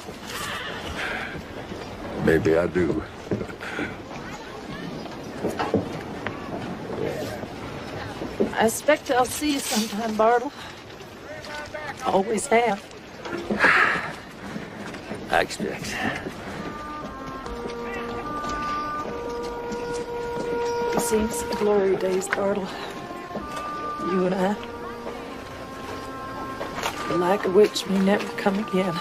[SPEAKER 7] Maybe I do.
[SPEAKER 12] I expect I'll see you sometime, Bartle. Always have.
[SPEAKER 3] I expect.
[SPEAKER 12] It seems the glory days, Bartle. You and I. The like of which may never come again.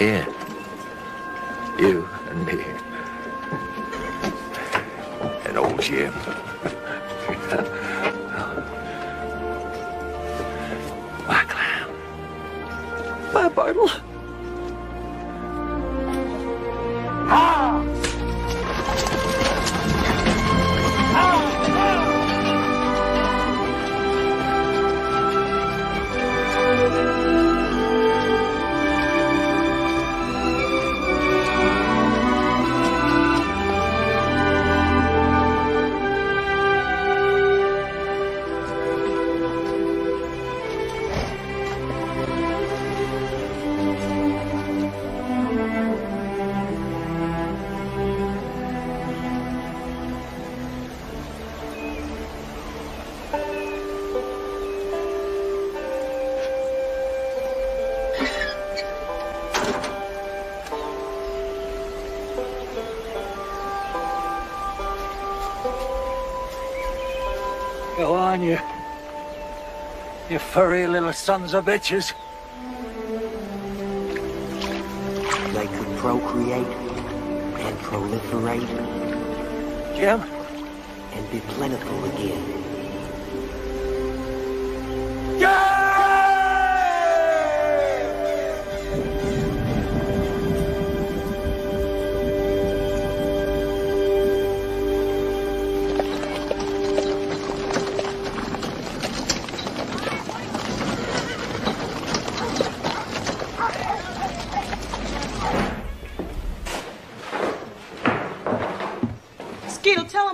[SPEAKER 19] Here. You and me. And old Jim. Bye, Clown.
[SPEAKER 16] Bye, Bartle.
[SPEAKER 3] Go on, you furry little sons of bitches.
[SPEAKER 4] They could procreate and proliferate.
[SPEAKER 3] Jim?
[SPEAKER 4] And be plentiful again.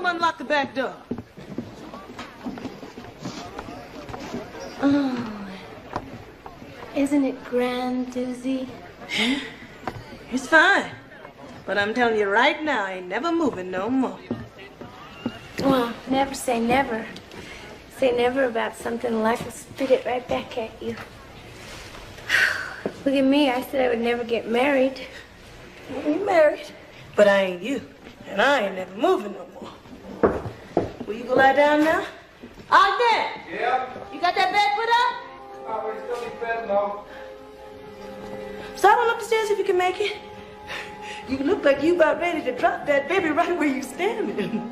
[SPEAKER 14] Unlock the back door.
[SPEAKER 11] Oh, isn't it grand, Doozy?
[SPEAKER 14] It's fine. But I'm telling you right now, I ain't never moving no more.
[SPEAKER 11] Well, never say never. Say never about something, life will spit it right back at you. Look at me, I said I would never get married.
[SPEAKER 14] You married, but I ain't you. And I ain't never moving no more. Will you go lie down now? Ogden!
[SPEAKER 2] Yeah?
[SPEAKER 14] You got that bed put up?
[SPEAKER 2] Oh, we still need bed, no.
[SPEAKER 14] Start on up the stairs if you can make it. You look like you about ready to drop that baby right where you standing.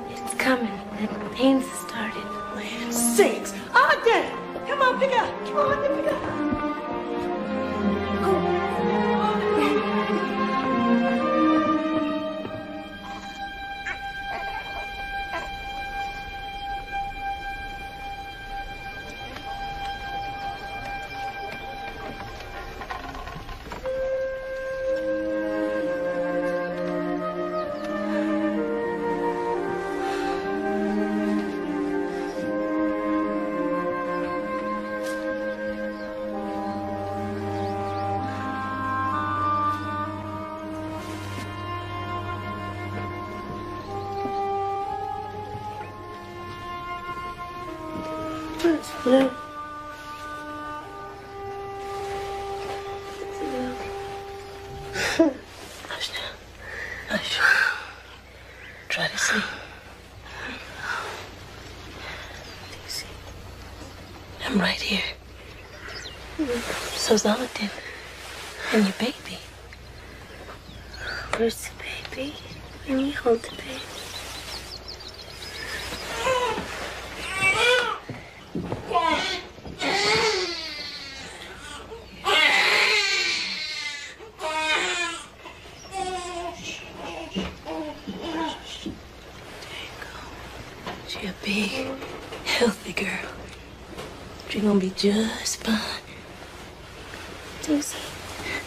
[SPEAKER 11] It's coming. The pain's started.
[SPEAKER 14] Land sakes. Ogden! Come on, pick up. Come on, Ogden, pick up.
[SPEAKER 11] Blue.
[SPEAKER 14] Hush now. Hush. Try to sleep. I'm right here. So's Ogden. And your baby.
[SPEAKER 11] Where's the baby? Let me hold the baby.
[SPEAKER 14] She's a big, healthy girl. She's gonna be just fine.
[SPEAKER 11] Doozy,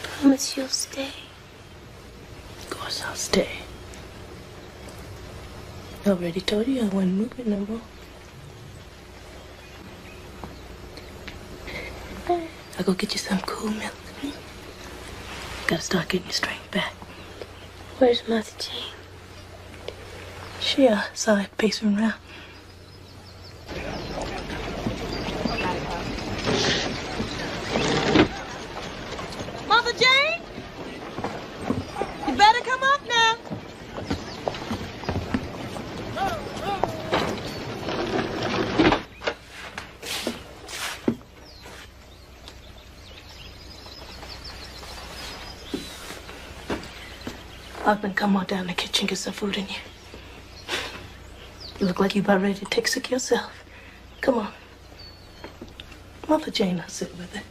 [SPEAKER 11] promise you'll stay.
[SPEAKER 14] Of course I'll stay. I already told you I wasn't moving no more. I'll go get you some cool milk. Gotta start getting your strength back.
[SPEAKER 11] Where's Mother Jane?
[SPEAKER 14] She saw it pacing around. Mother Jane? You better come up now. Husband, come on down in the kitchen, get some food in you. You look like you about ready to take sick of yourself. Come on. Mother Jane will sit with it.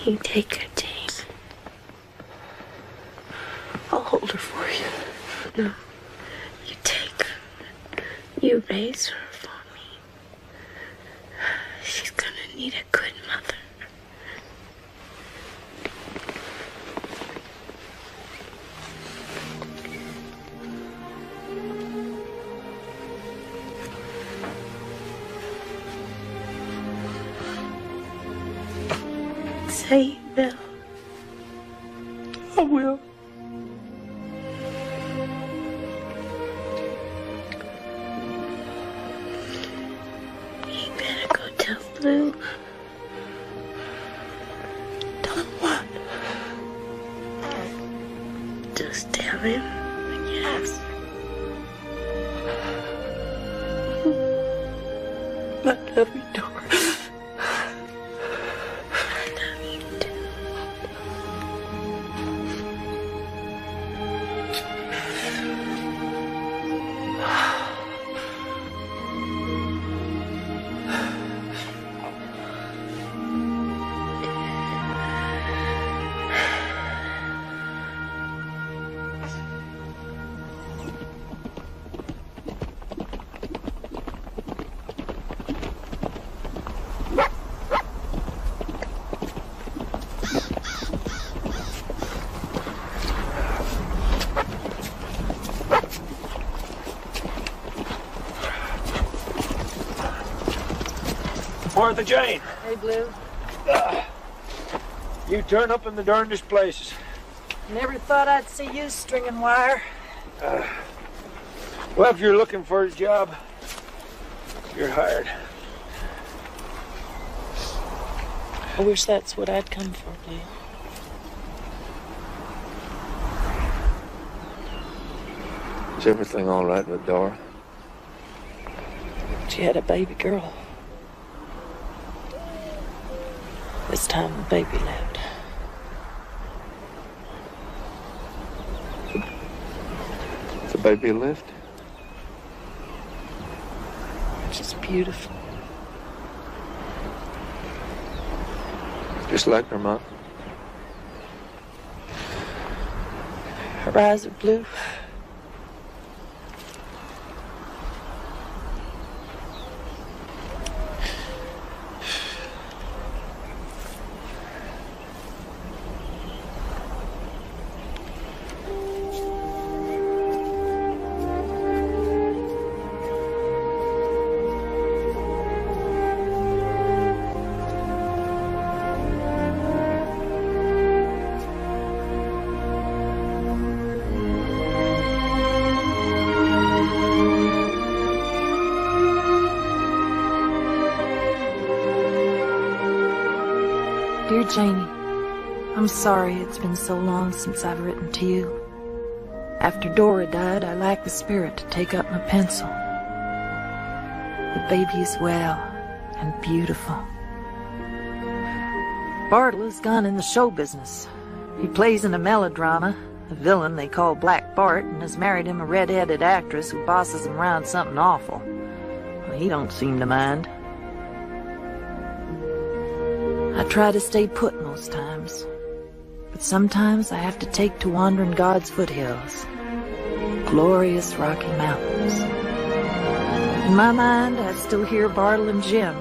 [SPEAKER 8] You take her, Jane.
[SPEAKER 14] I'll hold her for you.
[SPEAKER 8] No, you take her. You raise her for me. She's gonna need a good mother. Say you will.
[SPEAKER 14] I will.
[SPEAKER 8] You better go tell Blue.
[SPEAKER 14] Tell him what?
[SPEAKER 8] Just tell him when you ask.
[SPEAKER 14] I love you, Dora.
[SPEAKER 3] Martha Jane.
[SPEAKER 21] Hey, Blue.
[SPEAKER 3] You turn up in the darndest places.
[SPEAKER 21] Never thought I'd see you stringing wire.
[SPEAKER 3] Well, if you're looking for a job, you're hired.
[SPEAKER 21] I wish that's what I'd come for, Blue.
[SPEAKER 15] Is everything all right with Dora?
[SPEAKER 21] She had a baby girl. This time the baby left.
[SPEAKER 15] The baby left?
[SPEAKER 21] She's beautiful.
[SPEAKER 15] Just like her mom?
[SPEAKER 21] Her eyes are blue.
[SPEAKER 1] Dear Janie, I'm sorry it's been so long since I've written to you. After Dora died, I lacked the spirit to take up my pencil. The baby is well and beautiful. Bart has gone in the show business. He plays in a melodrama, a villain they call Black Bart, and has married him a red-headed actress who bosses him around something awful. Well, he don't seem to mind. I try to stay put most times, but sometimes I have to take to wandering God's foothills, glorious Rocky Mountains. In my mind, I still hear Bartle and Jim,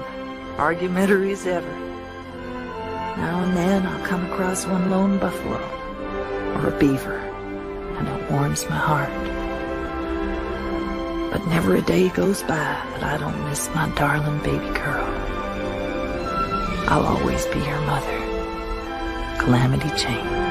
[SPEAKER 1] argumentary as ever. Now and then I'll come across one lone buffalo or a beaver, and it warms my heart. But never a day goes by that I don't miss my darling baby girl. I'll always be your mother, Calamity Jane.